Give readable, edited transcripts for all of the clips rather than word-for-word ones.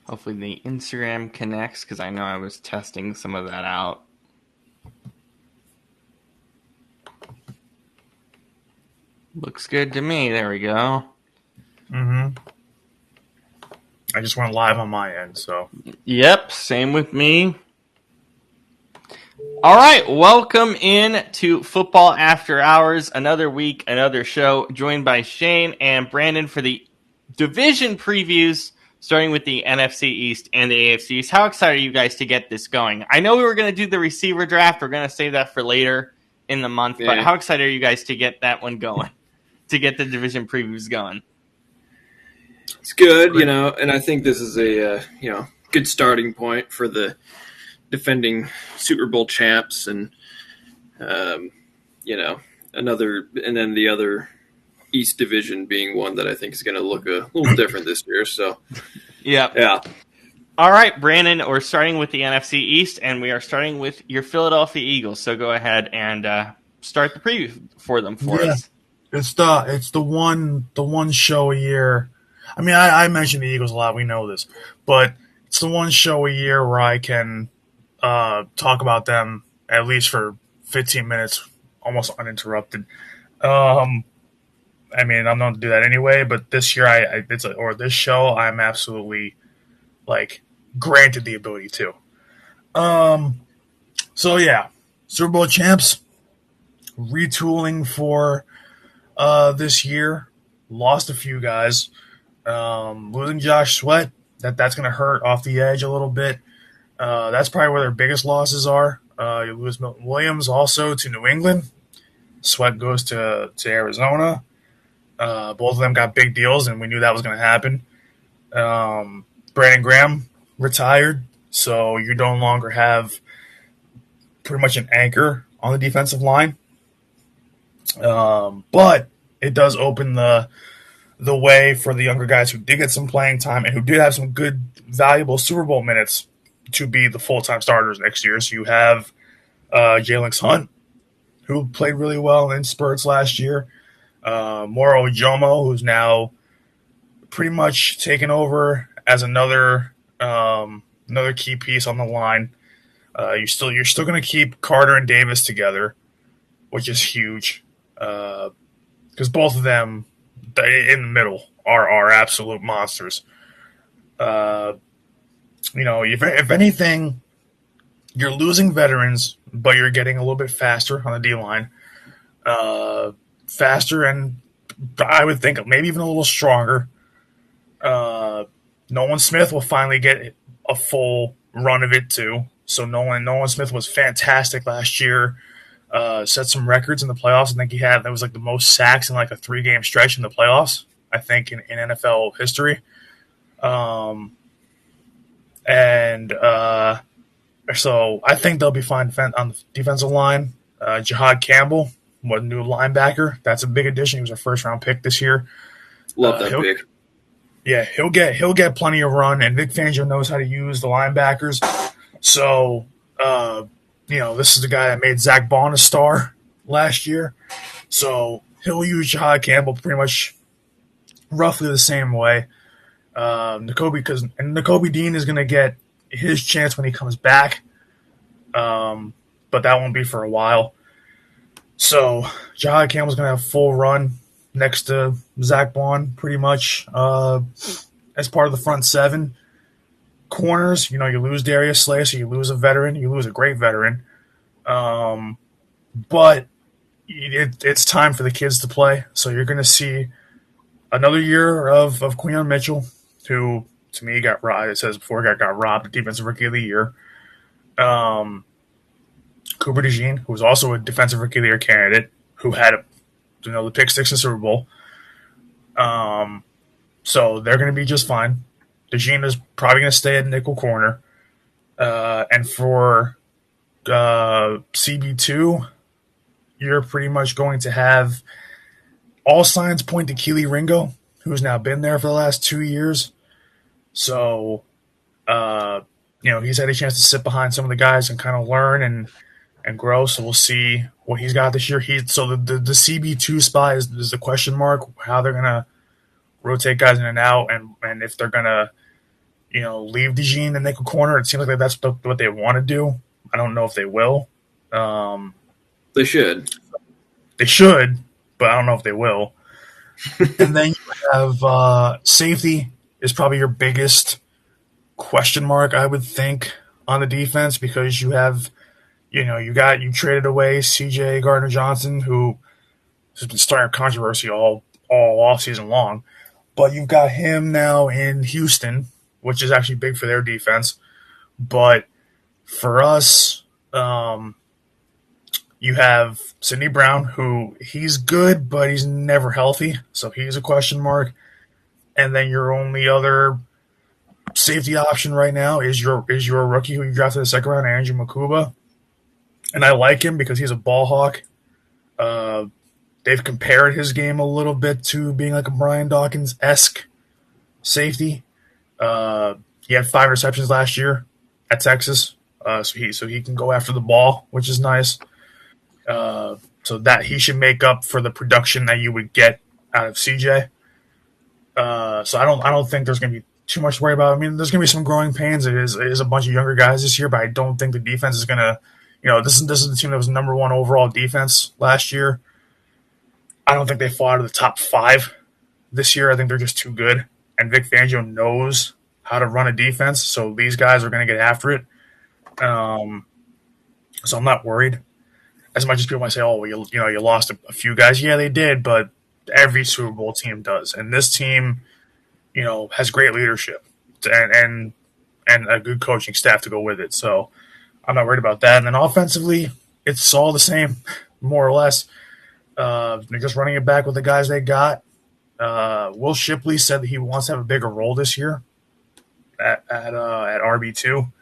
Hopefully the Instagram connects because I know I was testing some of that out. Looks good to me. There we go. Mm-hmm. I just went live on my end, so. Yep, same with me. All right, welcome in to Football After Hours. Another week, another show, joined by Shane and Brandon for the division previews, starting with the NFC East and the AFC East. How excited are you guys to get this going? I know we were going to do the receiver draft. We're going to save that for later in the month, but Yeah. how excited are you guys to get that one going, to get the division previews going? It's good, and I think this is a good starting point for the defending Super Bowl champs, and another, and then the other East division being one that I think is going to look a little different this year. So, yeah. All right, Brandon, we're starting with the NFC East, and we are starting with your Philadelphia Eagles. So go ahead and start the preview for them for us. It's the one show a year. I mean, I mention the Eagles a lot. We know this, but it's the one show a year where I can talk about them at least for 15 minutes, almost uninterrupted. I mean, I'm known to do that anyway, but this year, this show, I'm absolutely granted the ability to. So yeah, Super Bowl champs, retooling for this year. Lost a few guys. Losing Josh Sweat, that's going to hurt off the edge a little bit. That's probably where their biggest losses are. You lose Milton Williams also to New England. Sweat goes to Arizona. Both of them got big deals, and we knew that was going to happen. Brandon Graham retired, so you no longer have pretty much an anchor on the defensive line. But it does open the way for the younger guys who did get some playing time and who did have some good, valuable Super Bowl minutes to be the full-time starters next year. So you have Jalen Hunt, who played really well in spurts last year. Moro Ojomo, who's now pretty much taken over as another key piece on the line. You're still going to keep Carter and Davis together, which is huge, because both of them in the middle are absolute monsters. If anything, you're losing veterans, but you're getting a little bit faster on the D line. Faster, and I would think maybe even a little stronger. Nolan Smith will finally get a full run of it too. So Nolan Smith was fantastic last year. Set some records in the playoffs. I think that was the most sacks in a 3-game stretch in the playoffs, I think, in NFL history. So I think they'll be fine on the defensive line. Jahad Campbell, what new linebacker? That's a big addition. He was a first-round pick this year. Love that pick. Yeah, he'll get plenty of run, and Vic Fangio knows how to use the linebackers. So, this is the guy that made Zach Bond a star last year. So he'll use Jahad Campbell pretty much roughly the same way. Nakobe Dean is going to get his chance when he comes back, but that won't be for a while. So Jahad Campbell's going to have full run next to Zach Bond pretty much as part of the front seven. Corners, you lose Darius Slay, so you lose a veteran. You lose a great veteran. But it's time for the kids to play. So you're going to see another year of Quinyon Mitchell, who to me got robbed. It says before got robbed, defensive rookie of the year. Cooper DeJean, who was also a defensive rookie of the year candidate, who had the pick six in the Super Bowl. So they're going to be just fine. DeJean is probably going to stay at nickel corner. And for CB2, you're pretty much going to have all signs point to Keely Ringo, who's now been there for the last 2 years. So, he's had a chance to sit behind some of the guys and kind of learn and grow. So we'll see what he's got this year. So the CB2 spot is the question mark, how they're going to rotate guys in and out, and if they're going to, leave DeJean in the nickel corner. It seems like that's what they want to do. I don't know if they will. They should. They should, but I don't know if they will. And then you have safety is probably your biggest question mark, I would think, on the defense, because you have, you traded away CJ Gardner-Johnson, who has been starting controversy all off season long, but you've got him now in Houston, which is actually big for their defense. But for us, you have Sidney Brown, who he's good, but he's never healthy, so he's a question mark. And then your only other safety option right now is your rookie who you drafted in the second round, Andrew Makuba. And I like him because he's a ball hawk. They've compared his game a little bit to being like a Brian Dawkins-esque safety. He had 5 receptions last year at Texas, so he can go after the ball, which is nice. So that he should make up for the production that you would get out of CJ. So I don't think there's going to be too much to worry about. I mean, there's going to be some growing pains. It is a bunch of younger guys this year, but I don't think the defense is going to. This is the team that was number 1 overall defense last year. I don't think they fall out of the top 5 this year. I think they're just too good, and Vic Fangio knows how to run a defense, so these guys are going to get after it. So I'm not worried. As much as people might say, "Oh, well, you lost a few guys." Yeah, they did, but every Super Bowl team does, and this team, has great leadership and a good coaching staff to go with it. So I'm not worried about that. And then offensively, it's all the same, more or less. They're just running it back with the guys they got. Will Shipley said that he wants to have a bigger role this year at RB2.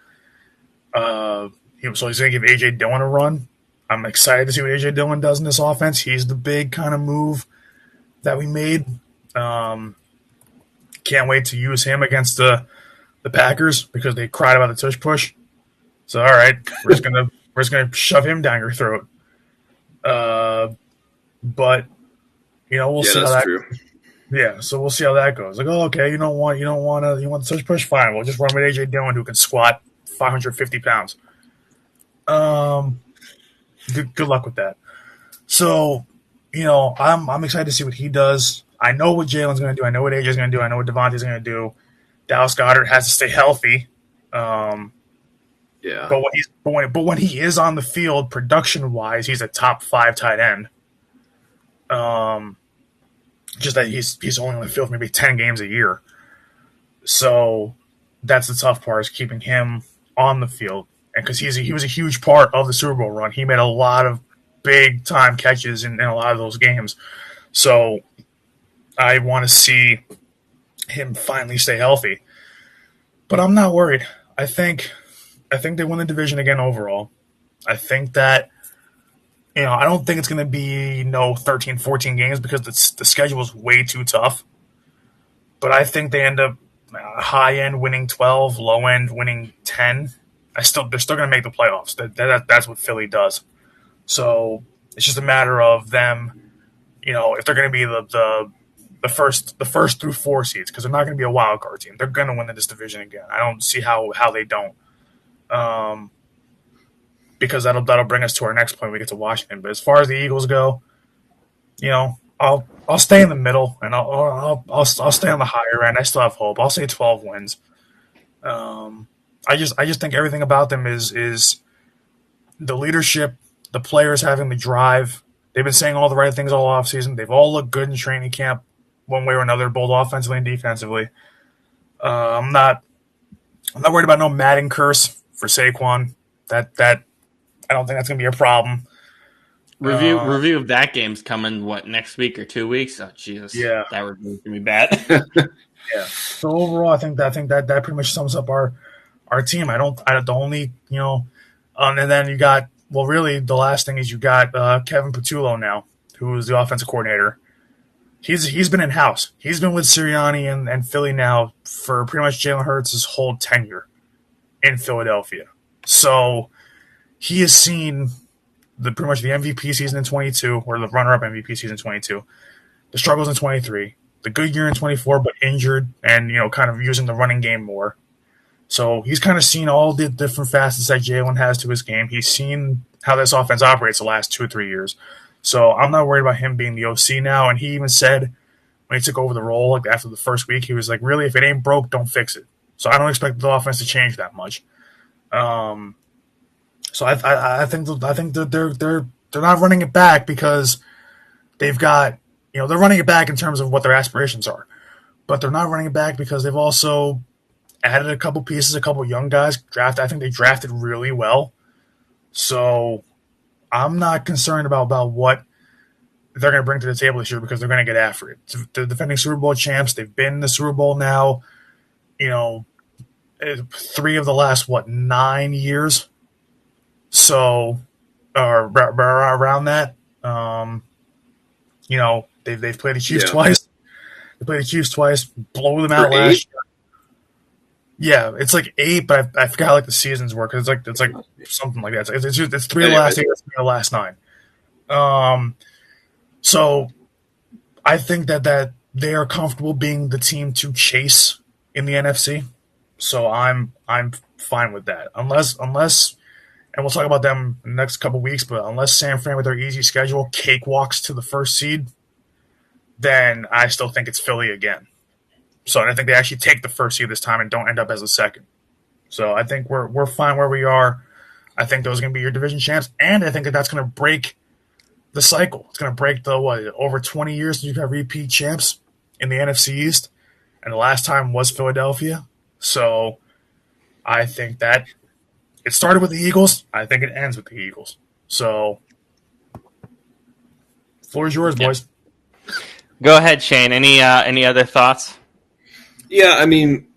So he's going to give A.J. Dillon a run. I'm excited to see what A.J. Dillon does in this offense. He's the big kind of move that we made. Can't wait to use him against the Packers because they cried about the tush push. So all right, we're just gonna shove him down your throat. But we'll see how that. True. Yeah, so we'll see how that goes. Like, oh, okay, you want the tush push? Fine, we'll just run with A.J. Dillon, who can squat 550 pounds. Good luck with that. So, I'm excited to see what he does. I know what Jalen's going to do. I know what AJ's going to do. I know what Devontae's going to do. Dallas Goedert has to stay healthy. Yeah. But when he is on the field, production wise, he's a top 5 tight end. Just that he's only on the field for maybe 10 games a year. So that's the tough part, is keeping him on the field. And because he was a huge part of the Super Bowl run. He made a lot of big time catches in a lot of those games. So I want to see him finally stay healthy. But I'm not worried. I think they win the division again overall. I think that, I don't think it's going to be 13, 14 games because the schedule is way too tough. But I think they end up high end winning 12, low end winning 10. They're still going to make the playoffs. That's what Philly does. So it's just a matter of them, if they're going to be the first through 4 seeds, because they're not going to be a wild card team. They're going to win this division again. I don't see how they don't. Because that'll bring us to our next point when we get to Washington. But as far as the Eagles go, I'll stay in the middle and I'll stay on the higher end. I still have hope. I'll say 12 wins. I just think everything about them is the leadership, the players having the drive. They've been saying all the right things all offseason. They've all looked good in training camp one way or another, both offensively and defensively. I'm not worried about no Madden curse for Saquon. That I don't think that's going to be a problem. Review of that game's coming, next week or 2 weeks? Oh, Jesus. Yeah. That review's going to be bad. Yeah. So overall, I think that pretty much sums up our team. And then you got, really the last thing is you got Kevin Patullo now, who is the offensive coordinator. He's been in-house. He's been with Sirianni and Philly now for pretty much Jalen Hurts' whole tenure in Philadelphia. So he has seen pretty much the MVP season in 22, or the runner-up MVP season in 22, the struggles in 23, the good year in 24, but injured and, kind of using the running game more. So he's kind of seen all the different facets that Jalen has to his game. He's seen how this offense operates the last 2 or 3 years. So I'm not worried about him being the OC now. And he even said when he took over the role, like after the first week, he was like, really, if it ain't broke, don't fix it. So I don't expect the offense to change that much. So I think that they're not running it back because they've got, they're running it back in terms of what their aspirations are, but they're not running it back because they've also added a couple pieces, a couple young guys. I think they drafted really well. So I'm not concerned about what they're going to bring to the table this year because they're going to get after it. They're defending Super Bowl champs. They've been in the Super Bowl now, 3 of the last, 9 years? So, around that, they've played the Chiefs twice. They played the Chiefs twice, blow them out last year. Yeah, it's like 8, but I forgot like the seasons were because it's like something like that. It's 3 of the last 8, 3 of the last 9. So I think that they are comfortable being the team to chase in the NFC. So I'm fine with that. Unless and we'll talk about them in the next couple of weeks, but unless San Fran with their easy schedule cakewalks to the first seed, then I still think it's Philly again. So I think they actually take the first seed this time and don't end up as a second. So I think we're fine where we are. I think those are going to be your division champs, and I think that's going to break the cycle. It's going to break the over 20 years since you've had repeat champs in the NFC East, and the last time was Philadelphia. So I think that it started with the Eagles. I think it ends with the Eagles. So floor is yours, boys. Go ahead, Shane. Any other thoughts? Yeah, I mean,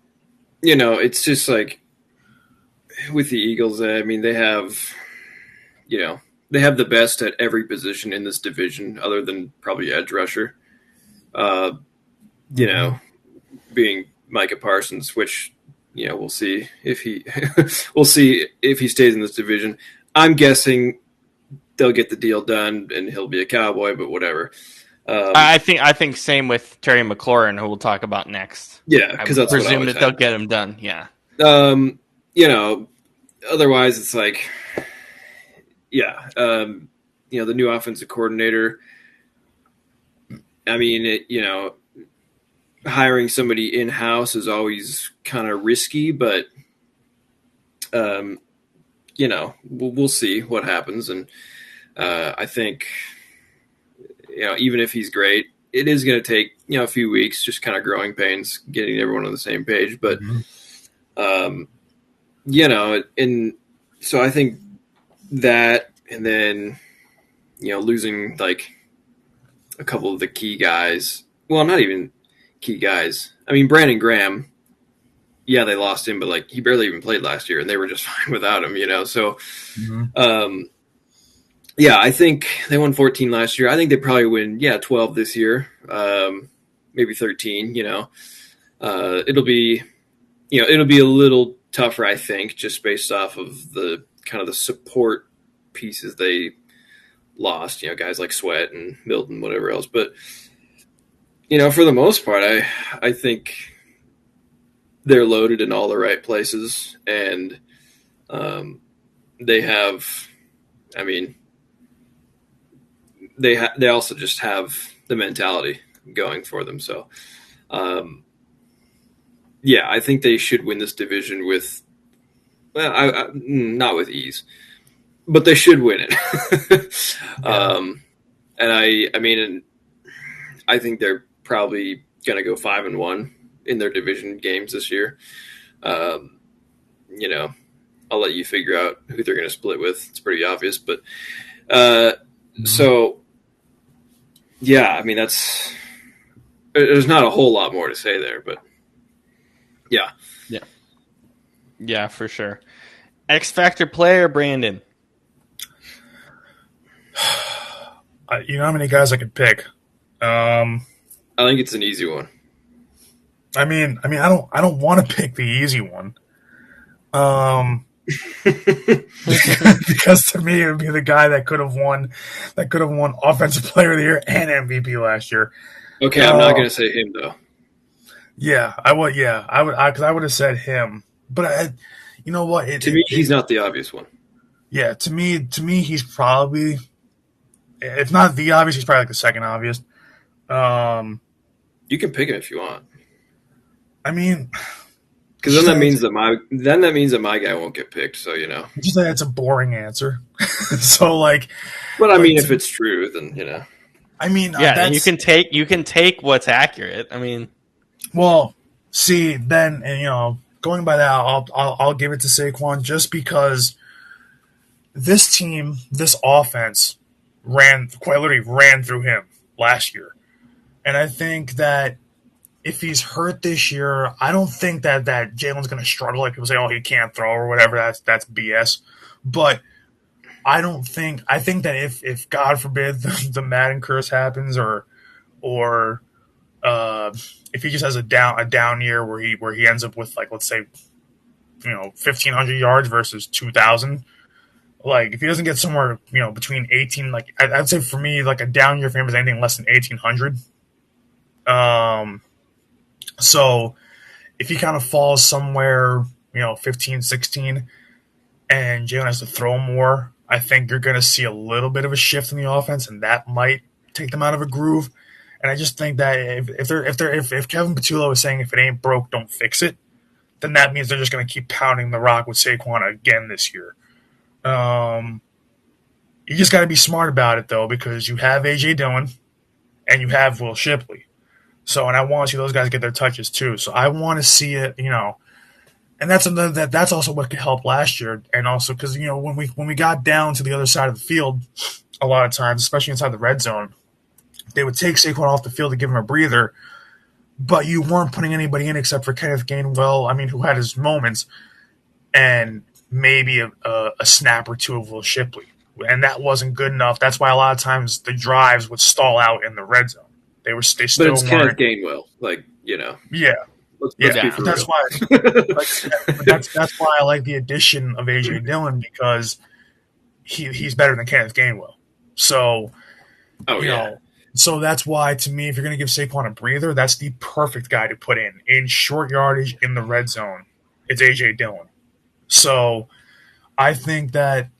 it's just like with the Eagles, I mean, they have the best at every position in this division other than probably edge rusher. Being Micah Parsons, which, we'll see if he stays in this division. I'm guessing they'll get the deal done and he'll be a Cowboy, but whatever. I think same with Terry McLaurin, who we'll talk about next. Yeah, because that's presume that they'll get him done. Yeah. Otherwise it's like, the new offensive coordinator. I mean, hiring somebody in-house is always kind of risky, but we'll see what happens, and I think. Even if he's great, it is going to take, a few weeks, just kind of growing pains, getting everyone on the same page. But, and so I think that, and then, losing like a couple of the key guys. Well, not even key guys. I mean, Brandon Graham, they lost him, but like he barely even played last year and they were just fine without him, So, I think they won 14 last year. I think they probably win, 12 this year, maybe 13. It'll be a little tougher, I think, just based off of the kind of the support pieces they lost. Guys like Sweat and Milton, whatever else. But for the most part, I think they're loaded in all the right places, and they have. I mean. They also just have the mentality going for them. So, I think they should win this division with, not with ease, but they should win it. And I think they're probably going to go 5-1 in their division games this year. I'll let you figure out who they're going to split with. It's pretty obvious, but, so, there's not a whole lot more to say there, but yeah, for sure. X Factor player, Brandon. You know how many guys I could pick? I think it's an easy one. I don't want to pick the easy one. Because to me it would be the guy that could have won Offensive Player of the Year and MVP last year. Okay, I'm not going to say him though. I would have said him. But you know what? To me, he's not the obvious one. Yeah, to me, he's probably, if not the obvious, he's probably like the second obvious. You can pick him if you want. I mean, because then that means that my guy won't get picked. So just that's a boring answer. So like, but I mean, if it's true, then I mean, yeah, and you can take what's accurate. I mean, well, see, then and going by that, I'll give it to Saquon just because this team, this offense quite literally ran through him last year, and I think that if he's hurt this year, I don't think that Jalen's going to struggle. Like people say, oh, he can't throw or whatever. That's BS. But I think that if God forbid the Madden curse happens or if he just has a down year where he ends up with, like, let's say 1,500 yards versus 2,000. Like, if he doesn't get somewhere between 18, like I'd say for me, like a down year for him is anything less than 1,800. So if he kind of falls somewhere 15, 16, and Jalen has to throw more, I think you're going to see a little bit of a shift in the offense, and that might take them out of a groove. And I just think that if Kevin Patullo is saying if it ain't broke, don't fix it, then that means they're just going to keep pounding the rock with Saquon again this year. You just got to be smart about it though, because you have AJ Dillon and you have Will Shipley. So, and I want to see those guys get their touches too. So I want to see it, and that's also what could help last year. And also because when we got down to the other side of the field, a lot of times, especially inside the red zone, they would take Saquon off the field to give him a breather, but you weren't putting anybody in except for Kenneth Gainwell. I mean, who had his moments, and maybe a snap or two of Will Shipley, and that wasn't good enough. That's why a lot of times the drives would stall out in the red zone. They still but it's Kenneth Gainwell, Yeah. Let's be for that's real. why that's why I like the addition of AJ Dillon, because he's better than Kenneth Gainwell. So so that's why, to me, if you're going to give Saquon a breather, that's the perfect guy to put in short yardage in the red zone. It's AJ Dillon. So I think that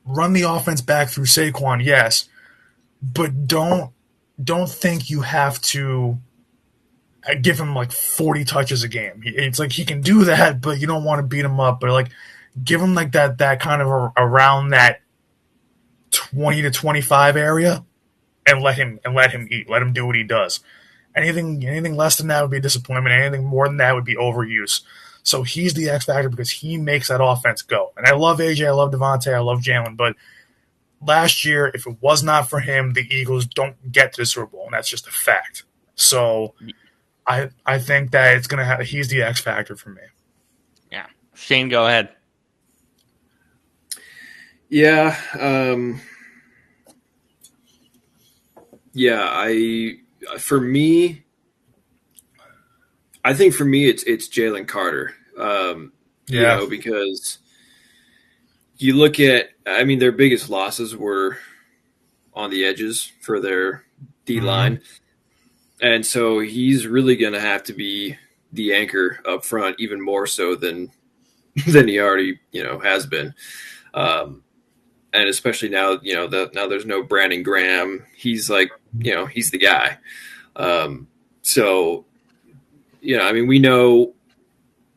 run the offense back through Saquon, yes, but don't think you have to give him like 40 touches a game. It's like he can do that, but you don't want to beat him up. But like give him like that kind of around that 20 to 25 area, and let him eat. Let him do what he does. Anything less than that would be disappointment. Anything more than that would be overuse. So he's the X factor because he makes that offense go. And I love AJ, I love Devontae, I love Jalen, but last year, if it was not for him, the Eagles don't get to the Super Bowl, and that's just a fact. So I think that it's gonna he's the X factor for me. Yeah, Shane, go ahead. Yeah, for me, I think for me it's Jalen Carter. Because you look at, I mean, their biggest losses were on the edges for their D line. Mm-hmm. And so he's really going to have to be the anchor up front, even more so than he already, has been. And especially now, now there's no Brandon Graham. He's like, he's the guy. So, I mean, we know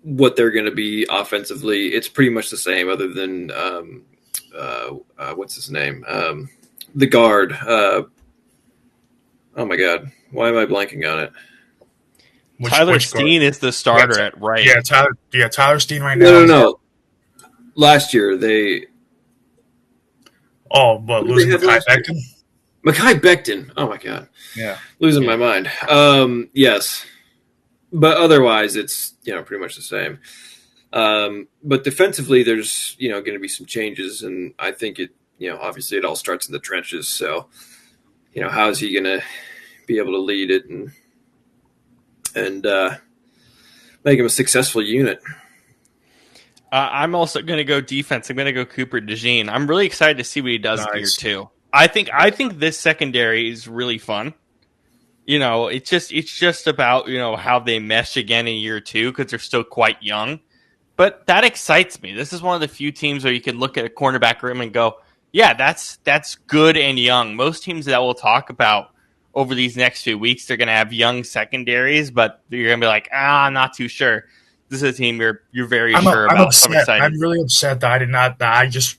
what they're going to be offensively. It's pretty much the same, other than what's his name? The guard. Oh my God, why am I blanking on it? Tyler Steen is the starter at right. Yeah, Tyler Steen right now. No. Last year they. Oh, but losing Mekhi Becton. Mekhi Becton. Oh my God. Yeah, losing my mind. Yes. But otherwise, it's pretty much the same. But defensively, there's going to be some changes, and I think it obviously it all starts in the trenches. So how is he going to be able to lead it and make him a successful unit? I'm also going to go defense. I'm going to go Cooper DeJean. I'm really excited to see what he does year two. I think this secondary is really fun. It's just about how they mesh again in year two, because they're still quite young. but that excites me. This is one of the few teams where you can look at a cornerback room and go, yeah, that's good and young. Most teams that we'll talk about over these next few weeks, they're going to have young secondaries, but you're going to be like, I'm not too sure. This is a team you're very sure I'm about. So I'm upset. excited. I'm really upset that I did not. That I just,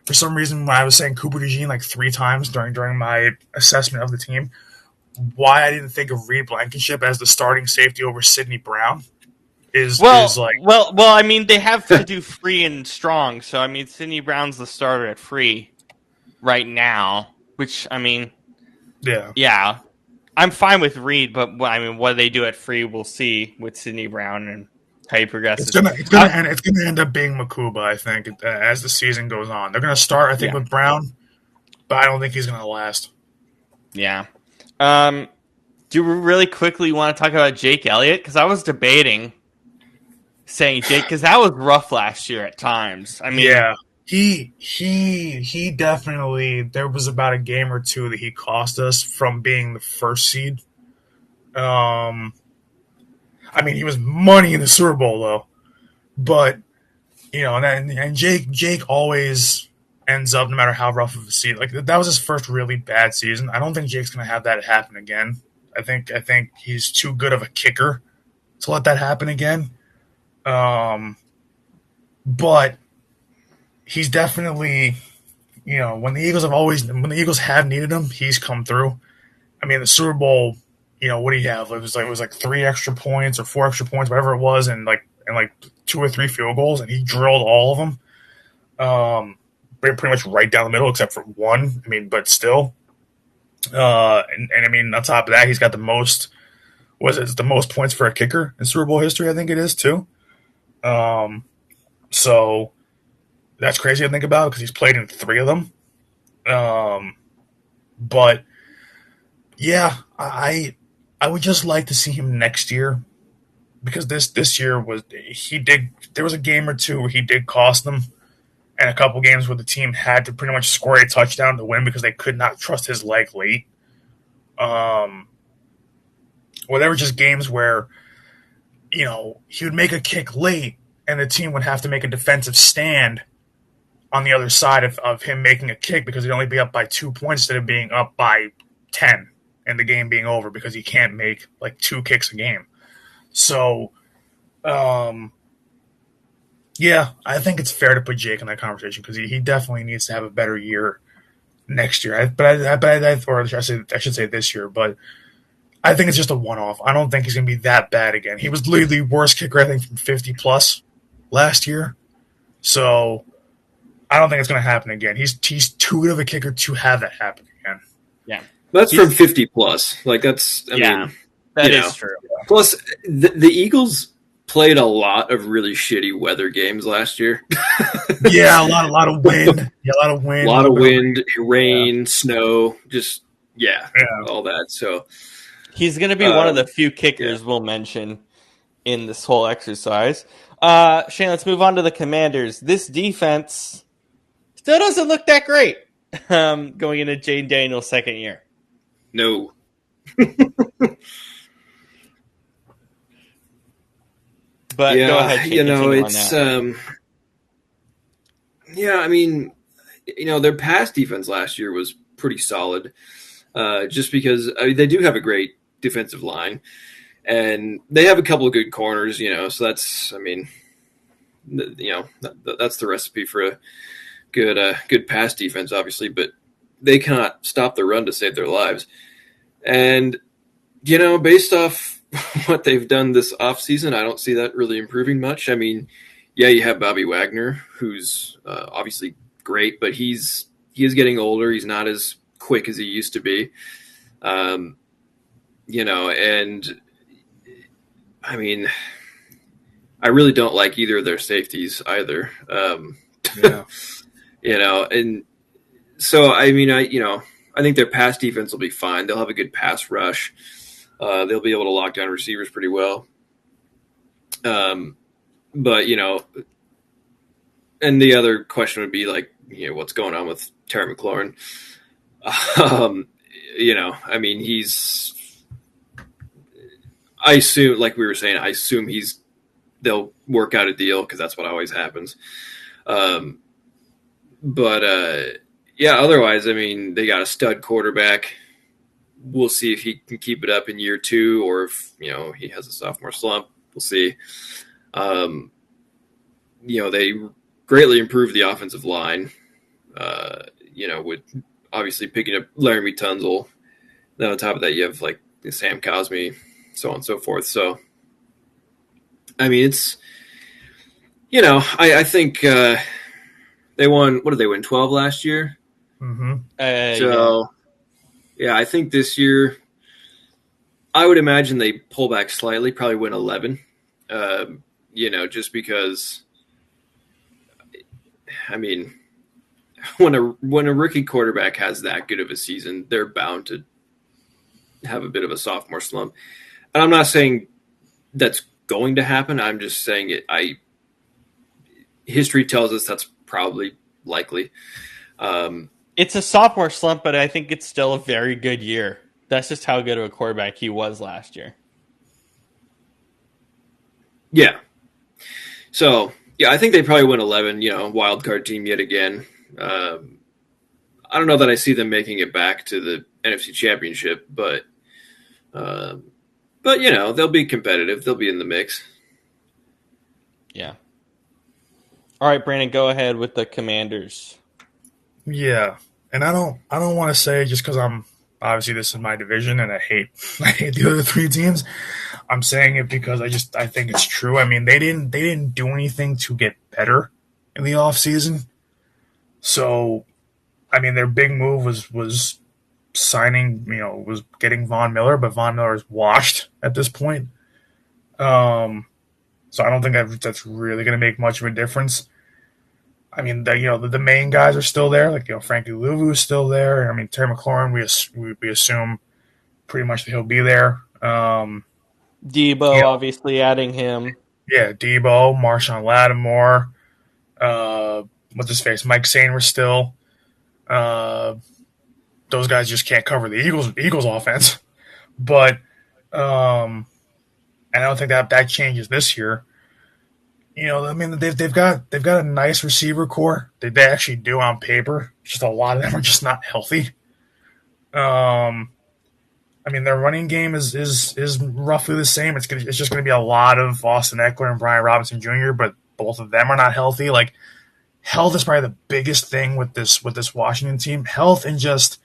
for some reason, when I was saying Cooper DeJean like 3 times during my assessment of the team, why I didn't think of Reed Blankenship as the starting safety over Sidney Brown is like, well. I mean, they have to do free and strong. So I mean, Sidney Brown's the starter at free right now, which I mean, yeah, I'm fine with Reed, but I mean, what they do at free, we'll see with Sidney Brown and how he progresses. it's gonna end up being Makuba, I think, as the season goes on. They're gonna start, I think, with Brown, but I don't think he's gonna last. Yeah. Do we really quickly want to talk about Jake Elliott? Because I was debating saying Jake, because that was rough last year at times. I mean, yeah, he definitely. There was about a game or two that he cost us from being the first seed. I mean, he was money in the Super Bowl though, but and Jake always ends up, no matter how rough of a season. Like that was his first really bad season. I don't think Jake's gonna have that happen again. I think he's too good of a kicker to let that happen again. But he's definitely, when the Eagles have needed him, he's come through. I mean, the Super Bowl, what do you have? It was like 3 extra points or 4 extra points, whatever it was, and like 2 or 3 field goals, and he drilled all of them. Pretty much right down the middle, except for one. I mean, but still. And I mean, on top of that, he's got the most points for a kicker in Super Bowl history. I think it is too. So that's crazy to think about because he's played in 3 of them. But yeah, I would just like to see him next year because this year there was a game or two where he did cost them, and a couple games where the team had to pretty much score a touchdown to win because they could not trust his leg late. Well, there were just games where, he would make a kick late and the team would have to make a defensive stand on the other side of him making a kick because he'd only be up by 2 points instead of being up by 10 and the game being over because he can't make like 2 kicks a game. So, yeah, I think it's fair to put Jake in that conversation because he definitely needs to have a better year next year. Or I should say this year, but I think it's just a one-off. I don't think he's going to be that bad again. He was literally the worst kicker, I think, from 50-plus last year. So I don't think it's going to happen again. He's too good of a kicker to have that happen again. Yeah. That's from 50-plus. Like, that's, I mean, that is true. Plus, the Eagles played a lot of really shitty weather games last year. Yeah, a lot of wind. Yeah, a lot of wind. A lot of wind, rain, snow, just, all that. So he's going to be one of the few kickers we'll mention in this whole exercise. Shane, let's move on to the Commanders. This defense still doesn't look that great going into Jane Daniels' second year. No. But go ahead, Shane, it's I mean, their pass defense last year was pretty solid. Just because they do have a great defensive line, and they have a couple of good corners. So that's, I mean, that's the recipe for a good pass defense, obviously. But they cannot stop the run to save their lives. And based off what they've done this offseason, I don't see that really improving much. I mean, yeah, you have Bobby Wagner, who's obviously great, but he is getting older. He's not as quick as he used to be. And I mean, I really don't like either of their safeties either. And so, I mean, I think their pass defense will be fine. They'll have a good pass rush. They'll be able to lock down receivers pretty well. But, and the other question would be like, what's going on with Terry McLaurin? I mean, I assume, like we were saying, he's they'll work out a deal because that's what always happens. Yeah, otherwise, I mean, they got a stud quarterback. We'll see if he can keep it up in year 2 or if, he has a sophomore slump. We'll see. They greatly improved the offensive line, with obviously picking up Laramie Tunzel. Then on top of that, you have like Sam Cosme, so on and so forth. So, I mean, it's, I think they won, what did they win, 12 last year? Mm-hmm. Yeah, I think this year, I would imagine they pull back slightly, probably win 11. Just because, I mean, when a rookie quarterback has that good of a season, they're bound to have a bit of a sophomore slump. And I'm not saying that's going to happen. I'm just saying history tells us that's probably likely. It's a sophomore slump, but I think it's still a very good year. That's just how good of a quarterback he was last year. Yeah. So, yeah, I think they probably win 11, wild card team yet again. I don't know that I see them making it back to the NFC Championship, but they'll be competitive. They'll be in the mix. Yeah. All right, Brandon, go ahead with the Commanders. Yeah, and I don't want to say just because I'm obviously this is my division and I hate the other 3 teams. I'm saying it because I think it's true. I mean, they didn't do anything to get better in the offseason. So, I mean, their big move was signing, was getting Von Miller, but Von Miller is washed at this point. So I don't think that's really going to make much of a difference. I mean, the main guys are still there. Like, Frankie Louvu is still there. I mean, Terry McLaurin, we assume pretty much that he'll be there. Debo, obviously adding him. Yeah, Debo, Marshawn Lattimore, what's his face, Mike Sainer still. Those guys just can't cover the Eagles offense. But and I don't think that changes this year. I mean, they've got a nice receiver core. They actually do on paper. Just a lot of them are just not healthy. I mean, their running game is roughly the same. It's just gonna be a lot of Austin Eckler and Brian Robinson Jr., but both of them are not healthy. Like, health is probably the biggest thing with this Washington team. Health and just,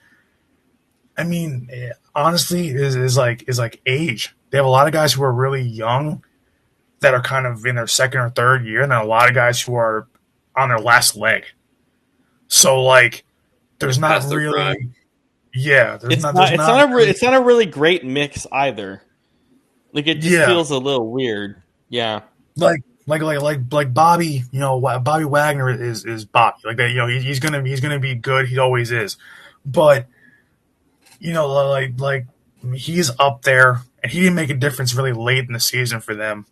I mean, honestly, is like age. They have a lot of guys who are really young that are kind of in their second or third year, and then a lot of guys who are on their last leg. So, like, there's not really, yeah. It's not a really great mix either. Like, it just feels a little weird. Yeah, like Bobby. Bobby Wagner is Bobby. Like that. He's gonna be good. He always is. But like he's up there, and he didn't make a difference really late in the season for them.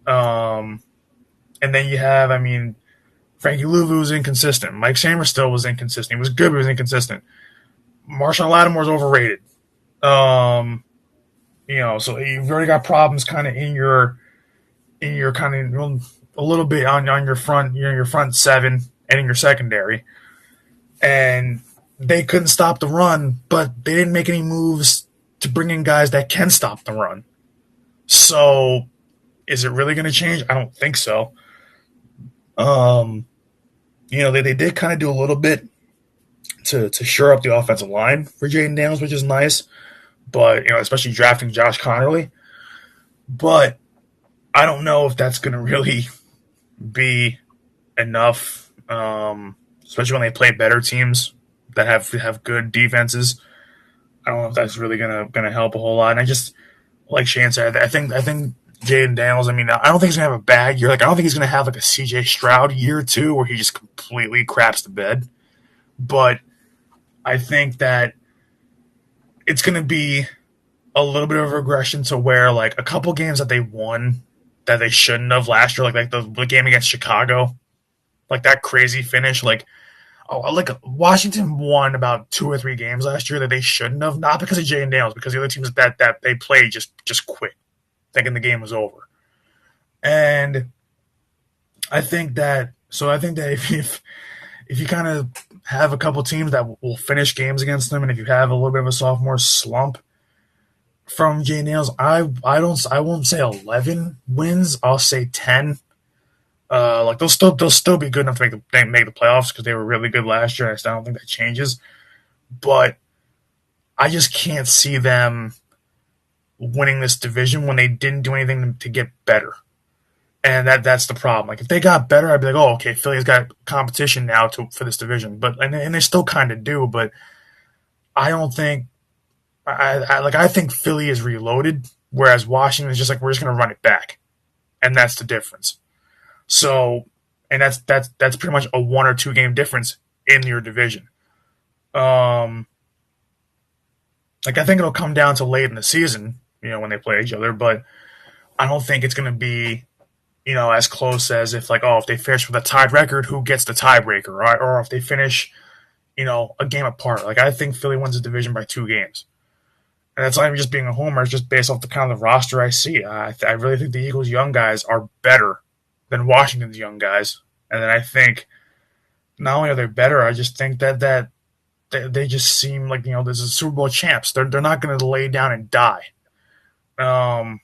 And then you have, I mean, Frankie Louvu was inconsistent. Mike Sainer still was inconsistent. He was good, but he was inconsistent. Marshawn Lattimore's overrated. So you've already got problems kind of in your kind of a little bit on your front, your front 7 and in your secondary. And they couldn't stop the run, but they didn't make any moves to bring in guys that can stop the run. So, is it really going to change? I don't think so. They did kind of do a little bit to shore up the offensive line for Jaden Daniels, which is nice. But, especially drafting Josh Connerly. But I don't know if that's going to really be enough, especially when they play better teams that have good defenses. I don't know if that's really gonna help a whole lot. And I just, like Shane said, I think Jaden Daniels, I mean, I don't think he's going to have a bad year. Like, I don't think he's going to have like a CJ Stroud year 2 where he just completely craps the bed. But I think that it's going to be a little bit of a regression to where, like, a couple games that they won that they shouldn't have last year, like the game against Chicago, like that crazy finish, like Washington won about 2 or 3 games last year that they shouldn't have, not because of Jaden Daniels, because the other teams that they played just quit, thinking the game was over. And I think that if you kind of have a couple teams that will finish games against them, and if you have a little bit of a sophomore slump from Jay Nails, I won't say 11 wins. I'll say 10. Like they'll still be good enough to make the playoffs because they were really good last year. I don't think that changes, but I just can't see them winning this division when they didn't do anything to get better. And that's the problem. Like if they got better, I'd be like, oh, okay, Philly's got competition now for this division. But and they still kind of do. But I don't think I think Philly is reloaded, whereas Washington is just like we're just going to run it back, and that's the difference. So, and that's pretty much a 1 or 2 game difference in your division. Like I think it'll come down to late in the season, when they play each other. But I don't think it's going to be as close as if they finish with a tied record, who gets the tiebreaker, or if they finish, a game apart. Like I think Philly wins the division by 2 games, and that's not even just being a homer. It's just based off the kind of the roster I see. I really think the Eagles' young guys are better than Washington's young guys, and then I think not only are they better, I just think that they just seem like there's a Super Bowl champs. They're not going to lay down and die. In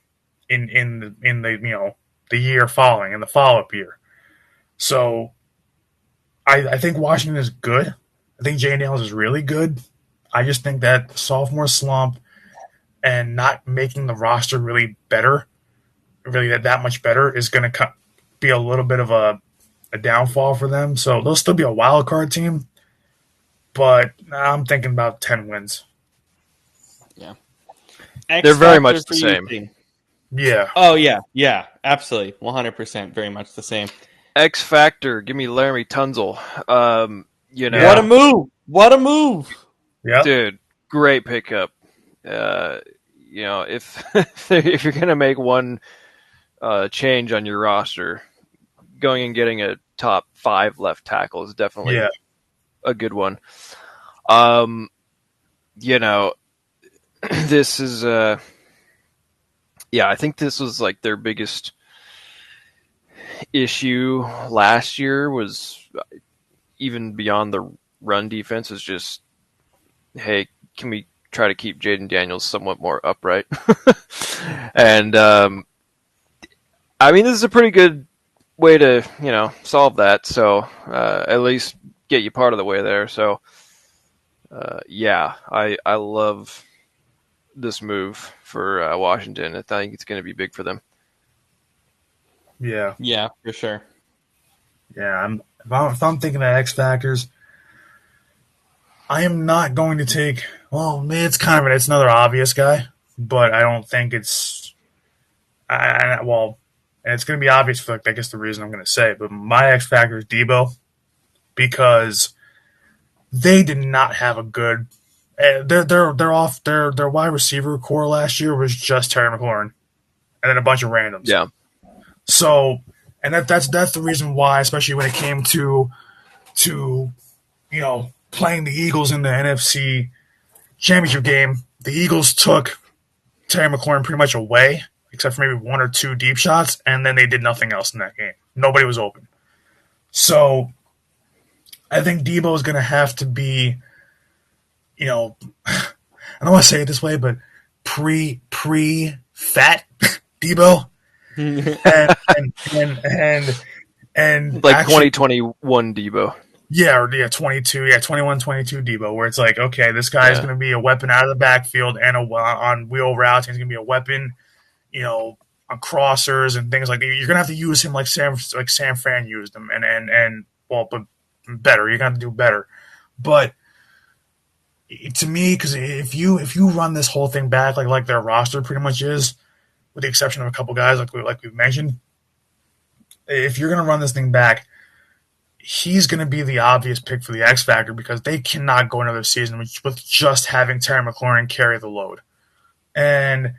the year following, in the follow-up year. So I think Washington is good. I think Jay Nails is really good. I just think that sophomore slump and not making the roster really better, really that much better, is going to be a little bit of a downfall for them. So they'll still be a wild card team, but I'm thinking about 10 wins. Yeah. They're very much the same. Yeah. Oh, yeah, absolutely. 100%, very much the same. X Factor, give me Laramie Tunzel. What a move! Yeah, dude, great pickup. If if you're gonna make one change on your roster, going and getting a top 5 left tackle is definitely a good one. This is I think this was like their biggest issue last year, was even beyond the run defense, is just, hey, can we try to keep Jaden Daniels somewhat more upright? And this is a pretty good way to solve that. So at least get you part of the way there. So I love this move for Washington. I think it's going to be big for them. Yeah, for sure. Yeah, if I'm thinking of X factors, I am not going to take. Well, it's it's another obvious guy, but I don't think it's. And it's going to be obvious for I guess the reason I'm going to say. But my X factor is Debo, because they did not have a good. They're off their wide receiver core last year was just Terry McLaurin, and then a bunch of randoms. Yeah. So, and that's the reason why, especially when it came to playing the Eagles in the NFC Championship game, the Eagles took Terry McLaurin pretty much away, except for maybe 1 or 2 deep shots, and then they did nothing else in that game. Nobody was open. So, I think Debo is going to have to be, I don't want to say it this way, but pre-fat Debo. and like actually, 2021 Debo. Yeah, 21, 22 Debo, where it's like, okay, this guy is going to be a weapon out of the backfield and on wheel routes. He's going to be a weapon, on crossers and things like that. You're going to have to use him like Sam Fran used him, but better. You're going to have to do better. But to me, because if you run this whole thing back like their roster pretty much is, with the exception of a couple guys like we've mentioned, if you're going to run this thing back, he's going to be the obvious pick for the X Factor, because they cannot go another season with just having Terry McLaurin carry the load. And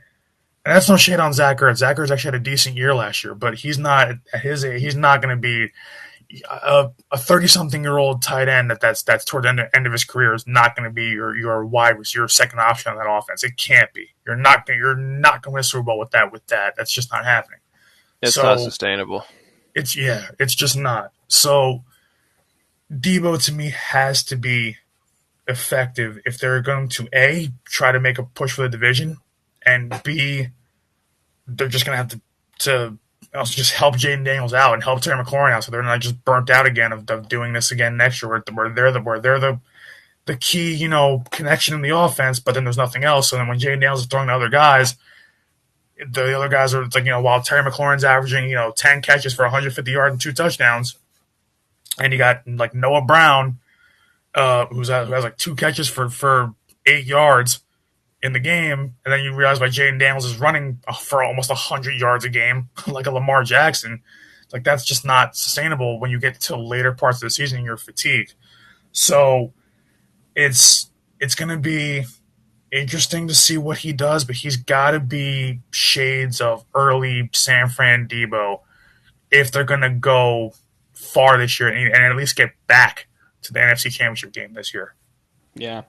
that's no shade on Zach Ertz. Zach Ertz actually had a decent year last year, but he's not at his age. He's not going to be a 30-something-year-old tight end that's toward the end of his career is not going to be your wide receiver, your second option on that offense. It can't be. You're not going to win a Super Bowl with that. That's just not happening. It's So not sustainable. it's just not. So Debo to me has to be effective if they're going to A, try to make a push for the division, and B, they're just going to have to also just help Jaden Daniels out and help Terry McLaurin out so they're not just burnt out again of doing this again next year where they're the key, connection in the offense, but then there's nothing else. So then when Jaden Daniels is throwing to other guys, the other guys are, it's like, while Terry McLaurin's averaging, 10 catches for 150 yards and 2 touchdowns, and you got like Noah Brown, who has like 2 catches for 8 yards in the game, and then you realize why Jaden Daniels is running for almost 100 yards a game, like a Lamar Jackson. Like, that's just not sustainable when you get to later parts of the season and you're fatigued. So it's going to be interesting to see what he does, but he's got to be shades of early San Fran Debo if they're going to go far this year and at least get back to the NFC Championship game this year. Yeah.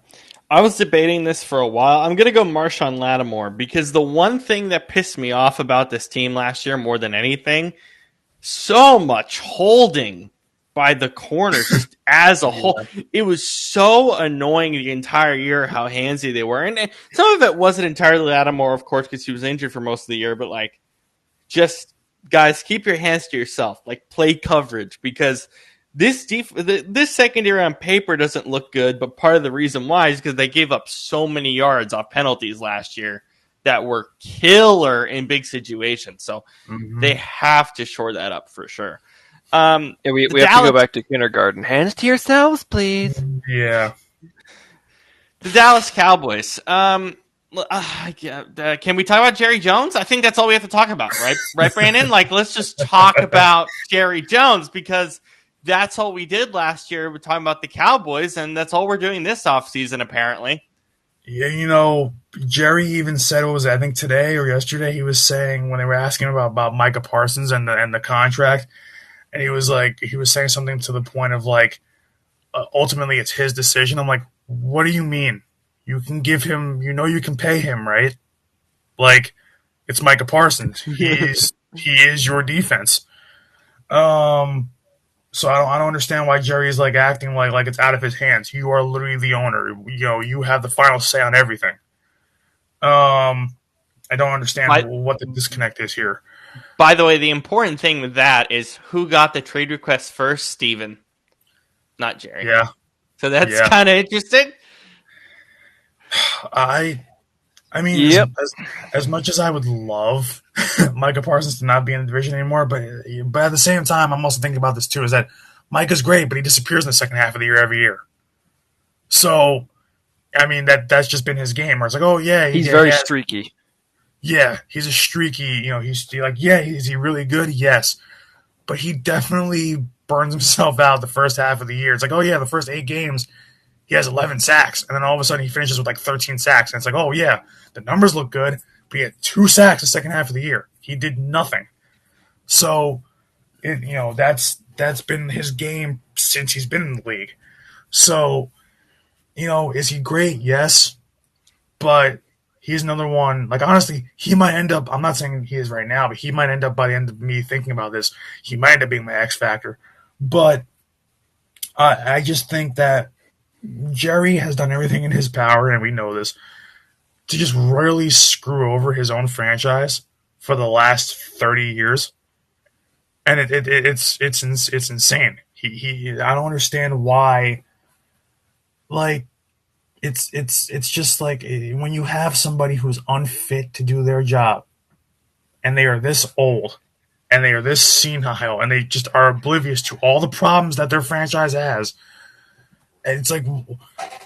I was debating this for a while. I'm going to go Marshawn Lattimore because the one thing that pissed me off about this team last year more than anything, so much holding by the corners just as a whole. It was so annoying the entire year how handsy they were. And some of it wasn't entirely Lattimore, of course, because he was injured for most of the year, but like, just guys, keep your hands to yourself. Like, play coverage because this secondary on paper doesn't look good, but part of the reason why is because they gave up so many yards off penalties last year that were killer in big situations. So they have to shore that up for sure. We have to go back to kindergarten. Hands to yourselves, please. Yeah. The Dallas Cowboys. Can we talk about Jerry Jones? I think that's all we have to talk about, right? Right, Brandon? Like, let's just talk about Jerry Jones because that's all we did last year. We're talking about the Cowboys, and that's all we're doing this offseason, apparently. Yeah, Jerry even said, I think today or yesterday, he was saying when they were asking about Micah Parsons and the contract, and he was saying something to the point of like, ultimately it's his decision. I'm like, what do you mean? You can give him, you can pay him, right? Like, it's Micah Parsons. He is your defense. So I don't understand why Jerry is like acting like it's out of his hands. You are literally the owner. You have the final say on everything. I don't understand what the disconnect is here. By the way, the important thing with that is who got the trade request first, Steven, not Jerry. Yeah. So that's kind of interesting. I mean, as much as I would love Micah Parsons to not be in the division anymore, but at the same time, I'm also thinking about this too, is that Micah's great, but he disappears in the second half of the year every year. So, I mean, that's just been his game, where it's like, oh, yeah. He's very streaky. Yeah, he's a streaky, he's like, yeah, is he really good? Yes. But he definitely burns himself out the first half of the year. It's like, oh, yeah, the first 8 games, he has 11 sacks. And then all of a sudden he finishes with like 13 sacks. And it's like, oh, yeah, the numbers look good, but he had 2 sacks the second half of the year. He did nothing. So, that's been his game since he's been in the league. So, is he great? Yes. But he's another one. Like, honestly, he might end up, I'm not saying he is right now, but he might end up by the end of me thinking about this, he might end up being my X factor. But I just think that Jerry has done everything in his power, and we know this, to just royally screw over his own franchise for the last 30 years. And it's insane. He I don't understand why. Like, it's just like when you have somebody who's unfit to do their job, and they are this old, and they are this senile, and they just are oblivious to all the problems that their franchise has. And it's like,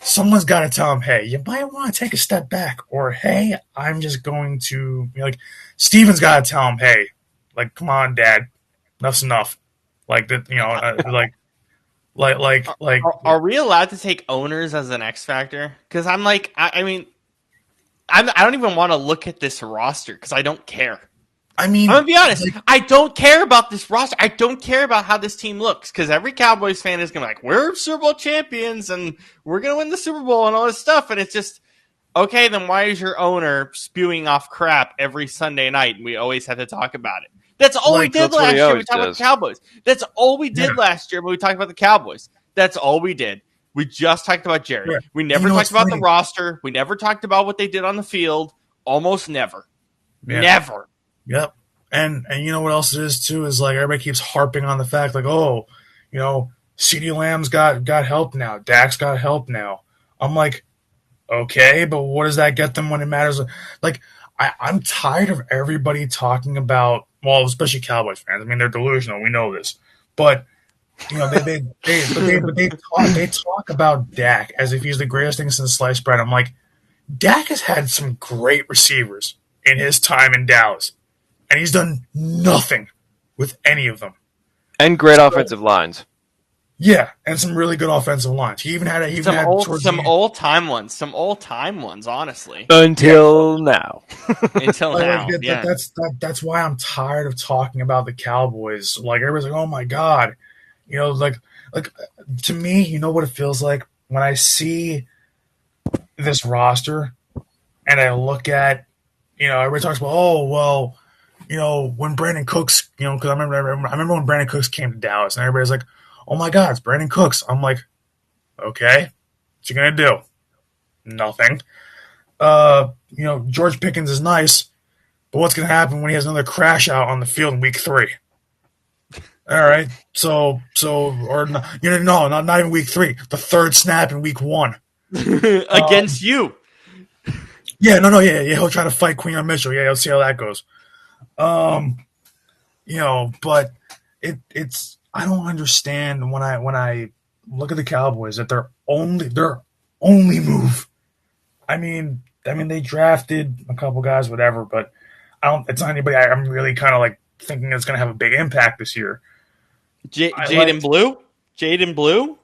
someone's got to tell them, hey, you might want to take a step back, or hey, I'm just going to, Steven's got to tell him, hey, like, come on, Dad, enough's enough. Like that, like. Are we allowed to take owners as an X factor? Because I'm like, I don't even want to look at this roster because I don't care. I mean, I'm gonna be honest. I don't care about this roster. I don't care about how this team looks because every Cowboys fan is gonna be like, we're Super Bowl champions and we're gonna win the Super Bowl and all this stuff. And it's just, okay, then why is your owner spewing off crap every Sunday night? And we always have to talk about it That's all we did that's what last he year. We always talked about does. the Cowboys. That's all we did last year when we talked about the Cowboys. That's all we did. We just talked about Jerry. Yeah. We And never you know talked what's about the funny? roster. We never talked about what they did on the field. Almost never. Yeah. Never. Yep. And you know what else it is too is like everybody keeps harping on the fact like, oh, you know, CeeDee Lamb's got help now. Dak's got help now. I'm like, okay, but what does that get them when it matters? Like, I'm tired of everybody talking about, well, especially Cowboys fans. I mean, they're delusional. We know this, but you know, they talk about Dak as if he's the greatest thing since sliced bread. I'm like, Dak has had some great receivers in his time in Dallas, and he's done nothing with any of them. And great offensive lines. Yeah, and some really good offensive lines. He even had Some old time ones, honestly. Until now. Until now. Yeah. That's why I'm tired of talking about the Cowboys. Like everybody's like, oh my god, you know, like to me, you know what it feels like when I see this roster and I look at, you know, everybody talks about, oh well, you know, when Brandon Cooks, you know, because I remember when Brandon Cooks came to Dallas, and everybody's like, oh my god, it's Brandon Cooks. I'm like, okay, what you gonna do? Nothing. You know, George Pickens is nice, but what's gonna happen when he has another crash out on the field in week 3? All right, so or you know, no, not even week 3, the third snap in week 1 Against you. Yeah, yeah, he'll try to fight Queen Mitchell. Yeah, let's see how that goes. You know, but it's I don't understand when I look at the Cowboys that their only move. I mean they drafted a couple guys, whatever, but it's not anybody I'm really kind of like thinking it's going to have a big impact this year. Jaden Blue.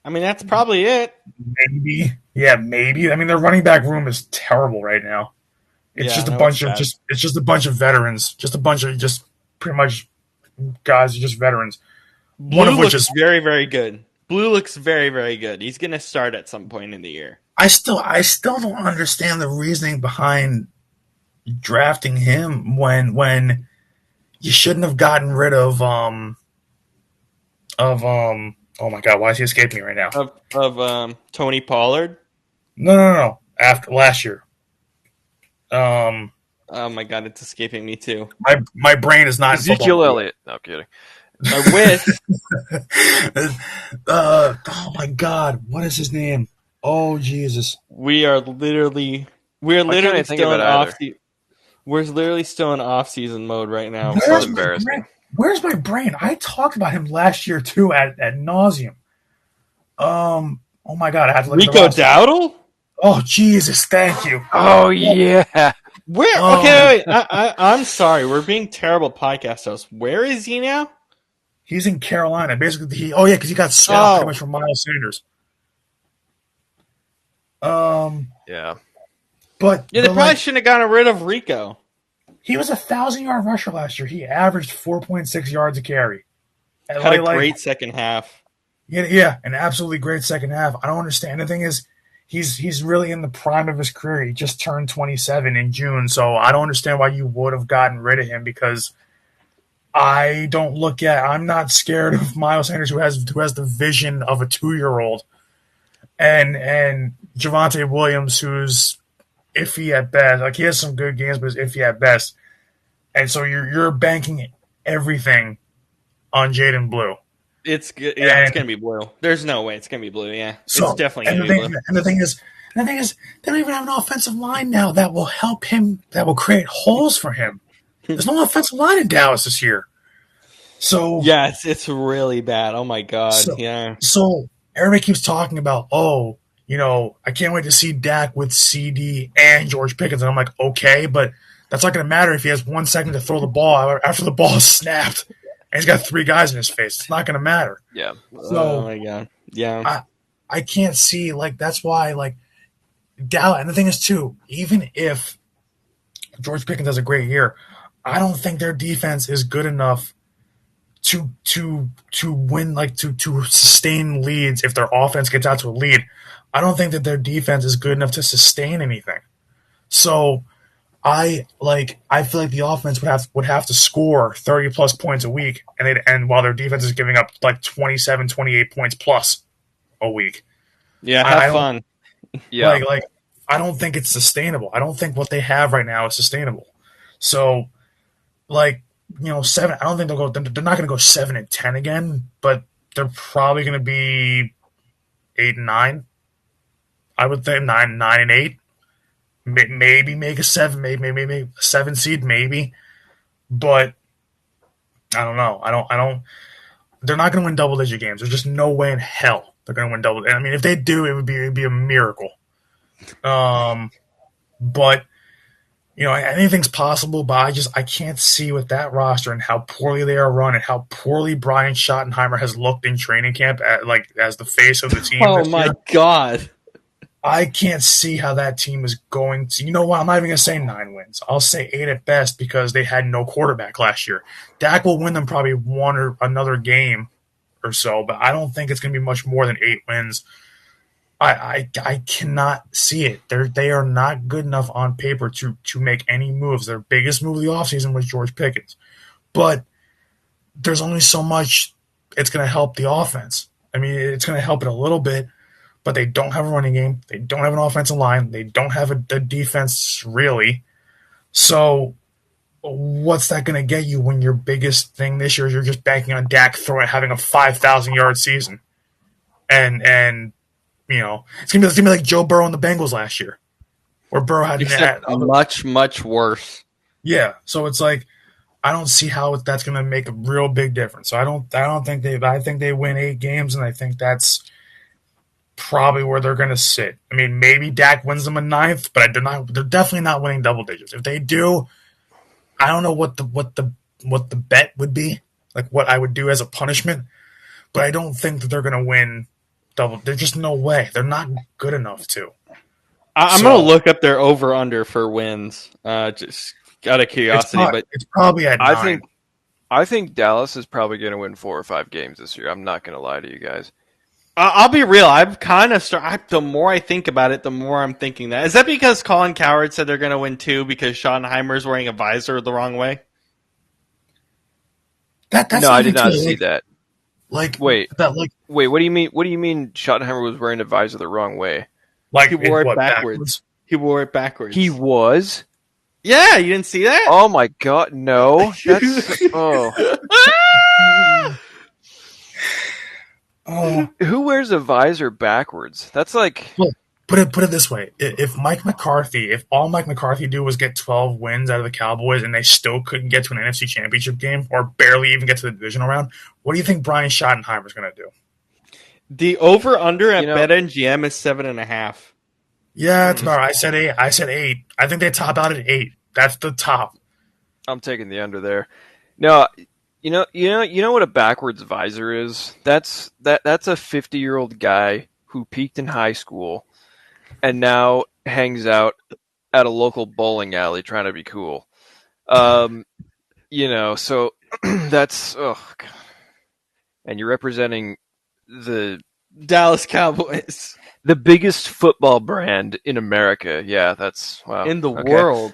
I mean, that's probably it. Maybe. Yeah, maybe. I mean, their running back room is terrible right now. It's just a bunch of veterans. Just a bunch of just pretty much guys, just veterans. Blue looks very, very good. Blue looks very, very good. He's going to start at some point in the year. I still don't understand the reasoning behind drafting him when you shouldn't have gotten rid of oh my god, why is he escaping me right now? Of Tony Pollard? No. After last year. Oh my god, it's escaping me too. My brain is not Ezekiel Elliott. No, I'm kidding. I wish. Oh my god, what is his name? Oh Jesus. We're literally still in off-season. We're literally still in off-season mode right now. That's embarrassing. Where's my brain? I talked about him last year too at nauseum. Oh my god, I have to look Rico Dowdle? Oh Jesus, thank you. Oh yeah. Where? Okay, wait. I'm sorry. We're being terrible podcast hosts. Where is he now? He's in Carolina. Basically, because he got scalped pretty much from Miles Sanders. Yeah. But they probably shouldn't have gotten rid of Rico. He was a 1,000-yard rusher last year. He averaged 4.6 yards a carry. Had a great second half. Yeah, an absolutely great second half. I don't understand. The thing is, he's really in the prime of his career. He just turned 27 in June, so I don't understand why you would have gotten rid of him because I'm not scared of Miles Sanders who has the vision of a 2-year-old and Javonte Williams who's iffy at best. Like he has some good games, but is iffy at best. And so you're banking everything on Jaden Blue. It's good. Yeah, it's gonna be Blue. There's no way it's gonna be Blue. Yeah, so, it's definitely gonna be Blue. And the thing is, they don't even have an offensive line now that will help him. That will create holes for him. There's no offensive line in Dallas this year. So yeah, it's really bad. Oh my god. So everybody keeps talking about, I can't wait to see Dak with CD and George Pickens. And I'm like, okay, but that's not going to matter if he has 1 second to throw the ball after the ball is snapped and he's got 3 guys in his face. It's not going to matter. Yeah. So, oh my god. Yeah. I can't see, that's why, Dallas. And the thing is, too, even if George Pickens has a great year, I don't think their defense is good enough to win, to sustain leads if their offense gets out to a lead. I don't think that their defense is good enough to sustain anything. So I feel like the offense would have to score 30 plus points a week, and while their defense is giving up like 27, 28 points plus a week. Yeah, I have don't fun. Yeah. like I don't think it's sustainable. I don't think what they have right now is sustainable. So like, 7. I don't think they'll go. They're not going to go 7-10 again, but they're probably going to be 8-9. I would think 9-8. Maybe make a 7. Maybe a 7 seed. Maybe, but I don't know. I don't. They're not going to win double digit games. There's just no way in hell they're going to win double. I mean, if they do, it'd be a miracle. But anything's possible. But I can't see with that roster and how poorly they are run and how poorly Brian Schottenheimer has looked in training camp as the face of the team. Oh this my year. God. I can't see how that team is going to. You know what? I'm not even going to say 9 wins. I'll say 8 at best because they had no quarterback last year. Dak will win them probably one or another game or so, but I don't think it's going to be much more than 8 wins. I cannot see it. They are not good enough on paper to make any moves. Their biggest move of the offseason was George Pickens. But there's only so much it's going to help the offense. I mean, it's going to help it a little bit, but they don't have a running game. They don't have an offensive line. They don't have a defense, really. So what's that going to get you when your biggest thing this year is you're just banking on Dak having a 5,000-yard season? And it's gonna be like Joe Burrow and the Bengals last year, where Burrow had much worse. Yeah, so it's like I don't see how that's gonna make a real big difference. So I don't think I think they win 8 games, and I think that's probably where they're gonna sit. I mean, maybe Dak wins them a 9th, but they're definitely not winning double digits. If they do, I don't know what the bet would be, like what I would do as a punishment, but I don't think that they're gonna win double. There's just no way. They're not good enough to. I'm going to look up their over-under for wins, just out of curiosity. But it's probably at 9. I think Dallas is probably going to win 4 or 5 games this year. I'm not going to lie to you guys. I'll be real. I've kind of the more I think about it, the more I'm thinking that. Is that because Colin Cowherd said they're going to win 2 because Schottenheimer's wearing a visor the wrong way? That's no, I did not see that. Wait, what do you mean? What do you mean Schottenheimer was wearing a visor the wrong way? Like he wore it backwards. He wore it backwards. He was? Yeah, you didn't see that? Oh my God, no. That's Who wears a visor backwards? That's like put it this way: if all Mike McCarthy did was get 12 wins out of the Cowboys, and they still couldn't get to an NFC Championship game or barely even get to the divisional round, what do you think Brian Schottenheimer's going to do? The over under at BetMGM is 7.5. Yeah, it's about right. I said 8. I think they top out at 8. That's the top. I'm taking the under there. No, you know what a backwards visor is? That's a 50-year-old guy who peaked in high school and now hangs out at a local bowling alley trying to be cool. So that's God. And you're representing the Dallas Cowboys, the biggest football brand in America. Yeah, that's wow. In the world.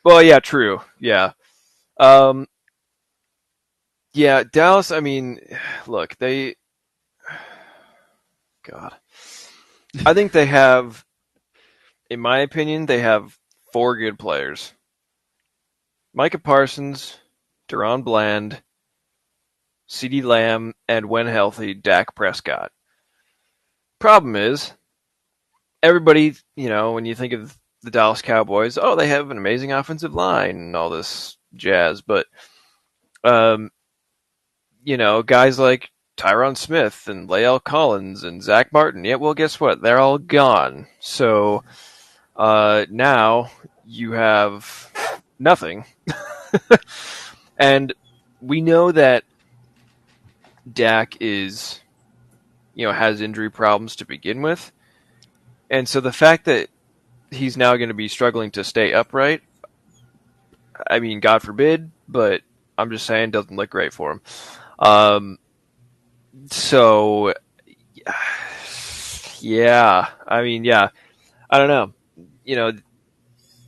Well, yeah, true. Yeah. Yeah, Dallas, I mean, look, God. I think they have, in my opinion, they have 4 good players. Micah Parsons, Deron Bland, CeeDee Lamb, and when healthy, Dak Prescott. Problem is, everybody, when you think of the Dallas Cowboys, they have an amazing offensive line and all this jazz, but, guys like Tyron Smith and Lael Collins and Zach Martin, yeah, well, guess what? They're all gone. So now you have nothing. And we know that Dak has injury problems to begin with. And so the fact that he's now going to be struggling to stay upright, I mean, God forbid, but I'm just saying, doesn't look great for him. So, yeah, I mean, yeah, I don't know.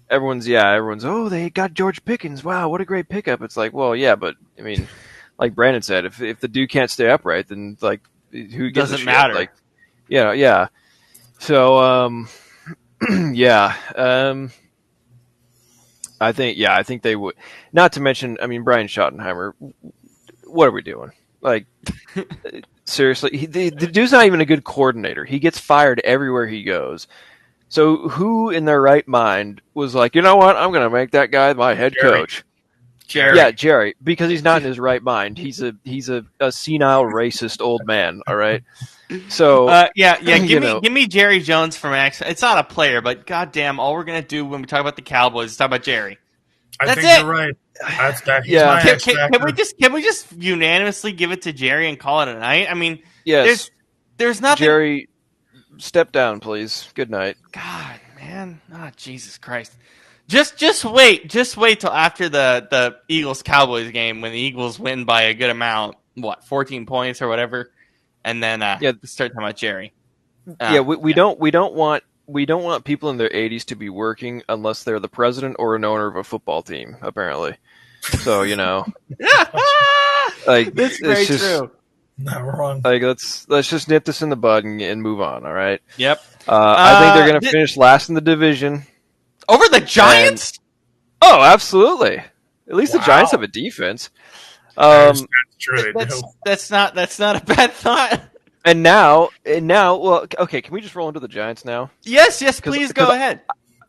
everyone's oh, they got George Pickens. Wow, what a great pickup. It's like, well, yeah, but I mean, like Brandon said, if the dude can't stay upright, then like who gives a Doesn't shit? matter. Like, yeah. So yeah. I think they would. Not to mention, I mean, Brian Schottenheimer. What are we doing? Like, seriously, the dude's not even a good coordinator. He gets fired everywhere he goes. So who in their right mind was like, you know what? I'm going to make that guy my head coach. Jerry. Yeah, Jerry, because he's not in his right mind. He's a senile, racist old man. All right. So give me Jerry Jones from X. It's not a player, but goddamn, all we're gonna do when we talk about the Cowboys is talk about Jerry. I think you're right. He's my X factor. Can we just unanimously give it to Jerry and call it a night? I mean, yes, there's nothing. Jerry, step down, please. Good night. God, man, Jesus Christ. Just wait till after the Eagles Cowboys game when the Eagles win by a good amount, 14 points or whatever, and then start talking about Jerry. We don't want people in their 80s to be working unless they're the president or an owner of a football team, apparently. So, like that's very true. Not wrong. Like let's just nip this in the bud and move on. All right. Yep. I think they're going to finish last in the division over the Giants. Oh, absolutely. At least the Giants have a defense. That's true. That's not a bad thought. And now, well, okay. Can we just roll into the Giants now? Yes, please go ahead.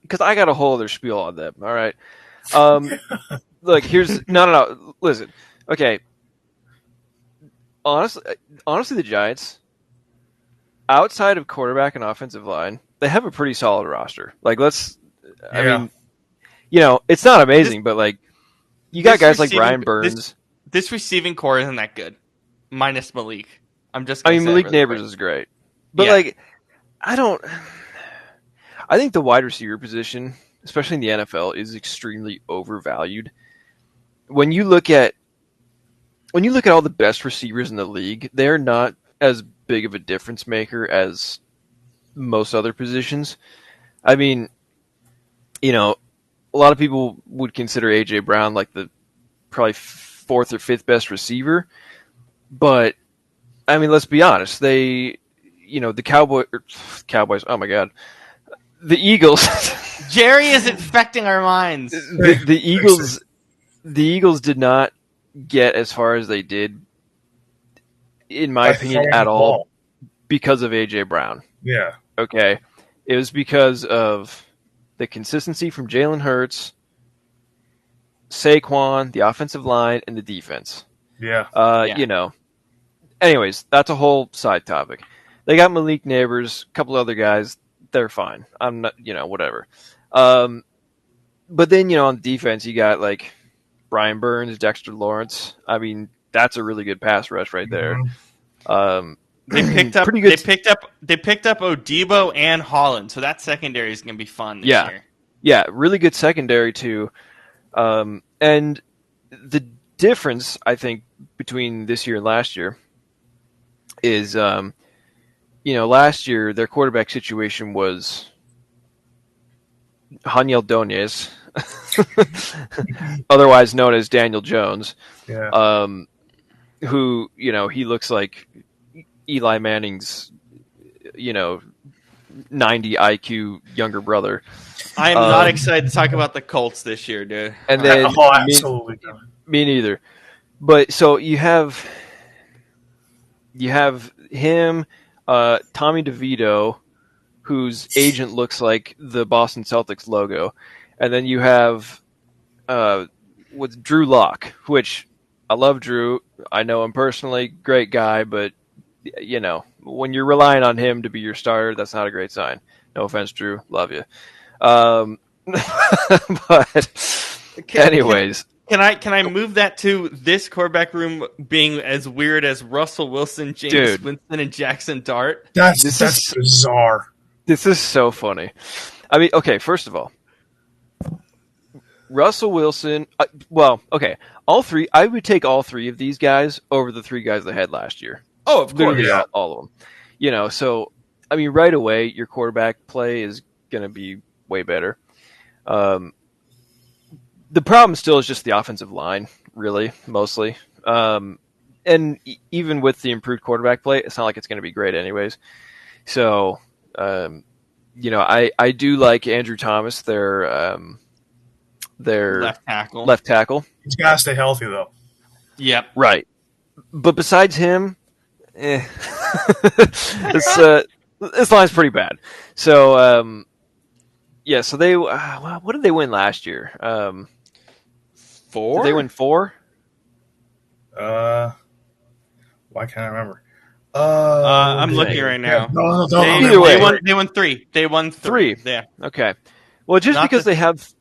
Because I got a whole other spiel on them. All right. Look, here's no. Listen, okay. Honestly, the Giants, outside of quarterback and offensive line, they have a pretty solid roster. Like, I mean, it's not amazing, but like, you got guys like Brian Burns. This receiving core isn't that good, minus Malik. Malik Neighbors is great, but like, I think the wide receiver position, especially in the NFL, is extremely overvalued. When you look at all the best receivers in the league, they're not as big of a difference maker as most other positions. I mean, a lot of people would consider A.J. Brown like the probably fourth or fifth best receiver, but I mean, let's be honest. The Cowboys. Oh my God, the Eagles. Jerry is infecting our minds. The Eagles did not get as far as they did, in my opinion, at all, because of A.J. Brown. Yeah. Okay, it was because of the consistency from Jalen Hurts, Saquon, the offensive line, and the defense. Yeah. Anyways, that's a whole side topic. They got Malik Neighbors, a couple other guys. They're fine. I'm not, whatever. But then, on defense, you got like Brian Burns, Dexter Lawrence. I mean, that's a really good pass rush right there. They picked up pretty good. They picked up Odebo and Holland, so that secondary is going to be fun this year. Yeah, really good secondary too. And the difference, I think, between this year and last year is, last year their quarterback situation was Haniel Doñez, otherwise known as Daniel Jones, who, he looks like Eli Manning's, 90 IQ younger brother. I am not excited to talk about the Colts this year, dude. And then absolutely me neither. But so you have him, Tommy DeVito, whose agent looks like the Boston Celtics logo, and then you have with Drew Lock, which I love Drew. I know him personally, great guy, but when you're relying on him to be your starter, that's not a great sign. No offense, Drew, love you. But anyways. Can I move that to this quarterback room being as weird as Russell Wilson, James Winston, and Jackson Dart? That's bizarre. This is so funny. I mean, okay, first of all, Russell Wilson. All three. I would take all three of these guys over the three guys they had last year. Oh, of course, literally all of them. So I mean, right away, your quarterback play is going to be way better. The problem still is just the offensive line, really, mostly. And even with the improved quarterback play, it's not like it's going to be great anyways. So, I do like Andrew Thomas, their left tackle. He's got to stay healthy, though. Yep. Right. But besides him, this line's pretty bad. So, so they what did they win last year? 4? Did they win 4? Why can't I remember? I'm looking right now. No, They won 3. They won 3. Yeah. Okay. Well, just Not because the- they have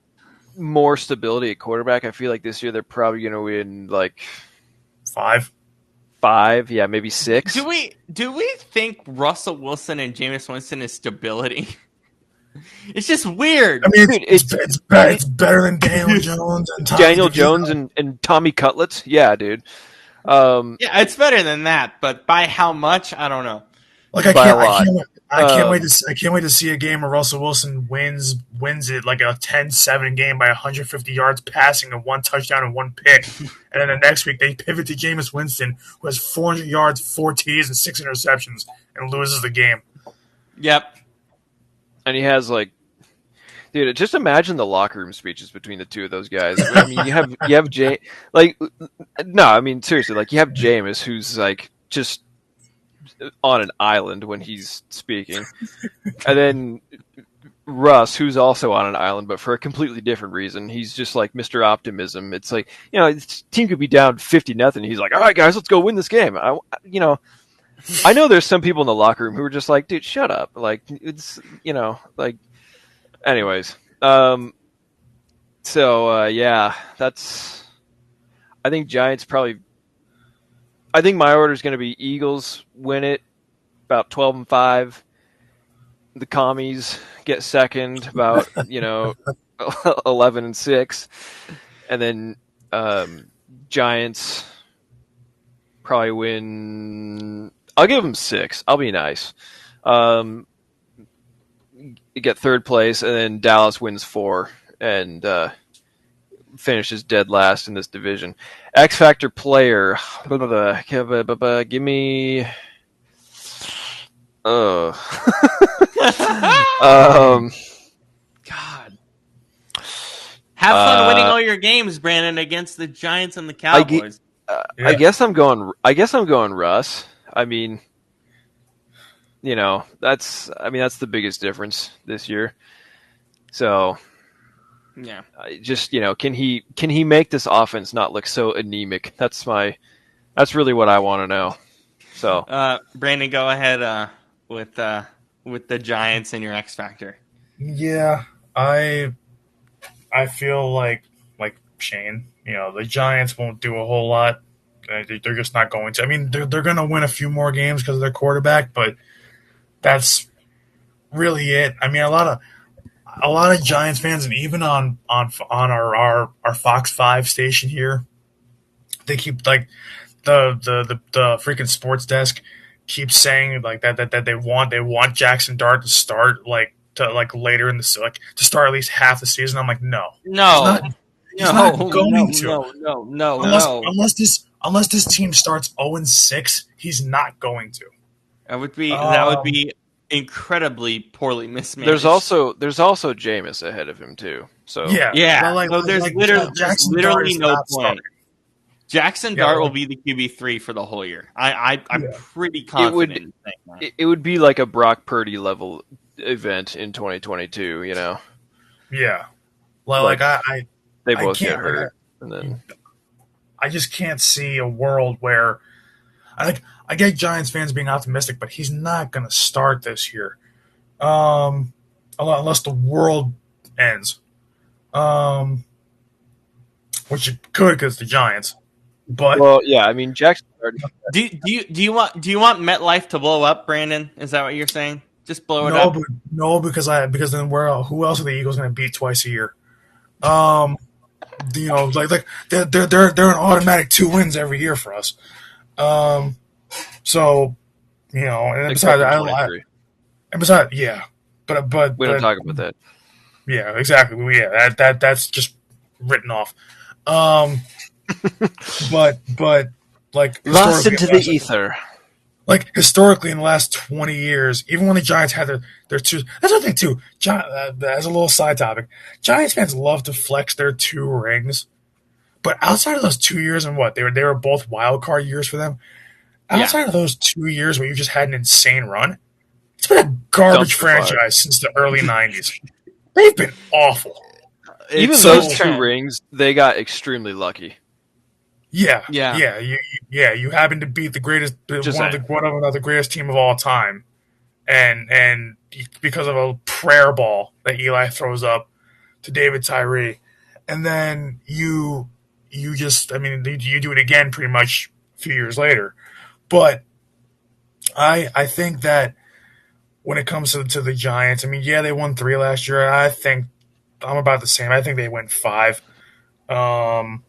more stability at quarterback, I feel like this year they're probably going to win like 5. 5, yeah, maybe 6. Do we think Russell Wilson and Jameis Winston is stability? It's just weird. I mean, Dude, it's better than Daniel Jones and Tommy Daniel DeVito. Jones and Tommy Cutlets. Yeah, dude. Yeah, it's better than that, but by how much? I don't know. Like I by a can't lot. wait to see a game where Russell Wilson wins it like a 10-7 game by 150 yards passing and 1 touchdown and 1 pick, and then the next week they pivot to Jameis Winston, who has 400 yards, 4 TDs, and 6 interceptions, and loses the game. Yep. And he has like, dude, just imagine the locker room speeches between the two of those guys. I mean, you have seriously, like you have Jameis, who's like just on an island when he's speaking, and then Russ, who's also on an island, but for a completely different reason. He's just like Mr. Optimism. It's like, this team could be down 50-0. He's like, all right, guys, let's go win this game. I know there's some people in the locker room who are just like, dude, shut up. Like, it's, anyways. That's, I think Giants I think my order is going to be Eagles win it about 12-5. The Commies get second about, 11-6. And then, Giants probably win. I'll give them 6. I'll be nice. You get third place, and then Dallas wins 4 and finishes dead last in this division. X Factor player. Give me. God. Have fun winning all your games, Brandon, against the Giants and the Cowboys. I guess I'm going Russ. I mean, that's the biggest difference this year. So, yeah, just can he make this offense not look so anemic? That's really what I want to know. So, Brandon, go ahead with the Giants and your X Factor. Yeah, I feel like Shane. The Giants won't do a whole lot. They're just not going to. I mean, they're going to win a few more games because of their quarterback, but that's really it. I mean, a lot of Giants fans, and even on our Fox 5 station here, they keep like the freaking sports desk keeps saying like that they want Jackson Dart to start later in the to start at least half the season. I'm like, no, he's not going to. Unless this team starts 0-6, he's not going to. That would be incredibly poorly mismanaged. There's also Jameis ahead of him too. So yeah. So there's literally no point. Starting. Jackson Dart will be the QB3 for the whole year. I'm pretty confident in saying that. It would be like a Brock Purdy level event in 2022. Yeah. They both get hurt, and then I just can't see a world where I get Giants fans being optimistic, but he's not going to start this year, unless the world ends, which it could because the Giants. But Jackson. Do you want MetLife to blow up, Brandon? Is that what you're saying? Just blow it up? No, because then who else are the Eagles going to beat twice a year? They're an automatic 2 wins every year for us. And besides, yeah, but we don't talk about that. Yeah, exactly. Well, yeah, that's just written off. Um, but like Lost historically, into the ether. historically in the last 20 years, even when the Giants had their two, that's another thing too. As a little side topic, Giants fans love to flex their 2 rings, but outside of those 2 years and what they were both wild card years for them. Yeah. Outside of those 2 years where you just had an insane run, it's been a garbage Dumpster fire. franchise since the early 90s. They've been awful. Even It's those so two trend. rings, they got extremely lucky. Yeah, Yeah. You happen to beat the greatest, Just one of saying. the greatest team of all time, and because of a prayer ball that Eli throws up to David Tyree, and then you just, I mean, you do it again pretty much a few years later. But I think that when it comes to the Giants, I mean, yeah, they won 3 last year. I think I'm about the same. I think they win 5. Um,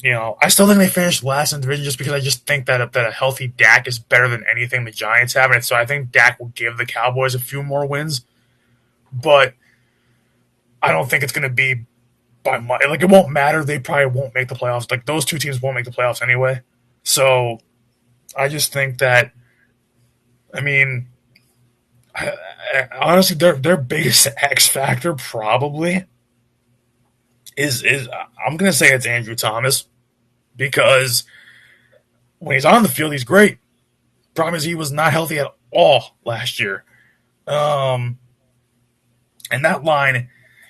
I still think they finished last in the division just because I just think that a healthy Dak is better than anything the Giants have, and so I think Dak will give the Cowboys a few more wins. But I don't think it's going to be by much. Like, it won't matter. They probably won't make the playoffs. Like, those two teams won't make the playoffs anyway. So I just think that, I mean, honestly, their biggest X factor probably is I'm going to say it's Andrew Thomas, because when he's on the field, he's great. Problem is, he was not healthy at all last year. Um, and that line,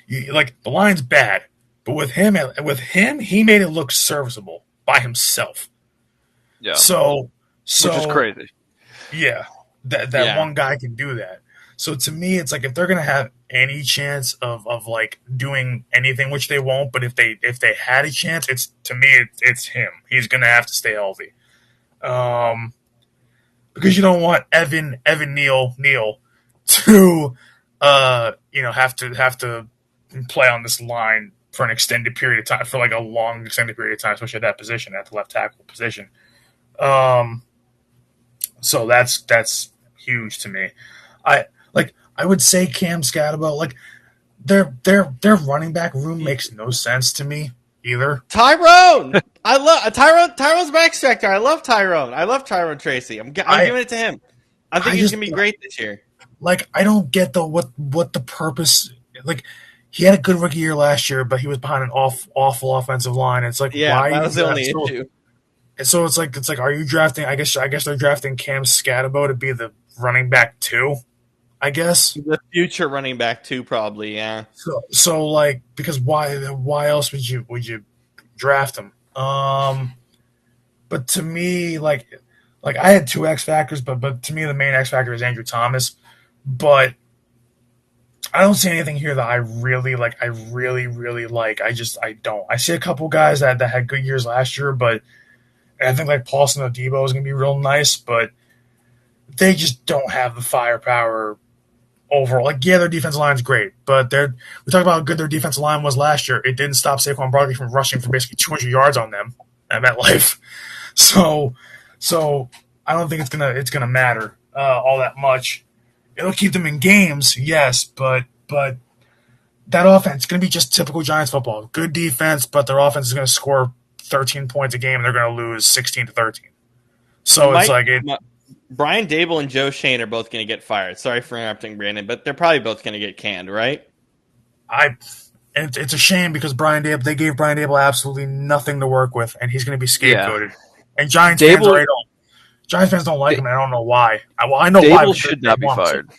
the line's bad, but with him, he made it look serviceable by himself. Yeah. So, Which is crazy. Yeah, that Yeah. one guy can do that. So to me, it's like if they're gonna have any chance of like doing anything, which they won't, but if they had a chance, it's him. He's gonna have to stay healthy. Because you don't want Evan Neal to have to play on this line for an extended period of time, for like a long extended period of time, especially at that position, at the left tackle position. So that's huge to me. I would say Cam Scatterbo, like their running back room makes no sense to me either. Tyrone! I love Tyrone. Tyrone's my X factor. I love Tyrone. I love Tyrone Tracy. I'm giving it to him. I think he's gonna be great this year. Like, I don't get what the purpose. Like, he had a good rookie year last year, but he was behind an awful offensive line. It's like, Yeah, why that are was you the only so, issue. And so it's like, are you drafting? I guess they're drafting Cam Scatterbo to be the running back 2. I guess. The future running back too, probably. Yeah. So like, because why else would you draft him? But to me, like I had 2 X factors, but to me the main X factor is Andrew Thomas. But I don't see anything here that I really like. I really like. I don't. I see a couple guys that had good years last year, but I think like Paulson Adebo is going to be real nice, but they just don't have the firepower overall. Like, yeah, their defensive line is great, but we talked about how good their defensive line was last year. It didn't stop Saquon Barkley from rushing for basically 200 yards on them at MetLife. So I don't think it's gonna matter all that much. It'll keep them in games, yes, but that offense is going to be just typical Giants football. Good defense, but their offense is going to score 13 points a game, and they're going to lose 16-13. So it's like it. Brian Dable and Joe Shane are both going to get fired. Sorry for interrupting, Brandon, but they're probably both going to get canned, right? And it's a shame because they gave Brian Dable absolutely nothing to work with, and he's going to be scapegoated. Yeah. And Giants fans don't like him. And I don't know why. I know Dable why. Dable should not be fired.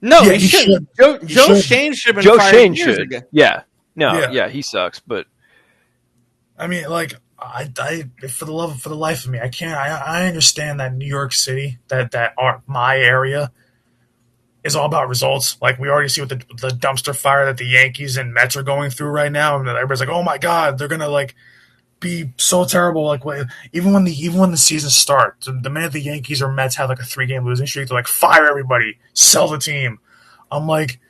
No, he shouldn't. Joe Shane should have been fired. Joe Shane should. Yeah. No, yeah, he sucks. But I mean, like, I for the life of me, I can't. I understand that New York City, that my area, is all about results. Like, we already see what the dumpster fire that the Yankees and Mets are going through right now, and everybody's like, "Oh my God, they're gonna like be so terrible." Like, even when the season starts, the minute the Yankees or Mets have like a 3-game losing streak, they're like, "Fire everybody, sell the team." I'm like,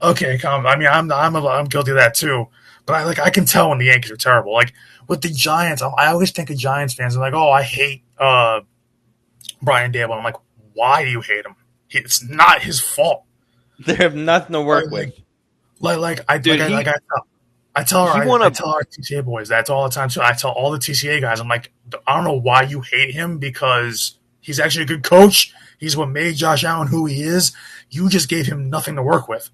okay, come. I mean, I'm guilty of that too. But I can tell when the Yankees are terrible. Like, with the Giants, I always think of Giants fans. I'm like, oh, I hate Brian Dable. I'm like, why do you hate him? It's not his fault. They have nothing to work with. I tell he her, won I a tell our TCA boys that's all the time too. I tell all the TCA guys, I'm like, I don't know why you hate him because he's actually a good coach. He's what made Josh Allen who he is. You just gave him nothing to work with.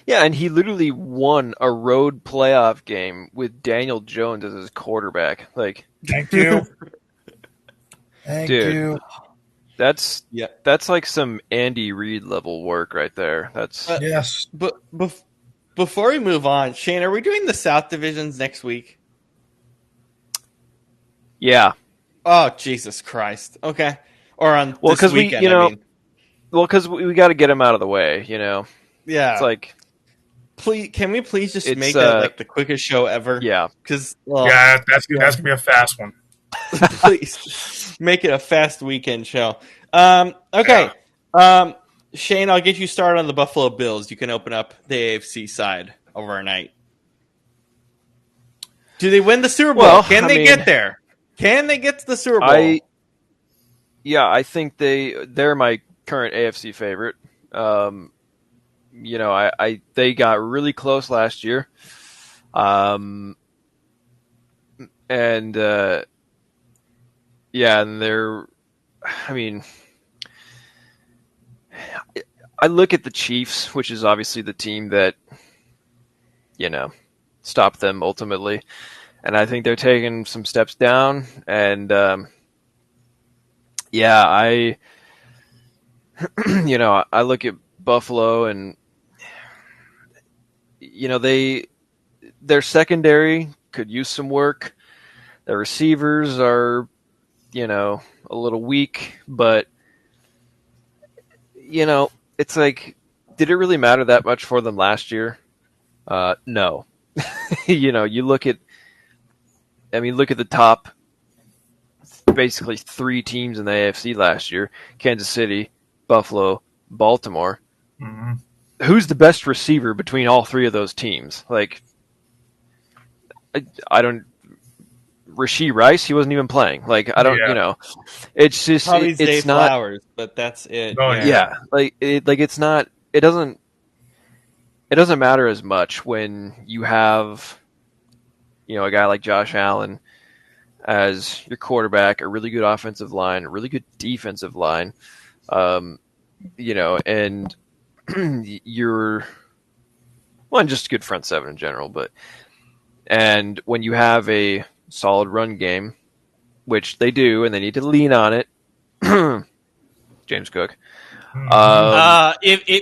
yeah, and he literally won a road playoff game with Daniel Jones as his quarterback. Like, Thank you. Thank dude, you. that's Yeah. that's like some Andy Reid level work right there. That's Yes. But before we move on, Shane, are we doing the South divisions next week? yeah. Oh, Jesus Christ. Okay. Or on Well, this because weekend, I mean. we got to get him out of the way. Yeah. It's like Can we please just it's make it like the quickest show ever? yeah. Because That's gonna be a fast one. please make it a fast weekend show. Okay. Shane, I'll get you started on the Buffalo Bills. You can open up the AFC side overnight. Do they win the Super Bowl? Well, Can they get there? Can they get to the Super Bowl? I think they're my current AFC favorite. They got really close last year. And and they're, I mean, I look at the Chiefs, which is obviously the team that, stopped them ultimately. And I think they're taking some steps down. And, I look at Buffalo and, their secondary could use some work. Their receivers are, a little weak, but, it's like, did it really matter that much for them last year? No. You look at the top, basically 3 teams in the AFC last year: Kansas City, Buffalo, Baltimore. Mm-hmm. Who's the best receiver between all 3 of those teams? Like, I don't. Rasheed Rice, he wasn't even playing. Like, I don't, it's just Probably it's Zay not. Flowers, but that's it. Oh, Yeah, it's not. It doesn't matter as much when you have, a guy like Josh Allen as your quarterback, a really good offensive line, a really good defensive line, and you're, well, and just a good front seven in general. And when you have a solid run game, which they do, and they need to lean on it, James Cook.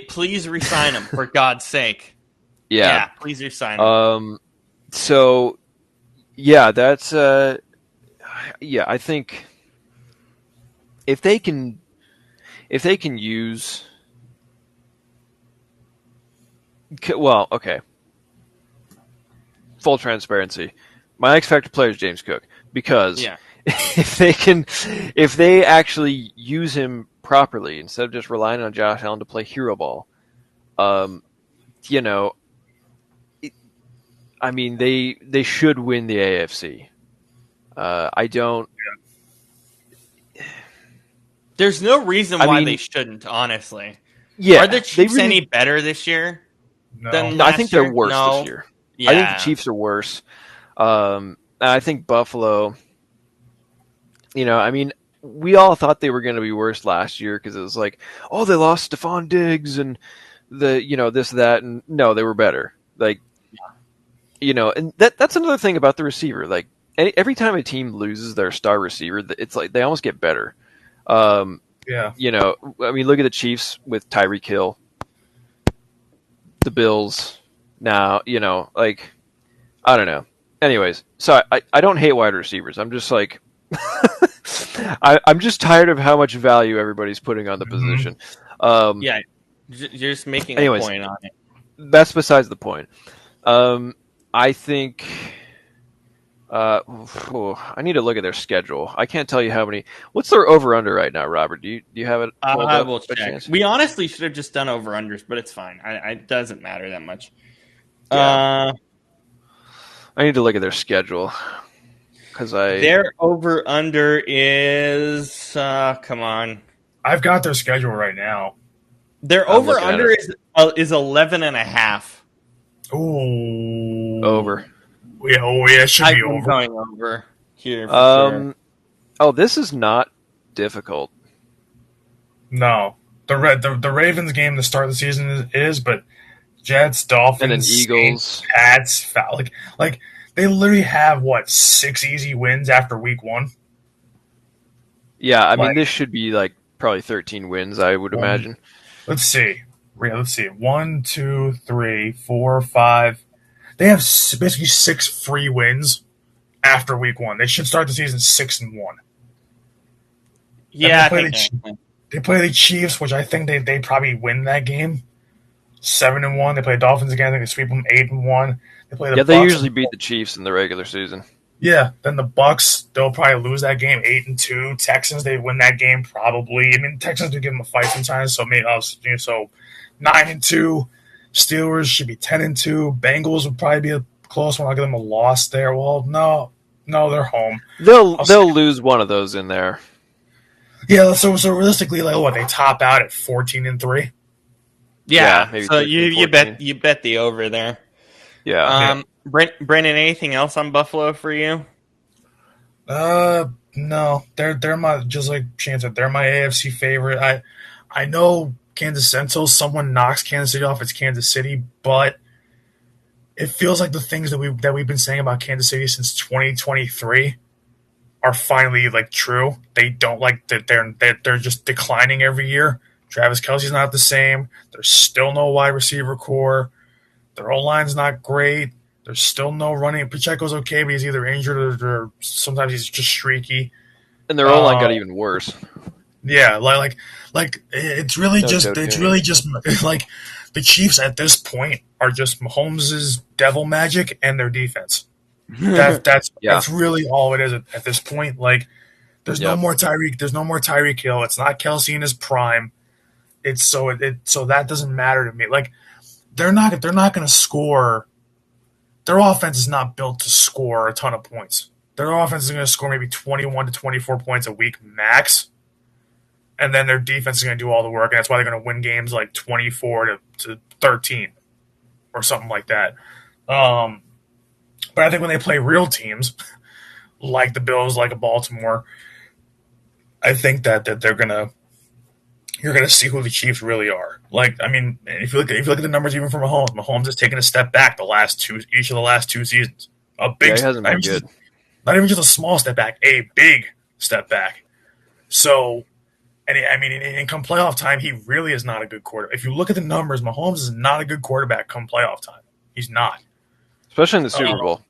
Please resign him for God's sake. Yeah, please resign him. So, yeah, that's I think if they can use, well, okay. Full transparency, my X Factor player is James Cook, because if they actually use him properly instead of just relying on Josh Allen to play hero ball, they should win the AFC. I don't. There's no reason why they shouldn't. Honestly, yeah. Are the Chiefs any better this year? No. Than I think they're worse No. this year. Yeah. I think the Chiefs are worse. I think Buffalo. We all thought they were going to be worse last year because it was like, oh, they lost Stephon Diggs and this, that, and no, they were better. Like, and that's another thing about the receiver. Like, every time a team loses their star receiver, it's like they almost get better. Look at the Chiefs with Tyreek Hill, the Bills now. I don't know. Anyways, so I don't hate wide receivers. I'm just like, I'm just tired of how much value everybody's putting on the position. You're just making a point on it. That's besides the point. I think I need to look at their schedule. I can't tell you how many. What's their over/under right now, Robert? Do you have it? I will check. We honestly should have just done over/unders, but it's fine. It doesn't matter that much. Yeah. I need to look at their schedule because their over/under is come on. I've got their schedule right now. Their I'm looking at over-under is 11.5. Ooh. Over. Yeah, it should be I'm over. going over here for sure. Oh, this is not difficult. No. The Ravens game to start the season is, but Jets, Dolphins, And then Saints, Eagles. Pats, like they literally have 6 easy wins after week 1. Yeah, I mean, Like- this should be like probably 13 wins, I would imagine. Let's see. Yeah, let's see. 1, 2, 3, 4, 5. They have basically 6 free wins after week 1. They should start the season 6-1. Yeah, They play the Chiefs, which I think they probably win that game. 7-1. They play Dolphins again. I think they sweep them 8-1. They play the Yeah, they Bucks. usually beat the Chiefs in the regular season. Yeah, then the Bucks, they'll probably lose that game 8-2. Texans, they win that game probably. I mean, Texans do give them a fight sometimes, so maybe 9-2. Steelers should be 10-2. Bengals would probably be a close one. I'll give them a loss there. Well, no, they're home. They'll lose one of those in there. Yeah, so realistically, they top out at 14-3. Yeah, maybe so 13, you bet the over there. Yeah. Brendan, anything else on Buffalo for you? No, they're my, just like Shane said, they're my AFC favorite. I know Kansas, until someone knocks Kansas City off, it's Kansas City, but it feels like the things that we've been saying about Kansas City since 2023 are finally true. They don't that they're just declining every year. Travis Kelce's not the same. There's still no wide receiver core. Their O-line's not great. There's still no running. Pacheco's okay, but he's either injured or sometimes he's just streaky. And their O-line got even worse. Yeah, it's really just the Chiefs at this point are just Mahomes' devil magic and their defense. That's really all it is at this point. There's no more Tyreek. There's no more Tyreek Hill. It's not Kelce in his prime. It's so that doesn't matter to me. They're not going to score. Their offense is not built to score a ton of points. Their offense is going to score maybe 21 to 24 points a week max, and then their defense is going to do all the work, and that's why they're going to win games 24 to 13 or something like that. But I think when they play real teams like the Bills, like a Baltimore, I think that you're gonna see who the Chiefs really are. If you look at the numbers even for Mahomes has taken a step back each of the last 2 seasons. A big, he hasn't been good. Not even just a small step back, a big step back. So, and come playoff time, he really is not a good quarterback. If you look at the numbers, Mahomes is not a good quarterback come playoff time. He's not. Especially in the Super Bowl.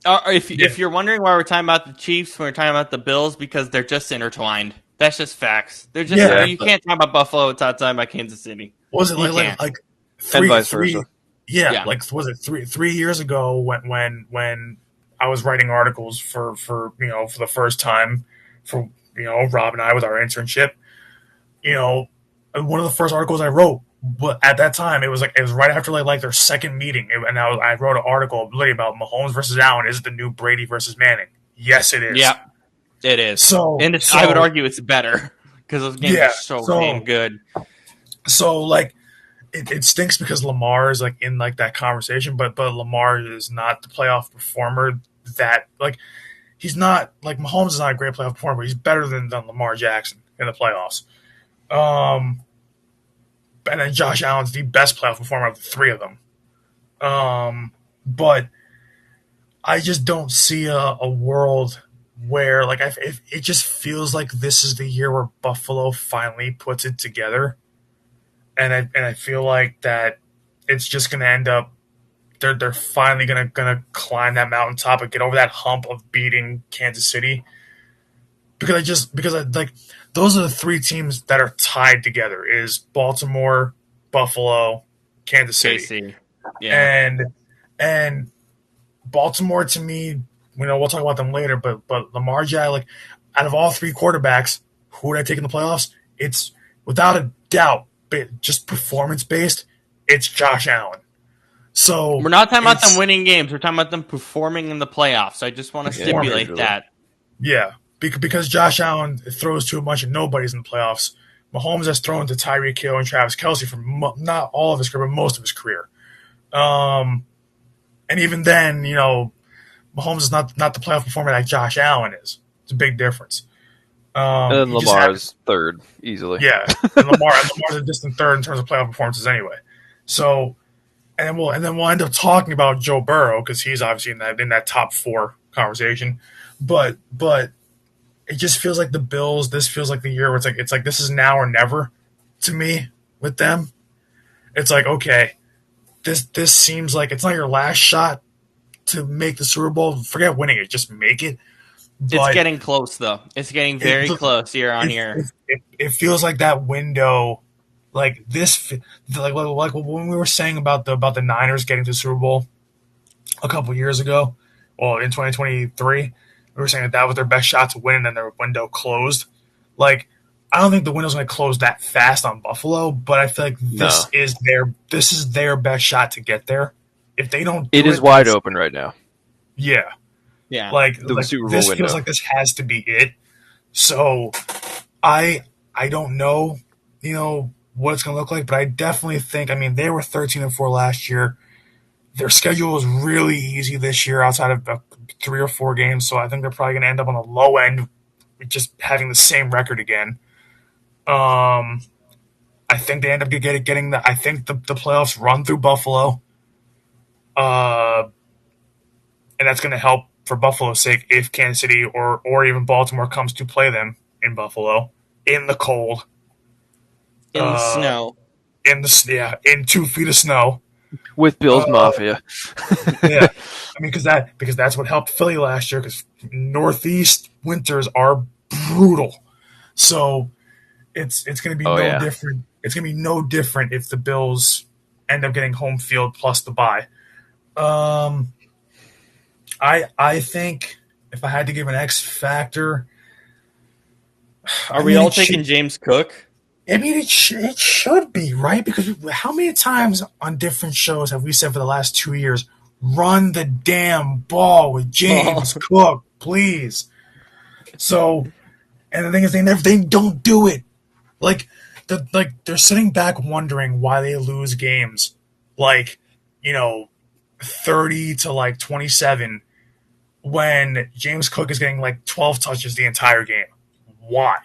If you're wondering why we're talking about the Chiefs when we're talking about the Bills, because they're just intertwined. That's just facts. They're just you can't talk about Buffalo without talking about Kansas City. Was it and vice versa? Yeah, was it 3 years ago when I was writing articles for the first time for Rob and I with our internship. One of the first articles I wrote, but at that time it was right after their second meeting, and I wrote an article literally about Mahomes versus Allen. Is it the new Brady versus Manning? Yes, it is. Yeah, it is. I would argue it's better because those games are so damn good. So it stinks because Lamar is in that conversation, but Lamar is not the playoff performer that he's not Mahomes is not a great playoff performer, but he's better than Lamar Jackson in the playoffs. And then Josh Allen's the best playoff performer of the 3 of them. But I just don't see a world where it just feels like this is the year where Buffalo finally puts it together. And I feel like that it's just going to end up they're finally gonna climb that mountaintop and get over that hump of beating Kansas City. Because those are the 3 teams that are tied together is Baltimore, Buffalo, Kansas City. KC. Yeah. And Baltimore to me, we'll talk about them later, but Lamar Jackson, out of all 3 quarterbacks, who would I take in the playoffs? It's without a doubt, just performance based, it's Josh Allen. So we're not talking about them winning games. We're talking about them performing in the playoffs. I just want to stipulate that. Yeah, because Josh Allen throws too much and nobody's in the playoffs. Mahomes has thrown to Tyreek Hill and Travis Kelce for not all of his career, but most of his career. And even then, Mahomes is not the playoff performer that Josh Allen is. It's a big difference. And then Lamar is third, easily. Yeah, and Lamar's a distant third in terms of playoff performances anyway. So, and then we'll end up talking about Joe Burrow because he's obviously in that top 4 conversation. But it just feels like the Bills. This feels like the year where it's like this is now or never to me with them. It's like, okay, this seems like it's not your last shot to make the Super Bowl. Forget winning it, just make it. But it's getting close, though. It's getting very close year on year. It feels like that window, like this, like when we were saying about the Niners getting to the Super Bowl a couple years ago. Well, in 2023, we were saying that was their best shot to win, and then their window closed. Like, I don't think the window's going to close that fast on Buffalo, but I feel like this is their best shot to get there. If they don't, it is wide open right now. Yeah. Yeah, like Super Bowl this window feels like this has to be it. So I don't know, what it's going to look like, but I definitely think. I mean, they were 13-4 last year. Their schedule is really easy this year, outside of 3 or 4 games. So I think they're probably going to end up on the low end, with just having the same record again. I think they end up getting the. I think the playoffs run through Buffalo. And that's going to help for Buffalo's sake if Kansas City or even Baltimore comes to play them in Buffalo in the cold, in the snow, in 2 feet of snow with Bills Mafia. Yeah, I mean because that's what helped Philly last year, because Northeast winters are brutal. So it's going to be different. It's going to be no different if the Bills end up getting home field plus the bye. I think if I had to give an X factor, are we all taking James Cook? I mean, it should be, right? Because how many times on different shows have we said for the last 2 years, run the damn ball with James Cook, please? So, and the thing is, they don't do it. Like they're sitting back wondering why they lose games, 30 to 27. When James Cook is getting 12 touches the entire game. Why?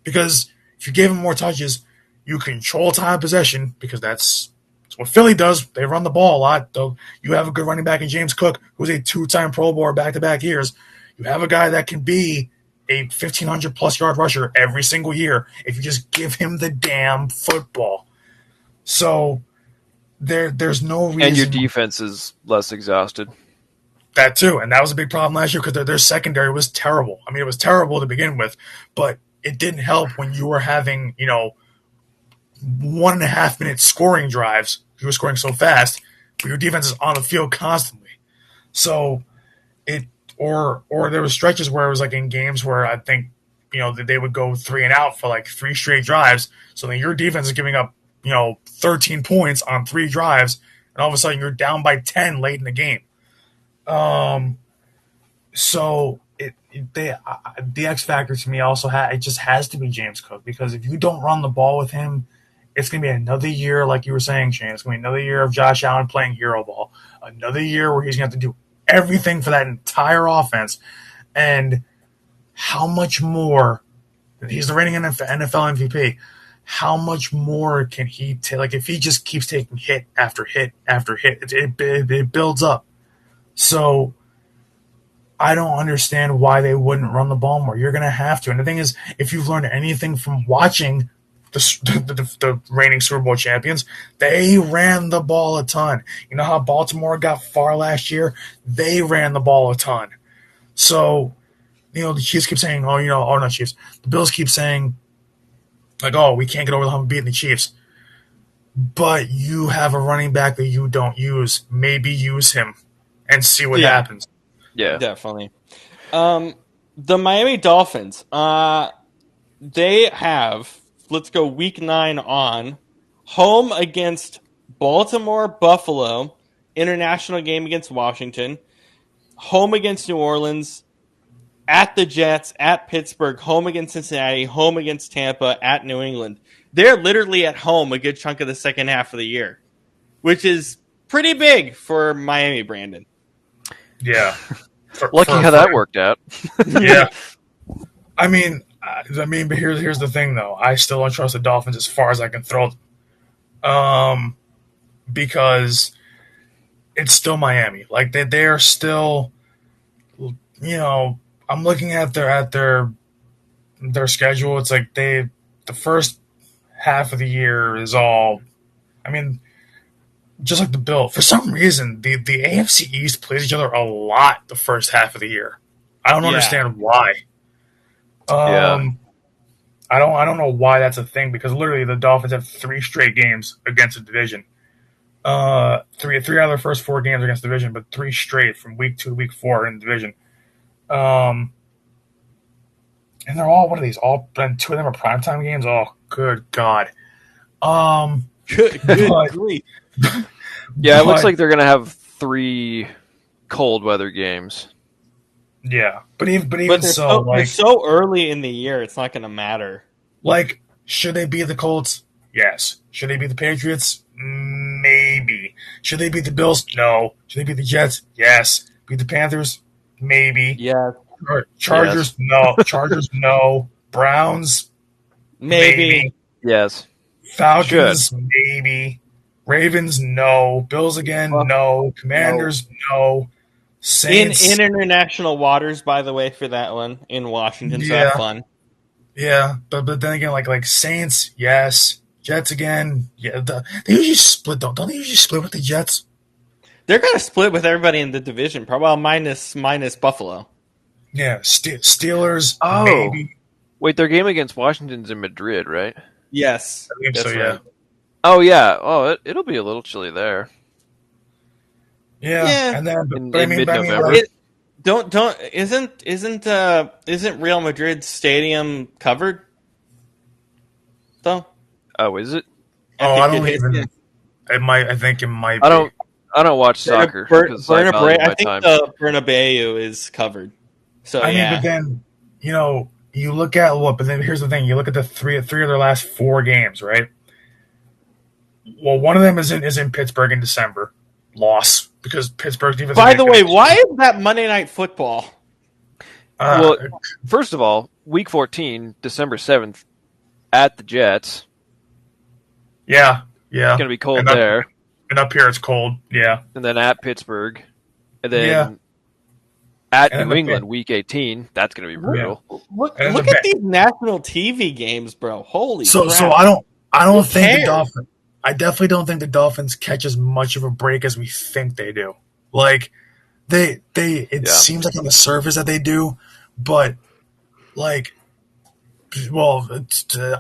Because if you give him more touches, you control time of possession, because that's what Philly does. They run the ball a lot. Though you have a good running back in James Cook, who's a 2-time Pro Bowler back-to-back years. You have a guy that can be a 1,500-plus yard rusher every single year if you just give him the damn football. So there's no reason. And your defense is less exhausted. That too, and that was a big problem last year because their secondary was terrible. I mean, it was terrible to begin with, but it didn't help when you were having 1.5-minute scoring drives. You were scoring so fast, but your defense is on the field constantly. So or there were stretches where it was in games where I think they would go 3 and out for 3 straight drives. So then your defense is giving up 13 points on 3 drives, and all of a sudden you're down by 10 late in the game. So the X factor to me also it just has to be James Cook, because if you don't run the ball with him, it's going to be another year, like you were saying, Shane. It's going to be another year of Josh Allen playing hero ball, another year where he's going to have to do everything for that entire offense. And how much more? He's the reigning NFL MVP. How much more can he take? If he just keeps taking hit after hit after hit, it builds up. So I don't understand why they wouldn't run the ball more. You're going to have to. And the thing is, if you've learned anything from watching the reigning Super Bowl champions, they ran the ball a ton. You know how Baltimore got far last year? They ran the ball a ton. So, the Chiefs keep saying, not Chiefs. The Bills keep saying, we can't get over the hump of beating the Chiefs. But you have a running back that you don't use. Maybe use him and see what happens. Yeah, definitely. The Miami Dolphins, they have, let's go week 9 on, home against Baltimore, Buffalo, international game against Washington, home against New Orleans, at the Jets, at Pittsburgh, home against Cincinnati, home against Tampa, at New England. They're literally at home a good chunk of the second half of the year, which is pretty big for Miami, Brandon. Yeah. Lucky how that worked out. Yeah. I mean, but here's the thing, though. I still don't trust the Dolphins as far as I can throw them. Because it's still Miami. Like, they are still, I'm looking at their schedule. It's like the first half of the year is all, I mean, just like the Bill. For some reason, the AFC East plays each other a lot the first half of the year. I don't understand why. I don't know why that's a thing, because literally the Dolphins have 3 straight games against the division. Three out of their first 4 games against the division, but 3 straight from week 2 to week 4 in the division. And they're all, what are these? And 2 of them are primetime games. Oh, good God. Good grief. Yeah, it looks like they're going to have 3 cold weather games. Yeah, but even so, they're so early in the year, it's not going to matter. Like, should they beat the Colts? Yes. Should they beat the Patriots? Maybe. Should they beat the Bills? No. Should they beat the Jets? Yes. Beat the Panthers? Maybe. Yeah. Chargers? Yes. No. Chargers? No. Browns? Maybe. Yes. Falcons? Maybe. Ravens? No. Bills again? No. Commanders? No. Saints? In international waters, by the way, for that one, in Washington, so have fun. Yeah, but then again, like Saints, yes. Jets again, yeah. They usually split, don't they usually split with the Jets? They're going to split with everybody in the division, probably minus Buffalo. Yeah, Steelers, maybe. Wait, their game against Washington's in Madrid, right? Yes. I think so, yeah. Right. Oh, yeah. Oh, it'll be a little chilly there. Yeah. And then in mid-November. Isn't Real Madrid's stadium covered? Though? Oh, is it? I don't even. It might. I think it might. I don't watch soccer. I think the Bernabeu is covered. So I mean, but then you look at but then here's the thing: you look at the three of their last 4 games, right? Well, one of them is in Pittsburgh in December. Loss because Pittsburgh's defense. By the way, why is that Monday Night Football? Well, first of all, Week 14, December 7th, at the Jets. Yeah. It's going to be cold there. And up here it's cold, yeah. And then at Pittsburgh. And then at New England, Week 18. That's going to be brutal. Yeah. Look at these national TV games, bro. Holy crap. So I don't think the Dolphins. I definitely don't think the Dolphins catch as much of a break as we think they do. Like, it seems like on the surface that they do, but like, well,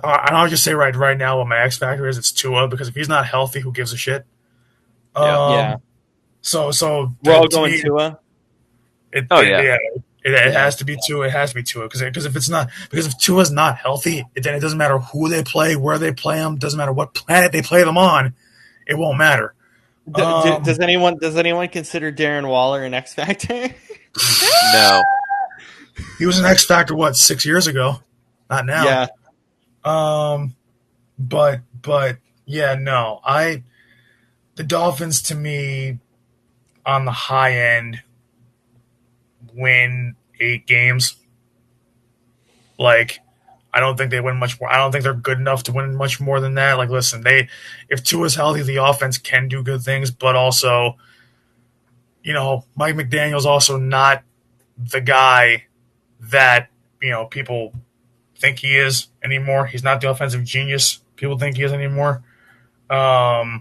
I'll just say right now what my X factor is. It's Tua, because if he's not healthy, who gives a shit? So we're all going Tua. It has to be Tua. It has to be Tua because if Tua's not healthy, then it doesn't matter who they play, where they play them, doesn't matter what planet they play them on, it won't matter. Does anyone consider Darren Waller an X factor? No. He was an X factor 6 years ago, not now. Yeah. But yeah, no. The Dolphins, to me, on the high end, win 8 games. Like, I don't think they win much more. I don't think they're good enough to win much more than that. Like, listen, if Tua's healthy, the offense can do good things, but also, Mike McDaniel's also not the guy that, people think he is anymore. He's not the offensive genius people think he is anymore. I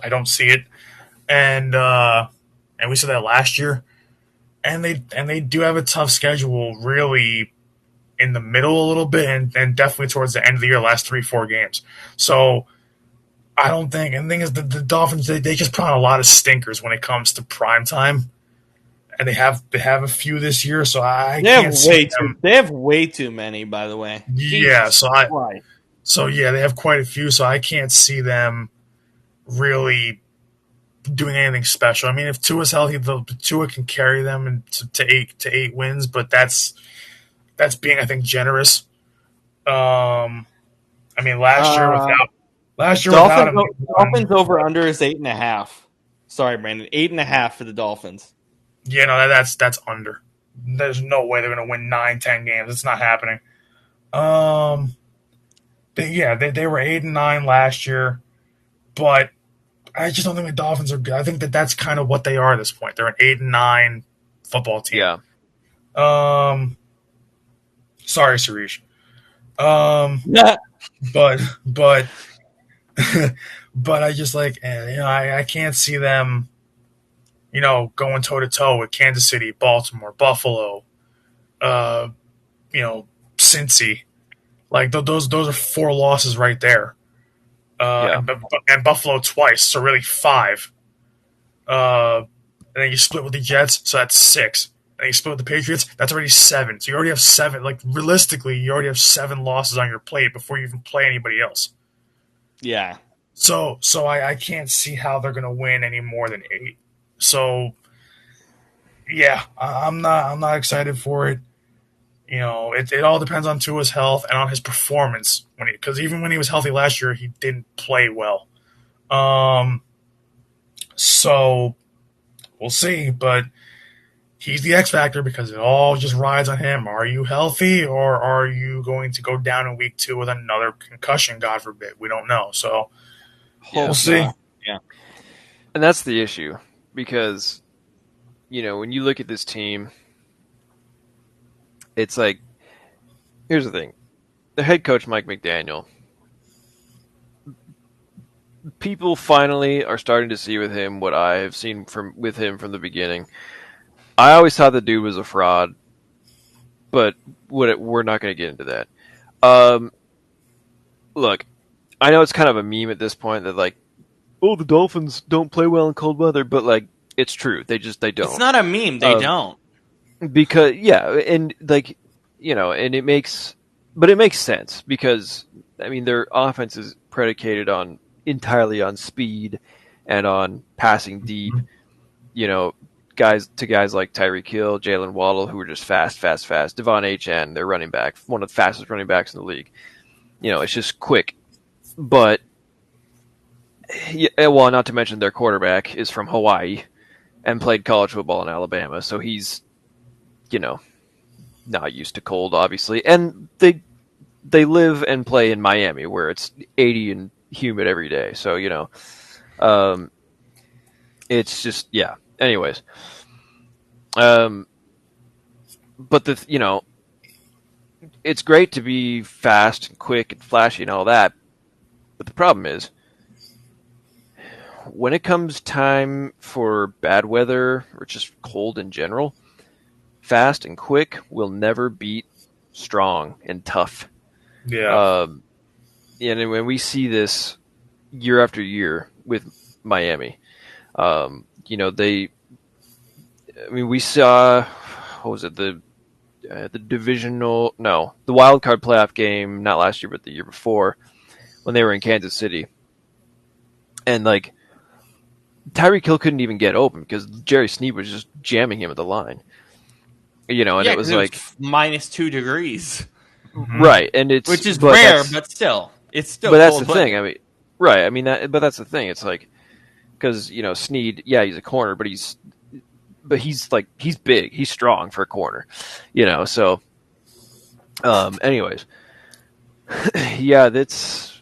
don't see it. And we saw that last year. And they do have a tough schedule, really, in the middle a little bit, and definitely towards the end of the year, last 3-4 games. So I don't think. And the thing is, the Dolphins, they just put on a lot of stinkers when it comes to prime time, and they have a few this year. So I can't see them. They have way too many, by the way. Yeah. They have quite a few. So I can't see them really doing anything special. I mean, if Tua's healthy, Tua can carry them to eight wins, but that's being, I think, generous. I mean, last year without him, Dolphins over under is 8.5. Sorry, Brandon, 8.5 for the Dolphins. yeah, no, that's under. There's no way they're going to win 9-10 games. It's not happening. They were 8-9 last year, but I just don't think the Dolphins are good. I think that's kind of what they are at this point. They're an 8-9 football team. Yeah. Sorry, Suresh. Yeah. But but I just I can't see them, going toe to toe with Kansas City, Baltimore, Buffalo, Cincy. Like those are 4 losses right there. And Buffalo twice, so really 5. And then you split with the Jets, so that's 6. And you split with the Patriots, that's already 7. So you already have 7. Like realistically, you already have 7 losses on your plate before you even play anybody else. Yeah. So I can't see how they're going to win any more than 8. So yeah, I'm not excited for it. It all depends on Tua's health and on his performance because even when he was healthy last year, he didn't play well. So we'll see, but he's the X factor because it all just rides on him. Are you healthy or are you going to go down in week 2 with another concussion? God forbid. We don't know. So we'll see. Yeah. And that's the issue because, when you look at this team, it's like, here's the thing. The head coach, Mike McDaniel, people finally are starting to see with him what I have seen with him from the beginning. I always thought the dude was a fraud, but we're not going to get into that. Look, I know it's kind of a meme at this point that the Dolphins don't play well in cold weather, but it's true. They don't. It's not a meme. They don't. Because and and it makes sense because their offense is predicated entirely on speed and on passing deep. Guys like Tyreek Hill, Jalen Waddle, who are just fast. Devon Achane, their running back, one of the fastest running backs in the league. It's just quick, but not to mention their quarterback is from Hawaii and played college football in Alabama, so he's not used to cold, obviously. And they live and play in Miami, where it's 80 and humid every day. So, it's just, yeah. Anyways. But it's great to be fast and quick and flashy and all that. But the problem is, when it comes time for bad weather or just cold in general, fast and quick will never beat strong and tough. Yeah. And when we see this year after year with Miami, we saw, what was it, the wild card playoff game, not last year, but the year before, when they were in Kansas City. And Tyreek Hill couldn't even get open because Jerry Sneed was just jamming him at the line. And it was -2 degrees. Right, and which is rare, but still, it's still. But that's the thing. Right. But that's the thing. It's because Sneed, he's a corner, but he's big, he's strong for a corner, So, anyways, that's.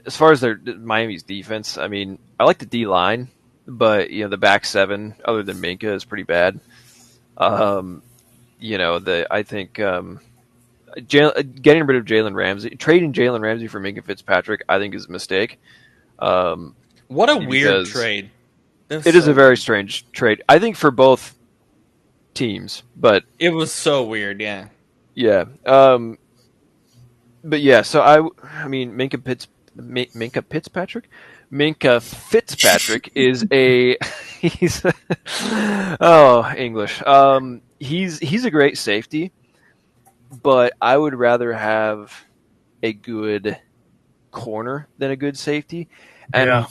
As far as Miami's defense, I like the D line. But the back 7, other than Minka, is pretty bad. I think getting rid of Jalen Ramsey, trading Jalen Ramsey for Minka Fitzpatrick, I think is a mistake. What a weird trade! It is a very strange trade. I think for both teams, but it was so weird. Yeah. Yeah. But yeah. So Minka Fitzpatrick. Minka Fitzpatrick is he's English. He's a great safety, but I would rather have a good corner than a good safety. And Yeah.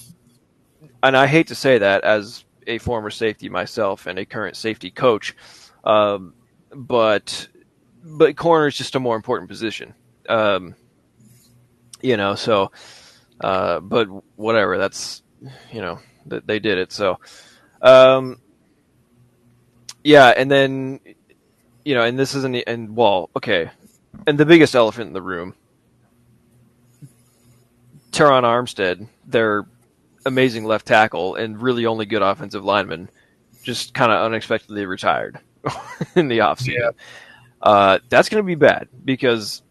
and I hate to say that as a former safety myself and a current safety coach, but corner is just a more important position. So but whatever, that's they did it. So and then and this isn't okay. And the biggest elephant in the room, Teron Armstead, their amazing left tackle and really only good offensive lineman, just kind of unexpectedly retired in the offseason. Yeah. That's going to be bad because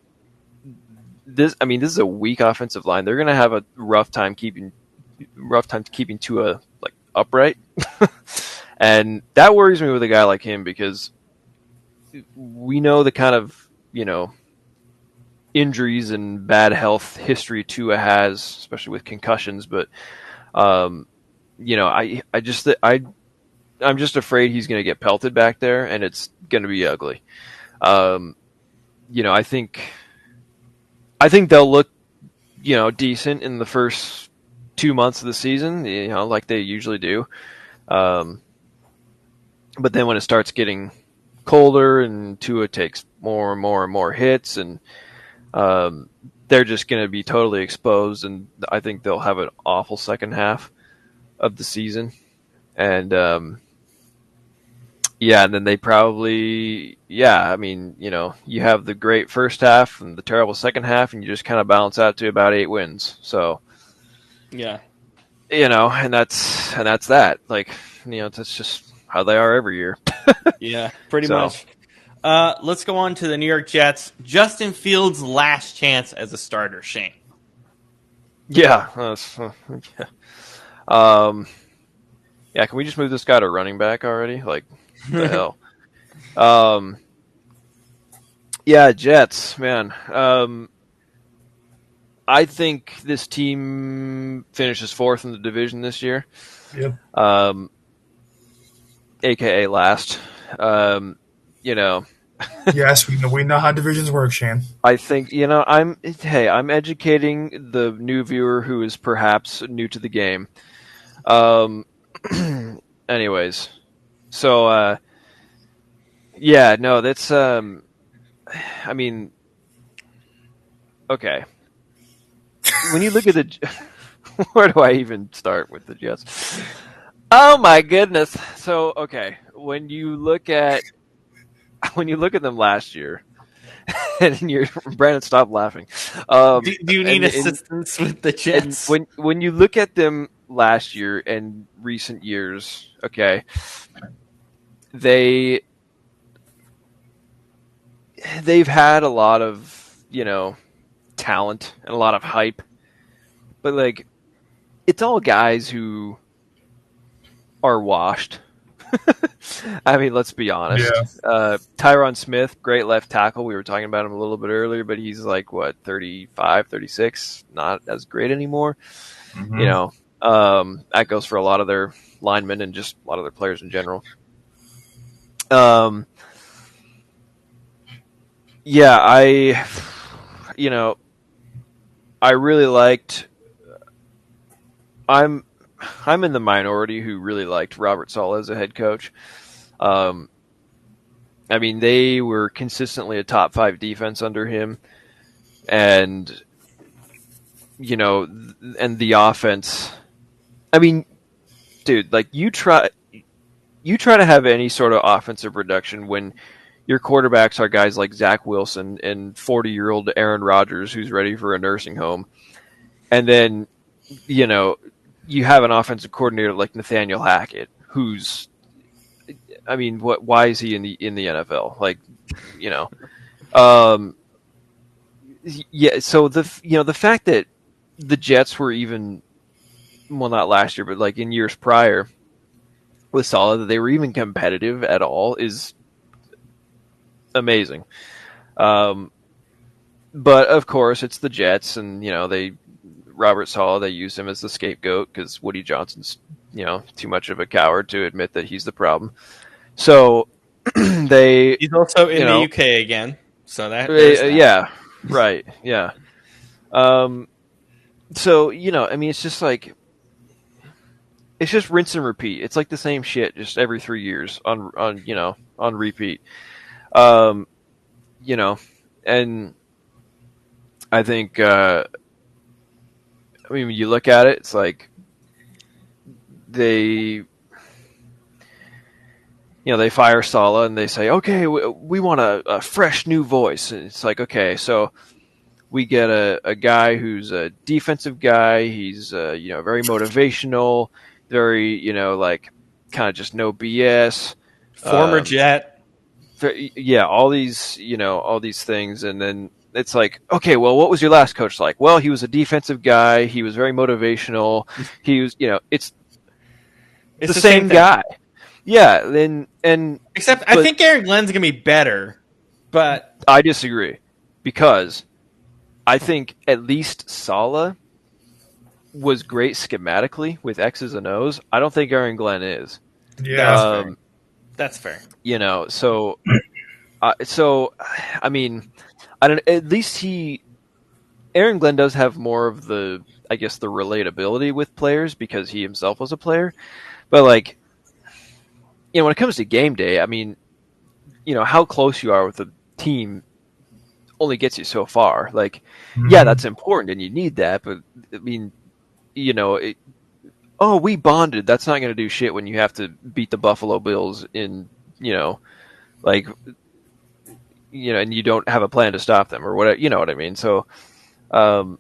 this is a weak offensive line. They're going to have a rough time keeping Tua upright. And that worries me with a guy like him because we know the kind of, injuries and bad health history Tua has, especially with concussions. But, I'm just afraid he's going to get pelted back there and it's going to be ugly. I think they'll look, decent in the first 2 months of the season, like they usually do. But then when it starts getting colder and Tua takes more and more and more hits, and they're just going to be totally exposed, and I think they'll have an awful second half of the season. And and then they probably, you have the great first half and the terrible second half, and you just kind of balance out to about 8 wins. So, yeah, and that's that. That's just how they are every year. Yeah, pretty much. Let's go on to the New York Jets. Justin Fields' last chance as a starter, Shane. Yeah. Can we just move this guy to running back already? Like, the hell? Jets, man. I think this team finishes 4th in the division this year. Yep. AKA last. Yes, we know how divisions work, Shane. I think I'm educating the new viewer who is perhaps new to the game. Anyways, so that's okay. When you look at the where do I even start with the Jets? Oh my goodness. So okay, when you look at them last year, and Brandon, stop laughing. Do you need assistance with the Jets? When you look at them last year and recent years, okay, they've had a lot of talent and a lot of hype, but it's all guys who are washed. Let's be honest. Yeah. Tyron Smith, great left tackle. We were talking about him a little bit earlier, but he's 35, 36, not as great anymore. Mm-hmm. That goes for a lot of their linemen and just a lot of their players in general. I really liked. I'm in the minority who really liked Robert Saleh as a head coach. They were consistently a top 5 defense under him, and and the offense. Dude, you try to have any sort of offensive production when your quarterbacks are guys like Zach Wilson and 40-year-old Aaron Rodgers, who's ready for a nursing home, and then you have an offensive coordinator like Nathaniel Hackett, who's, why is he in the NFL? So the fact that the Jets were even, well, not last year, but in years prior with Saleh, that they were even competitive at all is amazing. But of course, it's the Jets, and Robert Saleh, they use him as the scapegoat because Woody Johnson's, too much of a coward to admit that he's the problem. So he's also in the UK again. So that. Yeah, right. Yeah. So, I mean, it's just like, it's just rinse and repeat. It's like the same shit just every 3 years on repeat. Um, and I think, I mean, when you look at it, it's like they, they fire Sala and they say, okay, we want a fresh new voice. And it's like, okay, so we get a guy who's a defensive guy. He's, very motivational, very, like kind of just no BS. Former Jet. Yeah, all these things. And then it's like, okay, well, what was your last coach like? Well, he was a defensive guy. He was very motivational. He was, it's the same guy. Yeah, and except I think Aaron Glenn's gonna be better, but I disagree because I think at least Sala was great schematically with X's and O's. I don't think Aaron Glenn is. Yeah, that's fair. So I mean, I don't. At least Aaron Glenn does have more of the, I guess, the relatability with players because he himself was a player. But like, when it comes to game day, I mean, how close you are with the team only gets you so far. Like, yeah, that's important and you need that, but I mean, we bonded. That's not going to do shit when you have to beat the Buffalo Bills in, like, and you don't have a plan to stop them or whatever. You know what I mean? So, yeah,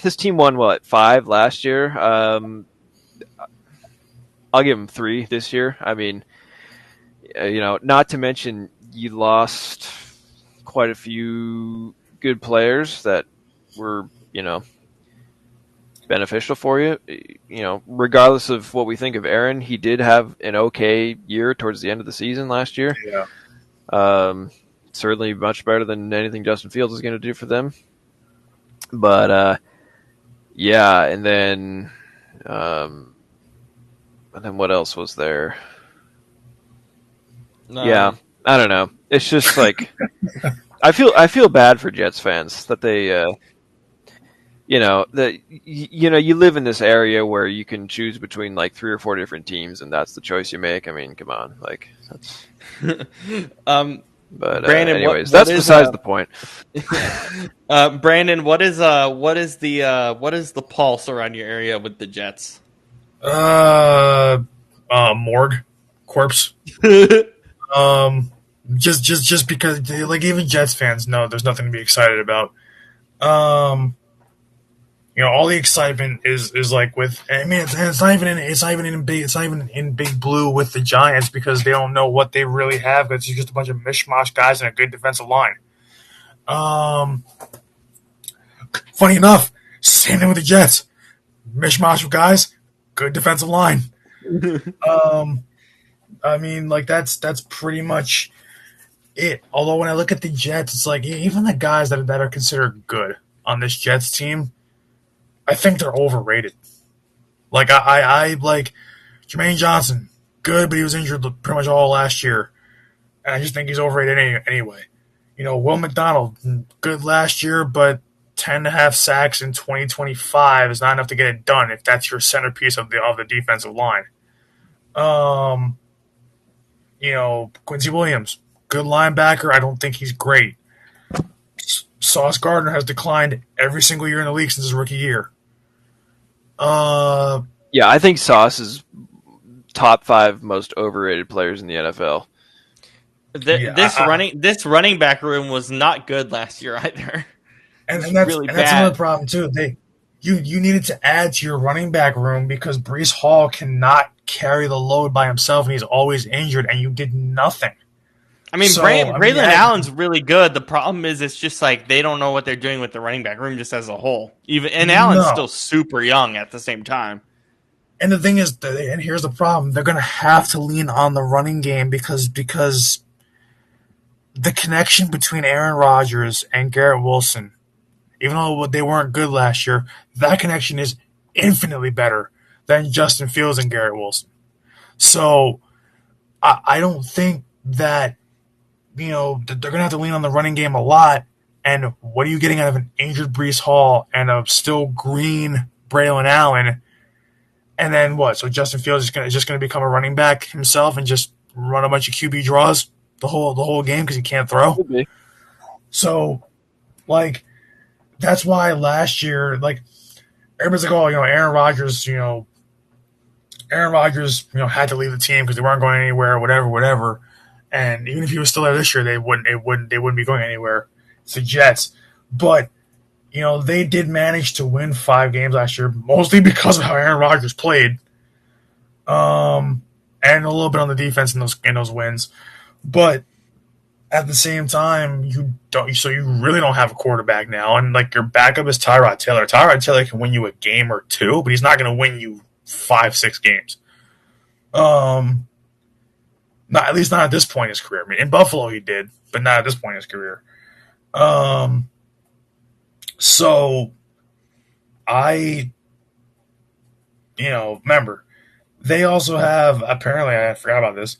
this team won 5 last year. I'll give them 3 this year. I mean, not to mention you lost quite a few good players that were, beneficial for you. Regardless of what we think of Aaron, he did have an okay year towards the end of the season last year. Yeah. Certainly much better than anything Justin Fields is going to do for them. But yeah, and then what else was there? Yeah, I don't know. It's just like I feel bad for Jets fans that they you live in this area where you can choose between like 3 or 4 different teams and that's the choice you make. I mean, come on. Like that's But Brandon, anyways, that's besides the point. Brandon, what is the pulse around your area with the Jets? Morgue, corpse. Just because, like, even Jets fans know there's nothing to be excited about. All the excitement is like with. I mean, it's not even in big blue with the Giants because they don't know what they really have. It's just a bunch of mishmash guys and a good defensive line. Funny enough, same thing with the Jets. Mishmash of guys, good defensive line. I mean, like that's pretty much it. Although when I look at the Jets, it's like even the guys that are considered good on this Jets team, I think they're overrated. Like I like Jermaine Johnson, good, but he was injured pretty much all last year, and I just think he's overrated anyway. Will McDonald, good last year, but 10.5 sacks in 2025 is not enough to get it done if that's your centerpiece of the defensive line. Quincy Williams, good linebacker. I don't think he's great. Sauce Gardner has declined every single year in the league since his rookie year. Yeah, I think Sauce is top 5 most overrated players in the NFL. This running back room was not good last year either. And that's another problem too. You needed to add to your running back room because Breece Hall cannot carry the load by himself, and he's always injured, and you did nothing. I mean, Braylon Allen's really good. The problem is it's just like they don't know what they're doing with the running back room just as a whole. Allen's still super young at the same time. And the thing is, and here's the problem, they're going to have to lean on the running game because the connection between Aaron Rodgers and Garrett Wilson, even though they weren't good last year, that connection is infinitely better than Justin Fields and Garrett Wilson. So I don't think that, they're going to have to lean on the running game a lot And what are you getting out of an injured Breece Hall and a still green Braylon Allen? And then what? So Justin Fields is just going to become a running back himself and just run a bunch of QB draws the whole game because he can't throw. Could be. So, like, that's why last year, like, everybody's like, oh, Aaron Rodgers, had to leave the team because they weren't going anywhere, whatever. And even if he was still there this year, they wouldn't be going anywhere. It's the Jets, but they did manage to win 5 games last year, mostly because of how Aaron Rodgers played, and a little bit on the defense in those wins. But at the same time, you really don't have a quarterback now, and like your backup is Tyrod Taylor. Tyrod Taylor can win you a game or two, but he's not going to win you 5-6 games. Not at least not at this point in his career. I mean, in Buffalo he did, but not at this point in his career. So I, remember they also have, apparently I forgot about this.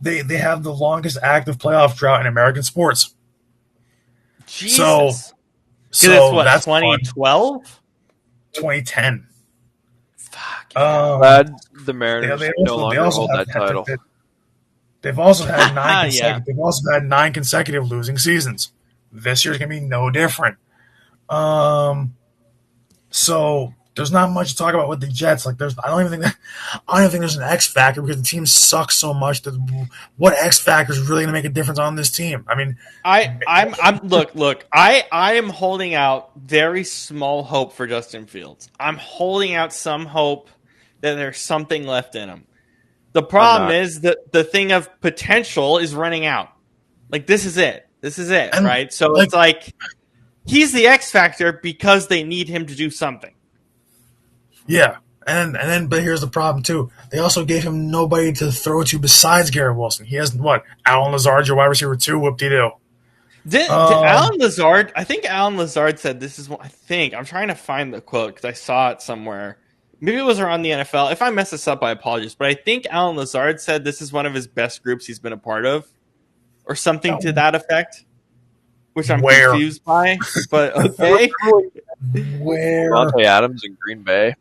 They have the longest active playoff drought in American sports. Jesus. So it's what, that's 2012? 2010. Fuck. Glad the Mariners no longer hold that title. They've also had 9 Yeah. They've also had 9 consecutive losing seasons. This year's gonna be no different. So there's not much to talk about with the Jets. Like I don't even think there's an X factor because the team sucks so much that what X factor is really gonna make a difference on this team? I mean, Look. I am holding out very small hope for Justin Fields. I'm holding out some hope that there's something left in him. The problem is that the thing of potential is running out. Like this is it, and, right? So it's like he's the X factor because they need him to do something. Yeah, and then but here's the problem too. They also gave him nobody to throw to besides Garrett Wilson. He has Alan Lazard, your wide receiver 2. Whoop-de-doo. Did Alan Lazard? I think Alan Lazard said this is what I think. I'm trying to find the quote because I saw it somewhere. Maybe it was around the NFL. If I mess this up, I apologize. But I think Alan Lazard said this is one of his best groups he's been a part of, or something to that effect. Which I'm confused by. But okay. Where? Devontae Adams in Green Bay.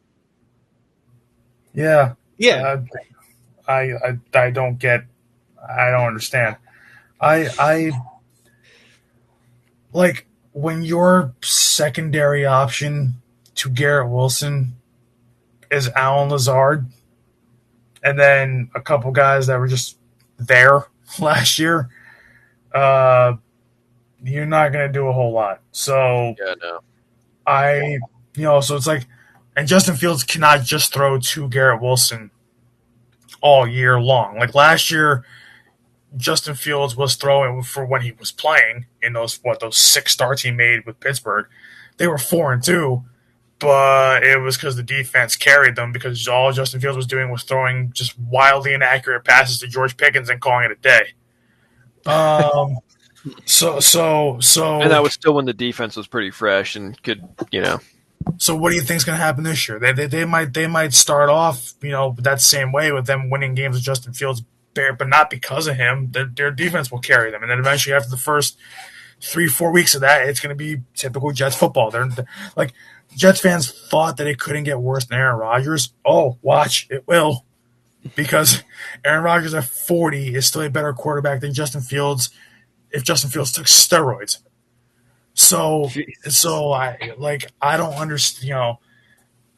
Yeah. Yeah. I don't get. I don't understand. I like when your secondary option to Garrett Wilson is Alan Lazard, and then a couple guys that were just there last year. You're not going to do a whole lot. So no. So it's like, and Justin Fields cannot just throw to Garrett Wilson all year long. Like last year, Justin Fields was throwing for when he was playing in those 6 starts he made with Pittsburgh. They were 4-2, but it was because the defense carried them because all Justin Fields was doing was throwing just wildly inaccurate passes to George Pickens and calling it a day. So And that was still when the defense was pretty fresh and could, So what do you think is going to happen this year? They might start off, that same way with them winning games with Justin Fields, but not because of him. Their defense will carry them, and then eventually after the first 3-4 weeks of that, it's going to be typical Jets football. They're like Jets fans thought that it couldn't get worse than Aaron Rodgers. Oh, watch, it will, because Aaron Rodgers at 40 is still a better quarterback than Justin Fields if Justin Fields took steroids. So I don't understand.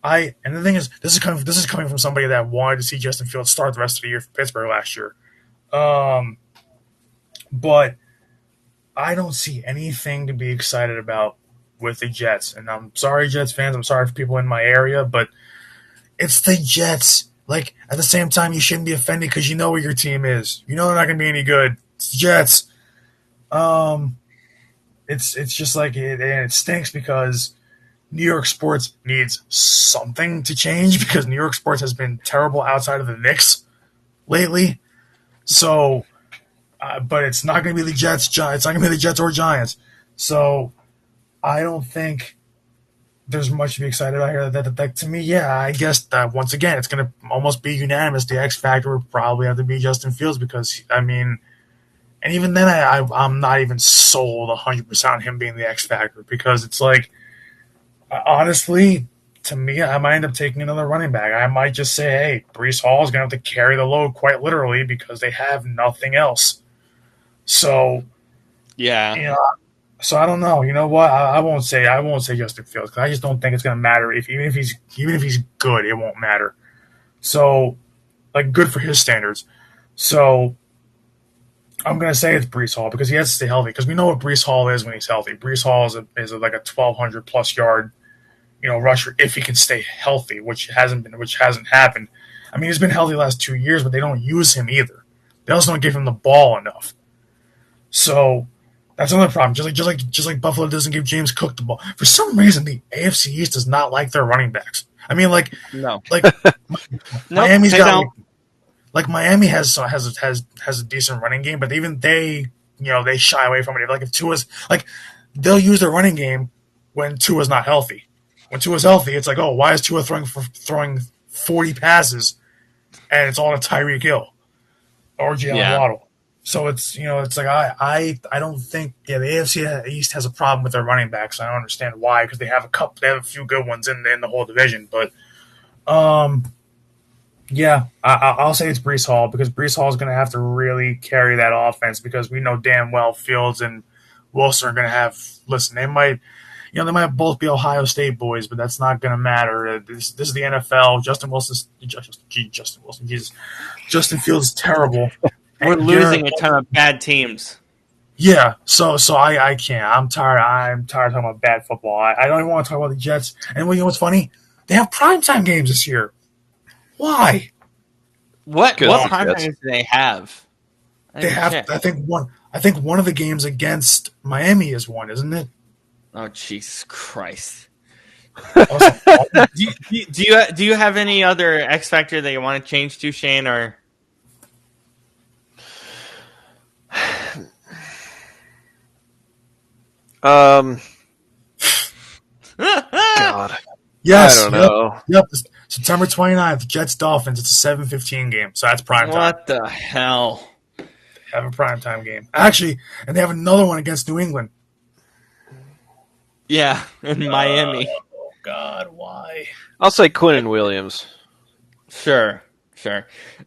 And the thing is, this is coming from somebody that wanted to see Justin Fields start the rest of the year for Pittsburgh last year. But I don't see anything to be excited about with the Jets. And I'm sorry, Jets fans. I'm sorry for people in my area, but it's the Jets. Like, at the same time, you shouldn't be offended because you know what your team is. You know they're not going to be any good. It's the Jets. It's just like it stinks because New York sports needs something to change because New York sports has been terrible outside of the Knicks lately. So, but it's not going to be the Jets. It's not going to be the Jets or Giants. So, I don't think there's much to be excited about here. That to me, I guess that once again, it's going to almost be unanimous. The X factor would probably have to be Justin Fields because, I mean, And even then, I'm not even sold 100% on him being the X factor because it's like, honestly, to me, I might end up taking another running back. I might just say, hey, Brees Hall is going to have to carry the load quite literally because they have nothing else. So, Yeah. you know, so I don't know. You know what? I won't say Justin Fields because I just don't think it's going to matter. Even if he's good, it won't matter. So, like, good for his standards. So, I'm going to say it's Brees Hall because he has to stay healthy because we know what Brees Hall is when he's healthy. Brees Hall is like a 1,200 plus yard, rusher if he can stay healthy, which hasn't happened. I mean, he's been healthy the last 2 years, but they don't use him either. They also don't give him the ball enough. So that's another problem. Just like Buffalo doesn't give James Cook the ball. For some reason, the AFC East does not like their running backs. I mean, No. Miami's got like Miami has a decent running game, but even they shy away from it. Like if Tua's like they'll use their running game when Tua's not healthy. When Tua's healthy, it's like, oh, why is Tua throwing 40 passes and it's all to Tyreek Hill or Jalen Waddle? So it's like I don't think the AFC East has a problem with their running backs. I don't understand why because they have a few good ones in the whole division, but yeah, I'll say it's Brees Hall because Brees Hall is going to have to really carry that offense because we know damn well Fields and Wilson are going to have. Listen, they might both be Ohio State boys, but that's not going to matter. This is the NFL. Justin Fields is terrible. We're losing a ton of bad teams. Yeah, so I can't. I'm tired. I'm tired of talking about bad football. I don't even want to talk about the Jets. And you know what's funny? They have primetime games this year. Why? What primetime games do they have? They have. I think one of the games against Miami is one, isn't it? Oh, Jesus Christ! Also, do you have any other X factor that you want to change to, Shane? Or God. Yes. I don't know. Yep. September 29th, Jets Dolphins. It's a 7:15 game, so that's prime time. What the hell? They have a primetime game. Actually, and they have another one against New England. Yeah, in Miami. Oh, God, why? I'll say Quinn Williams. Sure.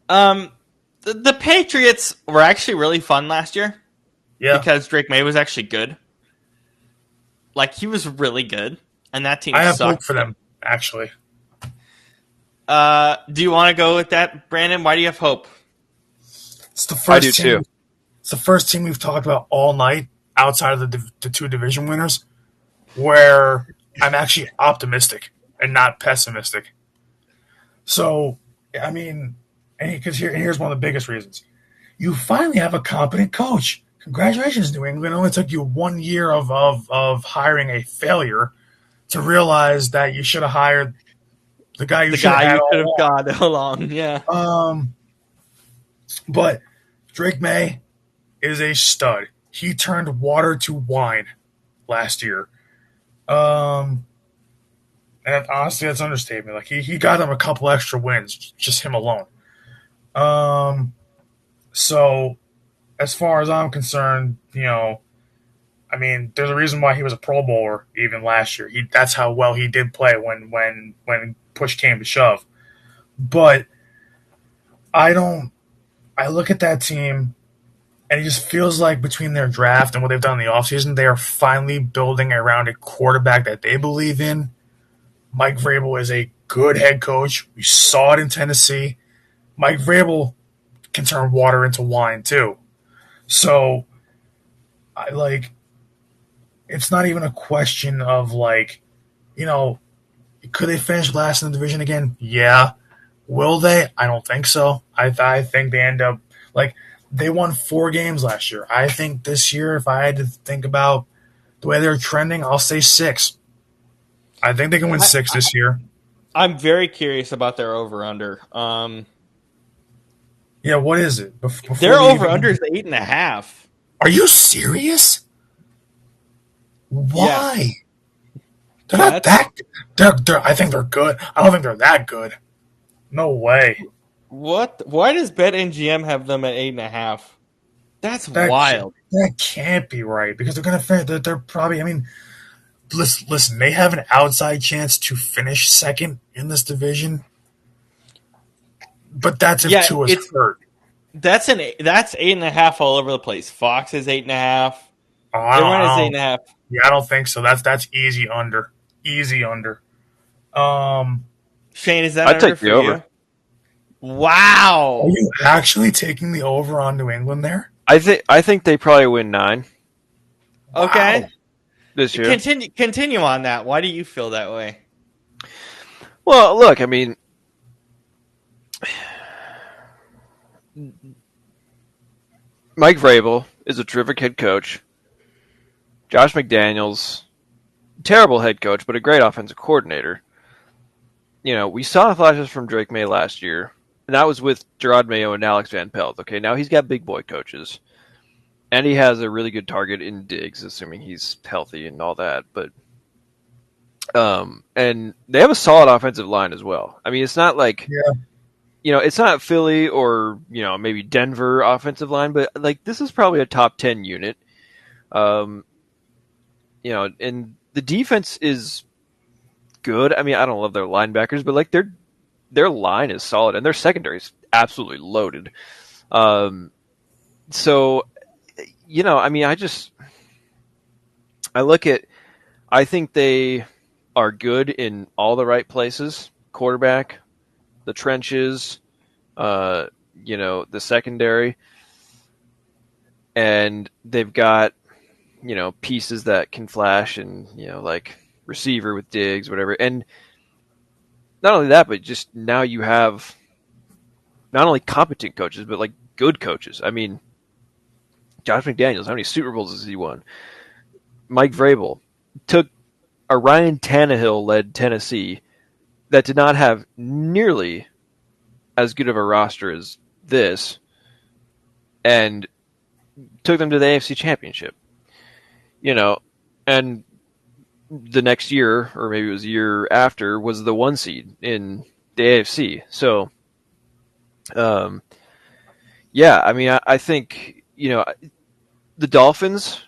The Patriots were actually really fun last year. Yeah. Because Drake May was actually good. Like, he was really good. And that team I have sucked. hope for them, actually. Do you want to go with that, Brandon? Why do you have hope? It's the first I do team, too. It's the first team we've talked about all night outside of the two division winners where I'm actually optimistic and not pessimistic. So, I mean, here's one of the biggest reasons. You finally have a competent coach. Congratulations, New England. It only took you 1 year of hiring a failure to realize that you should have hired the guy you should have gone along. Yeah. But Drake May is a stud. He turned water to wine last year. And honestly, that's an understatement. Like he got them a couple extra wins, just him alone. So as far as I'm concerned, I mean, there's a reason why he was a Pro Bowler even last year. That's how well he did play when push came to shove. But I look at that team and it just feels like between their draft and what they've done in the offseason, they are finally building around a quarterback that they believe in. Mike Vrabel is a good head coach. We saw it in Tennessee. Mike Vrabel can turn water into wine too. So it's not even a question of could they finish last in the division again? Yeah. Will they? I don't think so. I think they end up they won 4 games last year. I think this year, if I had to think about the way they're trending, I'll say 6. I think they can win 6 this year. I'm very curious about their over-under. Yeah, what is it? Their over-under is 8.5. Are you serious? Why? Yeah. They're not that good. I think they're good. I don't think they're that good. No way. What? Why does BetMGM have them at 8.5? That's That wild. that can't be right because they're going to finish. They're probably. I mean, listen. They have an outside chance to finish second in this division, but that's if Yeah, Tua's hurt. that's 8.5 all over the place. Fox is 8.5. Oh, I don't. Everyone I is eight don't. and a half. Yeah, I don't think so. That's easy under. Easy under. Um, Shane, is that I'd under take for the you? over. Wow. are you actually taking the over on New England there? I think they probably win 9 Okay. Wow. this year. Continue on that. Why do you feel that way? Well, look, I mean, Mike Vrabel is a terrific head coach. Josh McDaniels, terrible head coach, but a great offensive coordinator. You know, we saw flashes from Drake May last year, and that was with Gerard Mayo and Alex Van Pelt. Okay, now he's got big boy coaches, and he has a really good target in Diggs, assuming he's healthy and all that. But and they have a solid offensive line as well. I mean, it's not like it's not Philly or maybe Denver offensive line, but like this is probably a top 10 unit. And the defense is good. I mean, I don't love their linebackers, but like their line is solid and their secondary is absolutely loaded. So I mean, I think they are good in all the right places. Quarterback, the trenches, the secondary, and they've got pieces that can flash, and like receiver with Diggs, whatever. And not only that, but just now you have not only competent coaches, but like good coaches. I mean, Josh McDaniels, how many Super Bowls has he won? Mike Vrabel took a Ryan Tannehill-led Tennessee that did not have nearly as good of a roster as this, and took them to the AFC Championship. And the next year, or maybe it was a year after, was the 1 seed in the AFC. So, I mean, I think the Dolphins,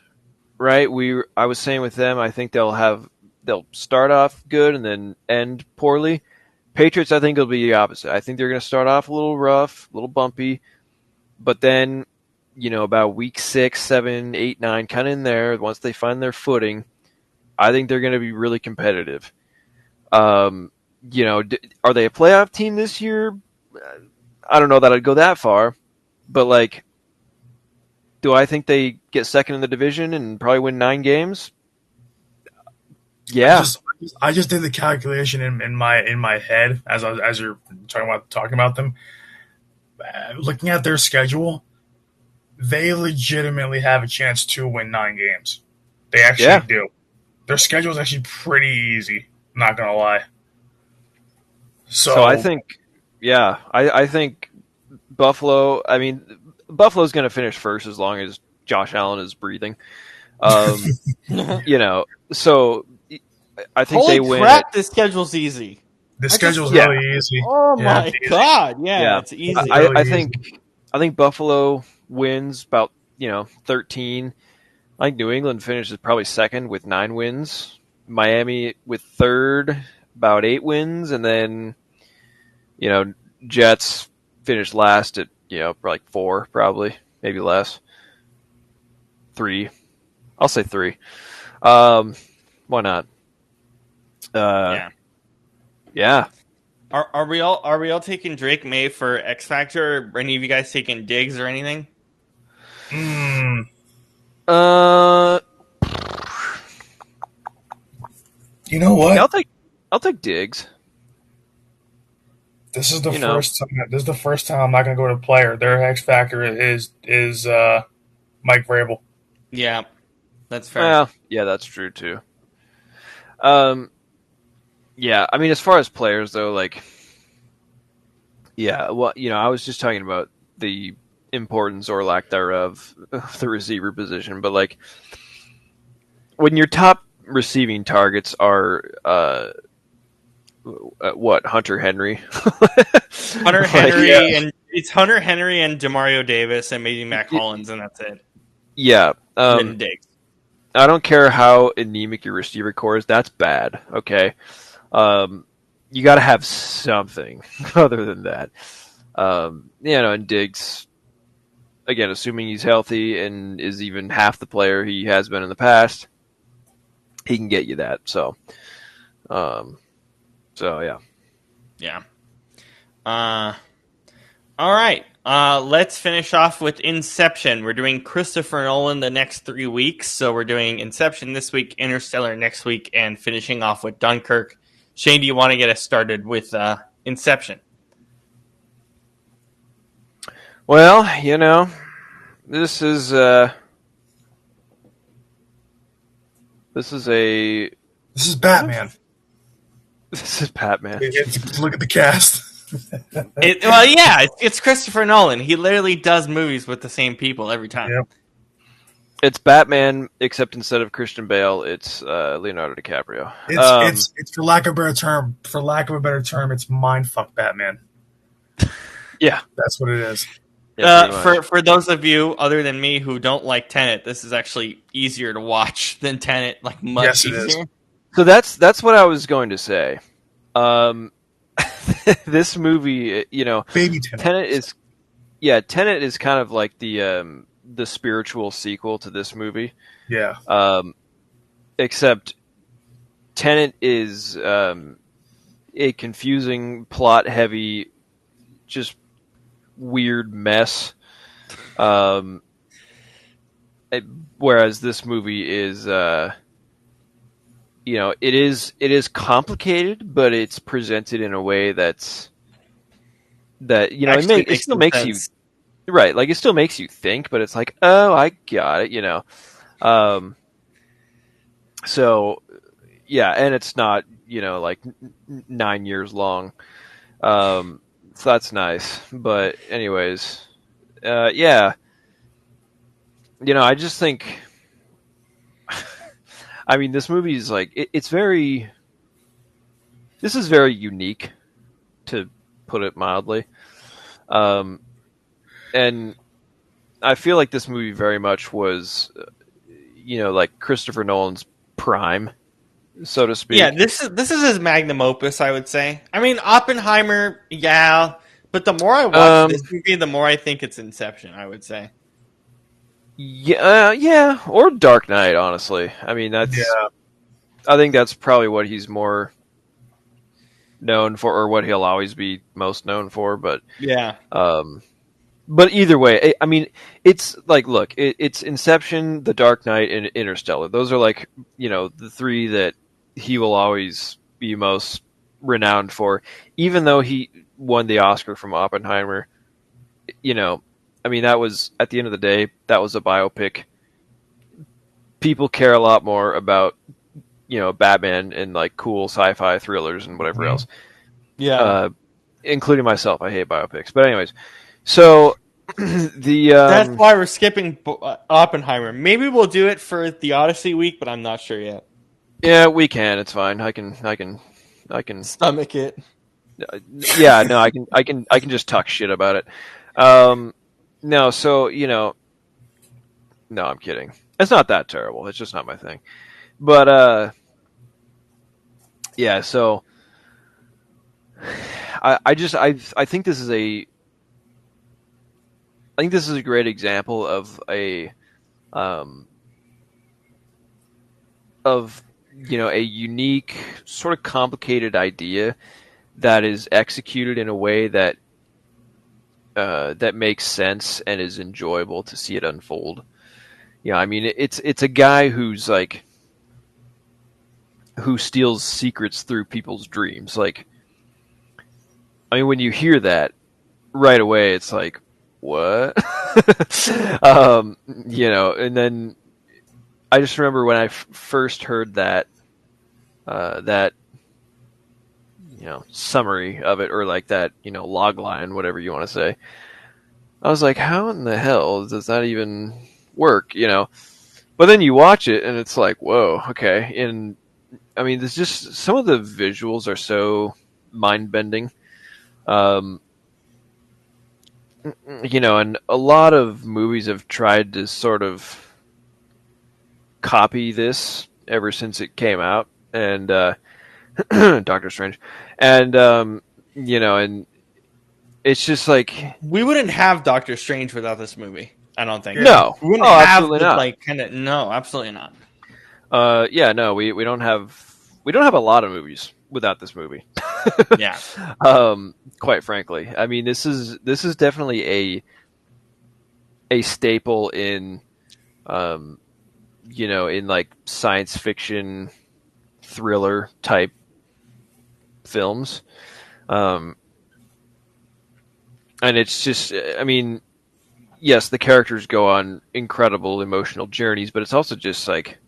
right? I was saying with them, I think they'll start off good and then end poorly. Patriots, I think it'll be the opposite. I think they're going to start off a little rough, a little bumpy, but then about week 6, 7, 8, 9, kind of in there, once they find their footing, I think they're going to be really competitive. Are they a playoff team this year? I don't know that I'd go that far, but like, do I think they get second in the division and probably win 9 games? Yeah. I just did the calculation in my head as you're talking about them. Looking at their schedule, they legitimately have a chance to win 9 games. They actually do. Their schedule is actually pretty easy. Not gonna lie. So I think, I think Buffalo. I mean, Buffalo's going to finish first as long as Josh Allen is breathing. So I think Holy they win. Crap! This schedule's easy. The schedule's really easy. Oh my god! Yeah, it's easy. I think Buffalo wins about 13. I think New England finishes probably second with 9 wins. Miami with third, about 8 wins, and then Jets finished last at like 4, probably maybe less. 3, I'll say 3. Why not? Yeah. Are we all taking Drake May for X Factor? Or any of you guys taking Diggs or anything? You know what? I'll take Diggs. This is the first time. This is the first time I'm not going to go to a player. Their X factor is Mike Vrabel. Yeah, that's fair. Well, yeah, that's true too. Yeah, I mean, as far as players though, like, yeah, well, I was just talking about the importance or lack thereof of the receiver position, but like, when your top receiving targets are Hunter Henry, Hunter Henry and It's Hunter Henry and Demario Davis and maybe Mac Hollins, and that's it. Yeah. Then Diggs. I don't care how anemic your receiver core is. That's bad. Okay. You got to have something other than that. And Diggs, again, assuming he's healthy and is even half the player he has been in the past, he can get you that. So yeah. Yeah. All right. Let's finish off with Inception. We're doing Christopher Nolan the next 3 weeks. So we're doing Inception this week, Interstellar next week, and finishing off with Dunkirk. Shane, do you want to get us started with Inception? Well, this is Batman. This is Batman. Look at the cast. It's Christopher Nolan. He literally does movies with the same people every time. Yep. It's Batman, except instead of Christian Bale, it's Leonardo DiCaprio. It's for lack of a better term, it's mindfuck Batman. Yeah, that's what it is. Yeah, for those of you other than me who don't like Tenet, this is actually easier to watch than Tenet. Like much easier. Is. So that's what I was going to say. This movie, Baby Tenet. Tenet is kind of like the spiritual sequel to this movie. Yeah. Except Tenet is a confusing, plot-heavy, just weird mess. Whereas this movie is, it is complicated, but it's presented in a way it still makes you right. Like it still makes you think, but it's like, oh, I got it. So yeah, and it's not like 9 years long. So that's nice. But anyways, yeah. I just think. I mean, this movie is like it's very. This is very unique, to put it mildly, and I feel like this movie very much was, like Christopher Nolan's prime, so to speak. Yeah, this is his magnum opus, I would say. I mean, Oppenheimer, yeah, but the more I watch this movie, the more I think it's Inception, I would say. Yeah, or Dark Knight, honestly. I mean, I think that's probably what he's more known for, or what he'll always be most known for. But yeah, but either way, I mean, it's like, look, it's Inception, The Dark Knight, and Interstellar. Those are like, the three that he will always be most renowned for. Even though he won the Oscar from Oppenheimer, I mean, that was, at the end of the day, that was a biopic. People care a lot more about, Batman and like cool sci-fi thrillers and whatever else. Yeah. Including myself. I hate biopics. But anyways, so that's why we're skipping Oppenheimer. Maybe we'll do it for the Odyssey week, but I'm not sure yet. Yeah, we can. It's fine. I can stomach it. Yeah, no, I can just talk shit about it. No, so, no, I'm kidding. It's not that terrible. It's just not my thing. But, yeah, so I think this is a great example of a unique, sort of complicated idea that is executed in a way that makes sense and is enjoyable to see it unfold. Yeah, I mean, it's a guy who's like, who steals secrets through people's dreams. Like, I mean, when you hear that right away, it's like, what? And then I just remember when I first heard that summary of it, or like that, log line, whatever you want to say. I was like, how in the hell does that even work? But then you watch it and it's like, whoa, okay. And I mean, there's just, some of the visuals are so mind bending. and a lot of movies have tried to sort of copy this ever since it came out, and Doctor Strange, and and it's just like We wouldn't have Doctor Strange without this movie. I don't think. no, We wouldn't oh, have absolutely the, not. like kind of no, absolutely not. No, we don't have a lot of movies without this movie. Yeah. Quite frankly, I mean, this is definitely a staple in, in like science fiction thriller type films. And it's just, I mean, yes, the characters go on incredible emotional journeys, but it's also just like,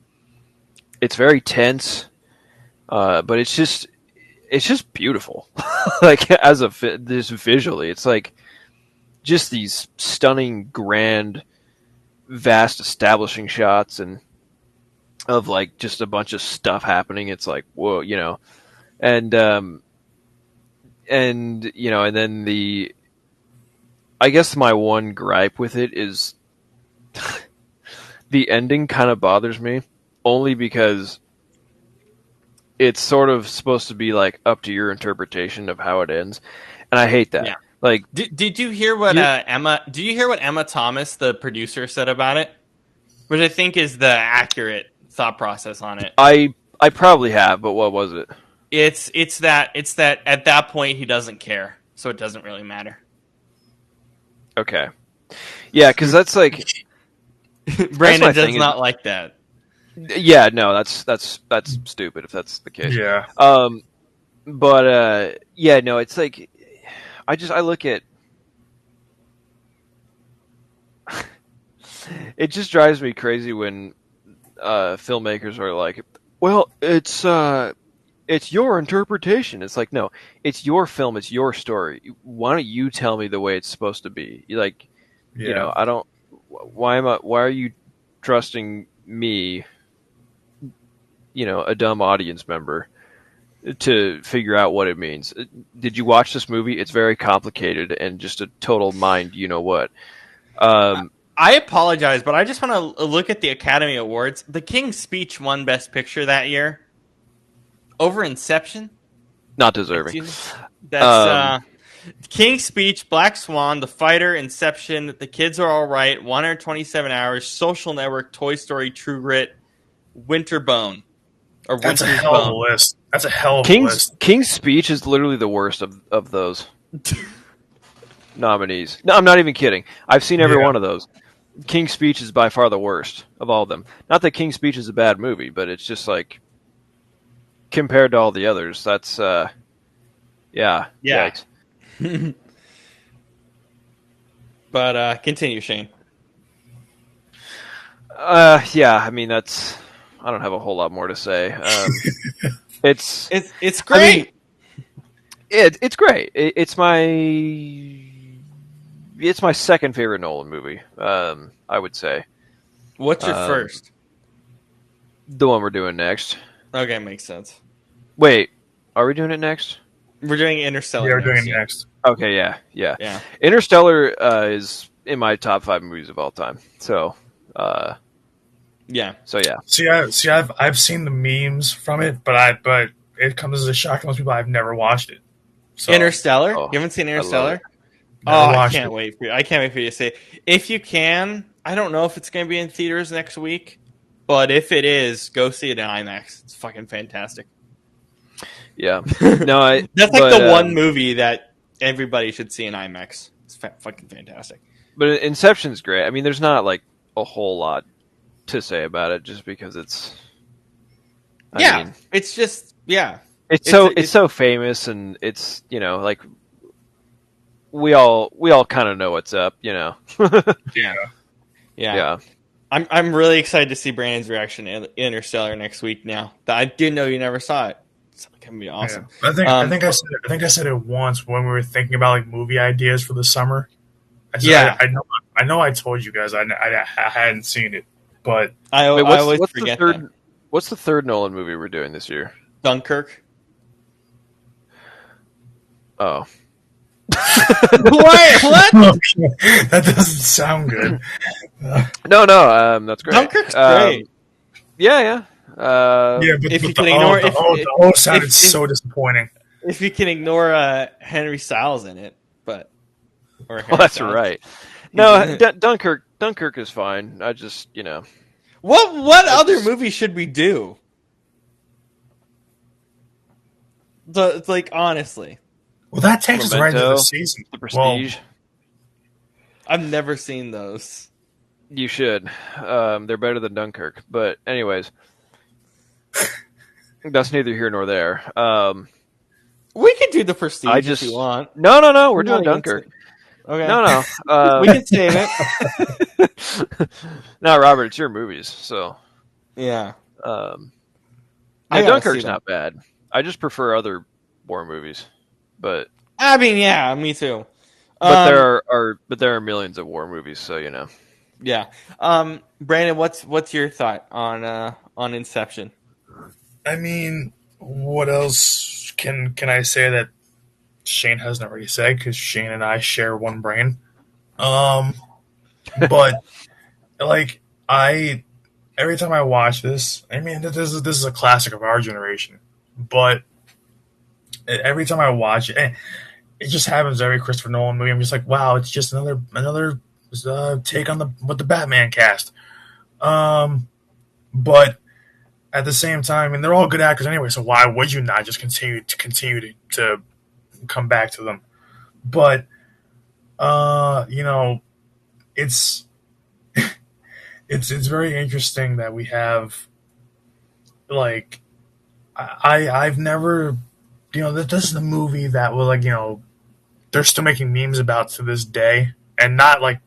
it's very tense, but it's just beautiful. Like just visually, it's like just these stunning, grand, vast establishing shots and of like just a bunch of stuff happening. It's like, whoa, and and then I guess my one gripe with it is the ending kind of bothers me, only because it's sort of supposed to be like up to your interpretation of how it ends, and I hate that. Yeah. Like, Did you hear what Emma? Did you hear what Emma Thomas, the producer, said about it? Which I think is the accurate thought process on it. I probably have, but what was it? It's that at that point he doesn't care, so it doesn't really matter. Okay, yeah, because that's like Brandon does not like that. Yeah, no, that's stupid if that's the case. Yeah. But yeah, no, it's like I look at it just drives me crazy when filmmakers are like, well, it's your interpretation. It's like, no, it's your film, it's your story. Why don't you tell me the way it's supposed to be? Like, I don't. Why are you trusting me, a dumb audience member, to figure out what it means? Did you watch this movie? It's very complicated and just a total mind. You know what? I apologize, but I just want to look at the Academy Awards. The King's Speech won Best Picture that year over Inception. Not deserving. That's King's Speech, Black Swan, The Fighter, Inception, The Kids Are All Right, 127 Hours, Social Network, Toy Story, True Grit, Winterbone. That's a hell of a list. That's a hell of a list. King's Speech is literally the worst of those nominees. No, I'm not even kidding. I've seen every one of those. King's Speech is by far the worst of all of them. Not that King's Speech is a bad movie, but it's just like, compared to all the others, that's yeah. Yikes. But continue, Shane. Yeah, I mean, I don't have a whole lot more to say. It's great. I mean, it's great. It's my second favorite Nolan movie. I would say. What's your first? The one we're doing next. Okay, makes sense. Wait, are we doing it next? We're doing Interstellar. Yeah, we're doing it next. Okay, yeah. Interstellar is in my top 5 movies of all time. So, yeah. So yeah. See, I've seen the memes from it, but it comes as a shock to most people. I've never watched it. So, Interstellar? You haven't seen Interstellar? I can't wait for you. I can't wait for you to say it. If you can, I don't know if it's going to be in theaters next week, but if it is, go see it in IMAX. It's fucking fantastic. Yeah. No, that's like the one movie that everybody should see in IMAX. It's fucking fantastic. But Inception's great. I mean, there's not like a whole lot to say about it, just because it's. I mean, it's just It's so famous, and it's like we all kind of know what's up, Yeah. Yeah. I'm really excited to see Brandon's reaction to Interstellar next week. Now that I didn't know you never saw it, it's gonna be awesome. Yeah. I think I said it once when we were thinking about like movie ideas for the summer. I know I told you guys I hadn't seen it, but I always forget that. What's the third Nolan movie we're doing this year? Dunkirk. Oh, What? Okay. That doesn't sound good. No, that's great. Dunkirk's great. Yeah. Yeah, but, if but you the can ignore the O sounded so disappointing. if you can ignore Henry Styles in it, but or Harry Well, that's Styles. right. No, Dunkirk is fine. I just, What other movie should we do? Like honestly, Well, that takes us right into Memento, the season. The Prestige. I've never seen those. You should. They're better than Dunkirk. But anyways, that's neither here nor there. We can do The Prestige if you want. No. We're I'm doing not even Dunkirk. Okay. No. We can save it. No, Robert, it's your movies, so Yeah. yeah, I gotta see Dunkirk's them. not bad. I just prefer other war movies, but I mean, yeah, me too. there are millions of war movies, so Yeah. Brandon, what's your thought on Inception? I mean, what else can I say that Shane hasn't already said? Because Shane and I share one brain. But like every time I watch this, I mean, this is a classic of our generation. But every time I watch it, it just happens every Christopher Nolan movie. I'm just like, wow, it's just another take on the Batman cast. But at the same time, and they're all good actors anyway, so why would you not just continue to come back to them? But it's it's very interesting that we have like I've never this is a movie that will they're still making memes about to this day, and not like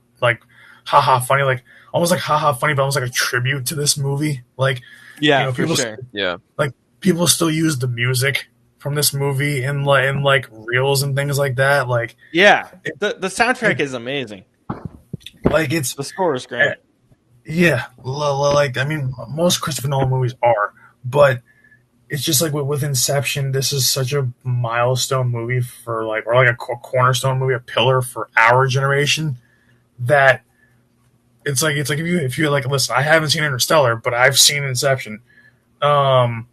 haha funny, like almost like haha funny, but almost like a tribute to this movie. Like Yeah, for people sure. yeah. like people still use the music from this movie in like reels and things like that. Like Yeah, the soundtrack is amazing. like it's The score is great. yeah, like I mean most Christopher Nolan movies are, but it's just like with Inception, this is such a milestone movie for or a cornerstone movie, a pillar for our generation, that it's like if you like listen, I haven't seen Interstellar, but I've seen Inception, and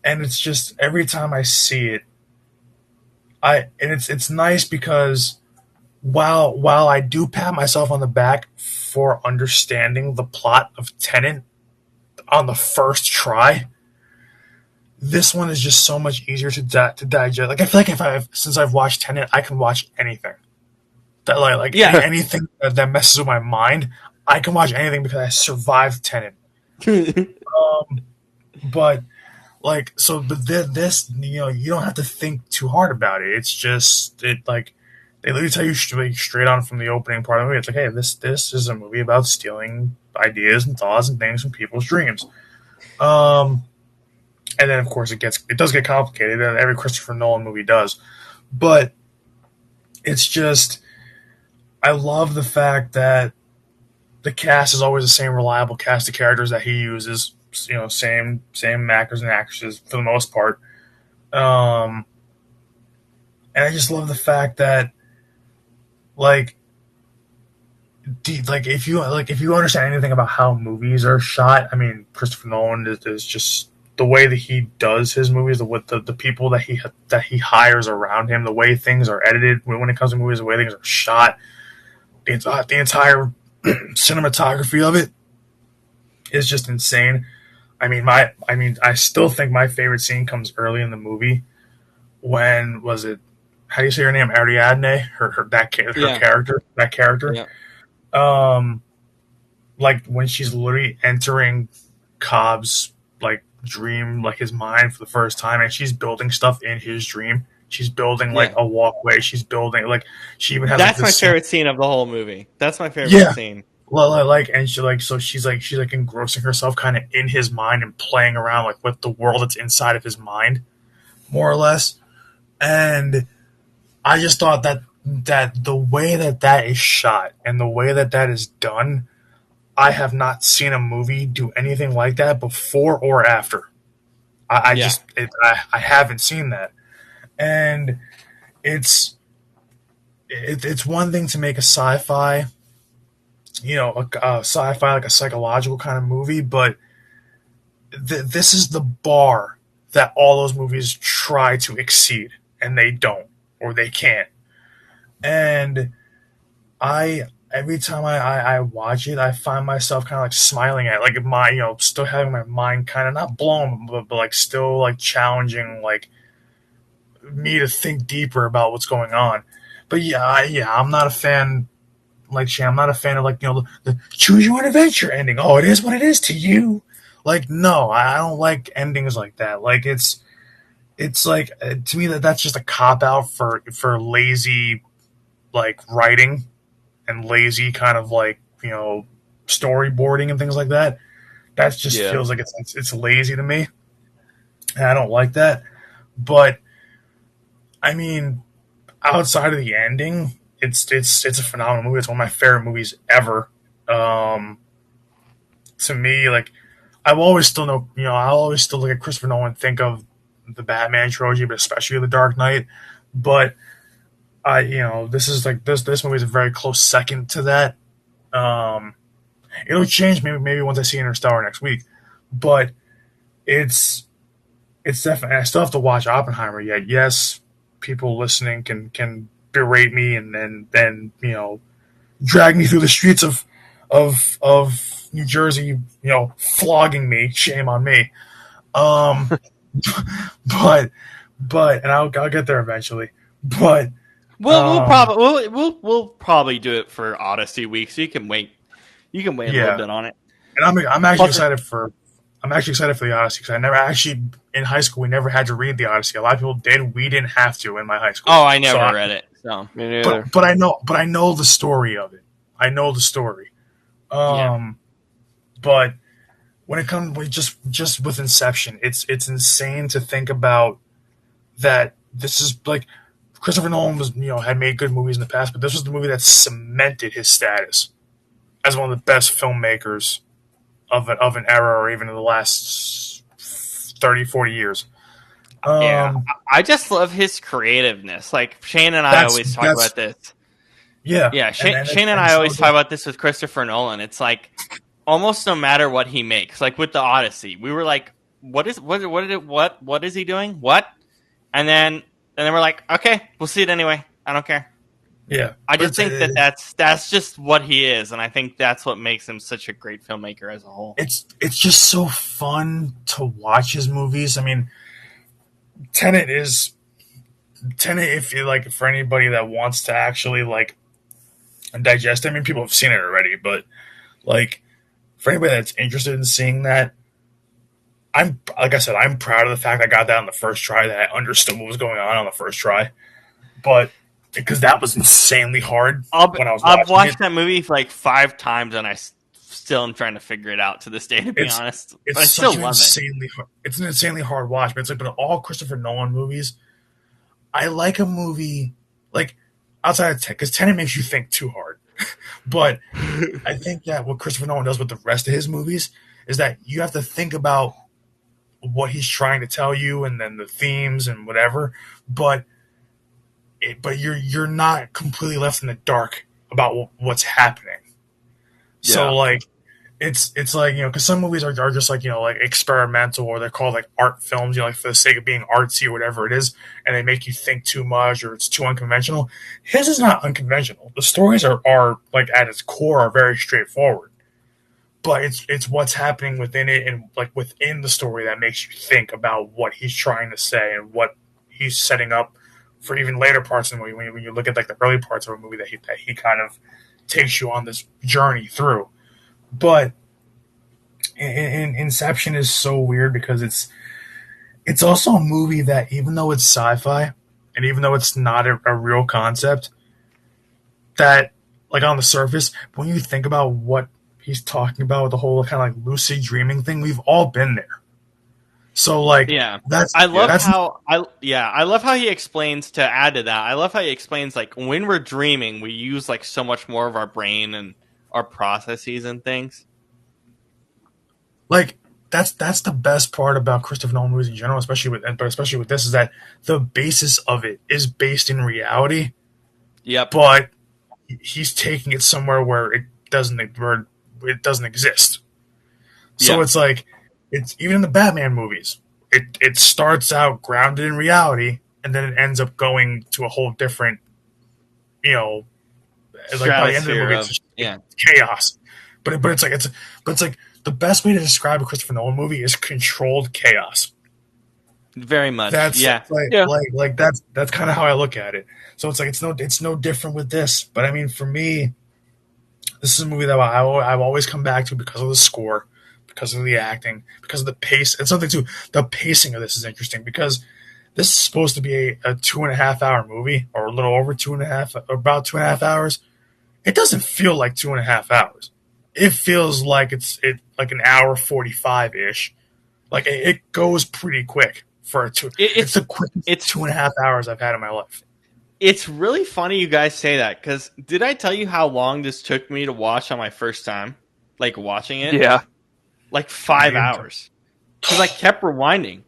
it's just every time I see it, it's nice because while I do pat myself on the back for understanding the plot of Tenet on the first try, this one is just so much easier to digest. Like I feel like since I've watched Tenet, I can watch anything. That anything that messes with my mind, I can watch anything because I survived Tenet. But this you don't have to think too hard about it. It's just they literally tell you straight on from the opening part of the movie. It's like, hey, this is a movie about stealing ideas and thoughts and things from people's dreams. And then, of course, it does get complicated. Every Christopher Nolan movie does. But it's just, I love the fact that the cast is always the same reliable cast of characters that he uses. Same actors and actresses for the most part. And I just love the fact that, if you understand anything about how movies are shot, I mean, Christopher Nolan is just the way that he does his movies, with the people that he hires around him, the way things are edited when it comes to movies, the way things are shot, the entire cinematography of it is just insane. I still think my favorite scene comes early in the movie. When was it? How do you say her name? Ariadne. Her character. That character. Yeah. Like when she's literally entering Cobb's dream, his mind for the first time, and she's building stuff in his dream. She's building a walkway. She's building she even has. That's my favorite scene of the whole movie. That's my favorite scene. And she's engrossing herself kind of in his mind and playing around with the world that's inside of his mind, more or less. And I just thought that the way that is shot and the way that is done, I have not seen a movie do anything like that before or after. I haven't seen that, and it's it's one thing to make a sci-fi, a sci-fi like a psychological kind of movie, but this is the bar that all those movies try to exceed, and they don't, or they can't. And I every time I watch it, I find myself kind of like smiling at it, like my still having my mind kind of not blown, but like still like challenging like me to think deeper about what's going on. But I'm not a fan. Like Shane, I'm not a fan of like the choose your own adventure ending. Oh, it is what it is to you. Like no, I don't like endings like that. Like it's like to me that's just a cop out for lazy like writing and lazy kind of like storyboarding and things like that. That just feels like it's lazy to me, and I don't like that. But I mean, outside of the ending, it's a phenomenal movie. It's one of my favorite movies ever. To me, like I'll always still look at Christopher Nolan, think of the Batman trilogy, but especially the Dark Knight. But this is like this movie is a very close second to that. It'll change maybe once I see Interstellar next week, but it's definitely. I still have to watch Oppenheimer yet. Yes, people listening can berate me and then drag me through the streets of New Jersey, flogging me. Shame on me. But and I'll get there eventually. But we'll probably do it for Odyssey week, so you can wait. You can wait a little bit on it. And I'm actually excited for the Odyssey because I never actually in high school we never had to read the Odyssey. A lot of people did. We didn't have to in my high school. Oh, I never read it. So me neither. But I know the story of it. I know the story. But when it comes with just with Inception, it's insane to think about that. This is like Christopher Nolan was had made good movies in the past, but this was the movie that cemented his status as one of the best filmmakers of an era, or even in the last 30, 40 years. I just love his creativeness. Like Shane and I always talk about this. Yeah. Shane and I always talk about this with Christopher Nolan. It's like almost no matter what he makes. Like with the Odyssey, we were like, what is he doing? What? And then we're like, okay, we'll see it anyway. I don't care. Yeah, I just think that's just what he is, and I think that's what makes him such a great filmmaker as a whole. It's just so fun to watch his movies. I mean, Tenet, if you like, for anybody that wants to actually like digest it, I mean, people have seen it already, but like for anybody that's interested in seeing that, I'm proud of the fact I got that on the first try, that I understood what was going on the first try, but because that was insanely hard when I was watching I've watched that movie like 5 times, and I still am trying to figure it out to this day, to be honest. But I still love it. It's an insanely hard watch, but it's like, but all Christopher Nolan movies, I like a movie like outside of Tenet, because Tenet makes you think too hard. But I think that what Christopher Nolan does with the rest of his movies is that you have to think about what he's trying to tell you, and then the themes and whatever, but you're not completely left in the dark about what's happening. Yeah. So like it's like because some movies are just like like experimental, or they're called like art films, like for the sake of being artsy or whatever it is, and they make you think too much or it's too unconventional. His is not unconventional. The stories are like at its core are very straightforward, but it's what's happening within it and like within the story that makes you think about what he's trying to say and what he's setting up for even later parts of the movie. When you look at like the early parts of a movie that he kind of takes you on this journey through. But in Inception is so weird because it's also a movie that, even though it's sci-fi and even though it's not a real concept, that like on the surface, when you think about what he's talking about with the whole kind of like lucid dreaming thing, we've all been there. So like, I love how he explains, to add to that, I love how he explains like when we're dreaming, we use like so much more of our brain and our processes and things. Like that's the best part about Christopher Nolan movies in general, especially with this, is that the basis of it is based in reality. Yep. but he's taking it somewhere where it doesn't exist. So Yeah. it's like it's even in the Batman movies. It starts out grounded in reality, and then it ends up going to a whole different, you know, like by the end of the Stratosphere movie, of it's just chaos. But it's like the best way to describe a Christopher Nolan movie is controlled chaos. very much. That's Yeah. Yeah. that's kind of how I look at it. So it's like it's no different with this. But I mean, for me, this is a movie that I've always come back to because of the score, because of the acting, because of the pace, and something too. The pacing of this is interesting because this is supposed to be a 2.5 hour movie, or a little over 2.5, about 2.5 hours. It doesn't feel like 2.5 hours. It feels like it's like an hour 45 ish. Like it goes pretty quick for a two. It's the quickest it's 2.5 hours I've had in my life. It's really funny you guys say that because did I tell you how long this took me to watch on my first time? Like watching it? Yeah. Like 5 hours. Because I kept rewinding.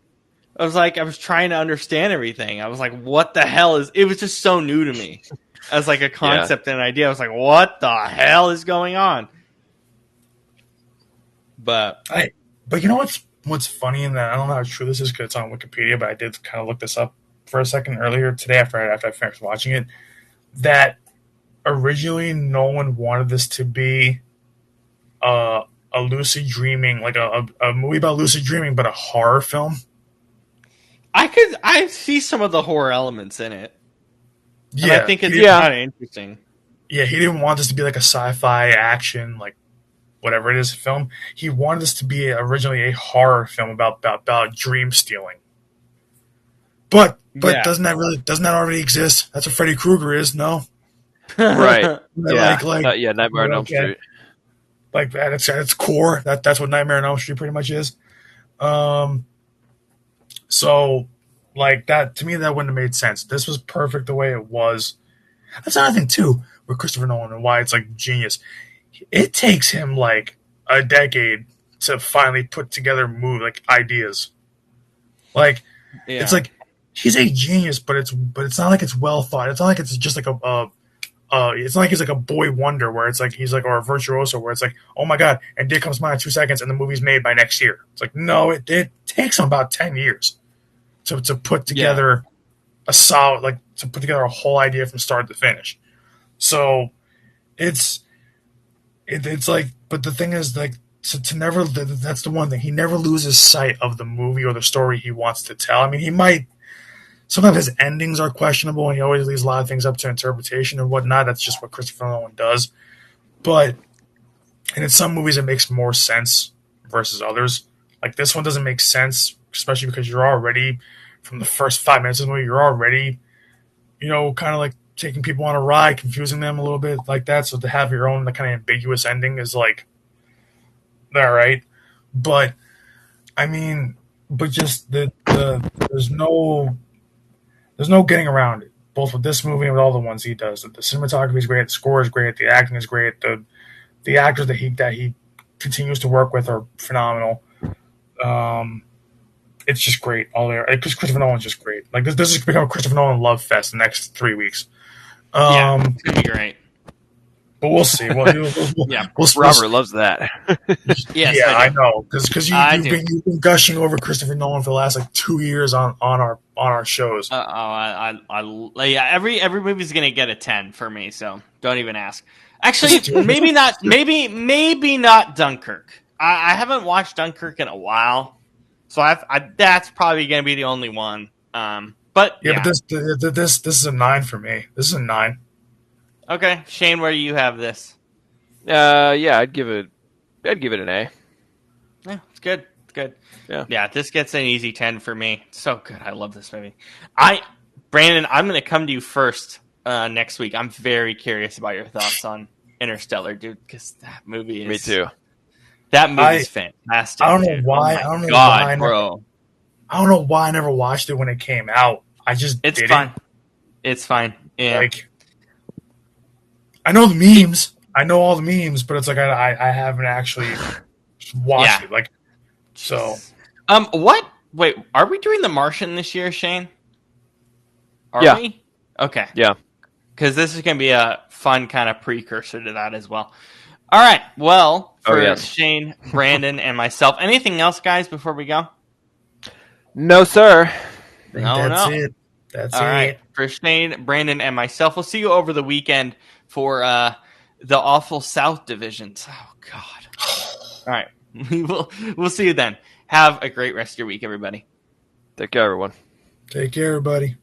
I was trying to understand everything. I was like, what the hell is it was just so new to me. As like a concept and an idea. I was like, what the hell is going on? But you know what's funny in that I don't know how true this is because it's on Wikipedia, but I did kind of look this up for a second earlier today after I finished watching it. That originally Nolan wanted this to be a lucid dreaming, like a movie about lucid dreaming, but a horror film. I see some of the horror elements in it. And Yeah, I think it's kind of interesting. Yeah, he didn't want this to be like a sci-fi action, like whatever it is, film. He wanted this to be originally a horror film about dream stealing. But Yeah. doesn't that already exist? That's what Freddy Krueger is, no? Right. Yeah. Like Nightmare on Elm Street. Like at its core, that's what Nightmare on Elm Street pretty much is. So like that to me that wouldn't have made sense. This was perfect the way it was. That's another thing too with Christopher Nolan and why it's like genius. It takes him like a decade to finally put together like ideas. Like it's like he's a genius, but it's not like it's well thought. It's not like it's just like it's not like he's like a boy wonder where it's like he's like or a virtuoso where it's like, oh my god, and Dick comes by in 2 seconds and the movie's made by next year. It's like no, it takes him about 10 years to put together a solid to put together a whole idea from start to finish. So it's like, but the thing is like to never, that's the one thing, he never loses sight of the movie or the story he wants to tell. I mean, he might, sometimes his endings are questionable and he always leaves a lot of things up to interpretation and whatnot. That's just what Christopher Nolan does. But, and in some movies it makes more sense versus others. Like this one doesn't make sense, especially because you're already, from the first 5 minutes of the movie, you're already, kind of like taking people on a ride, confusing them a little bit like that. So to have your own kind of ambiguous ending is like, all right. But I mean, but just there's no getting around it. Both with this movie and with all the ones he does. The cinematography is great, the score is great, the acting is great, the actors that he continues to work with are phenomenal. It's just great all there. Because Christopher Nolan's just great. Like this has become a Christopher Nolan love fest the next 3 weeks. It's gonna be great. But we'll see. Robert loves that. Yes, yeah, I know because you've been gushing over Christopher Nolan for the last like 2 years on our shows. Every movie's gonna get a 10 for me, so don't even ask. Actually, maybe not Dunkirk. I haven't watched Dunkirk in a while, so that's probably gonna be the only one. But this is a 9 for me. This is a 9. Okay, Shane, where do you have this? I'd give it an A. Yeah, it's good. It's good. Yeah, this gets an easy 10 for me. It's so good. I love this movie. Brandon, I'm going to come to you first next week. I'm very curious about your thoughts on Interstellar, dude, because that movie is... Me too. That movie's fantastic. I don't know why. I don't know why I never watched it when it came out. It's fine. It's fine. Yeah. Like, I know the memes. I know all the memes, but it's like I haven't actually watched it. Like, so. What? Wait, are we doing The Martian this year, Shane? Are we? Okay. Yeah. because this is going to be a fun kind of precursor to that as well. All right. Well, for Shane, Brandon, and myself, anything else, guys, before we go? No, sir. That's it. That's All it. right. For Shane, Brandon, and myself, we'll see you over the weekend for the awful South divisions. Oh, God. All right. We'll see you then. Have a great rest of your week, everybody. Take care, everyone. Take care, everybody.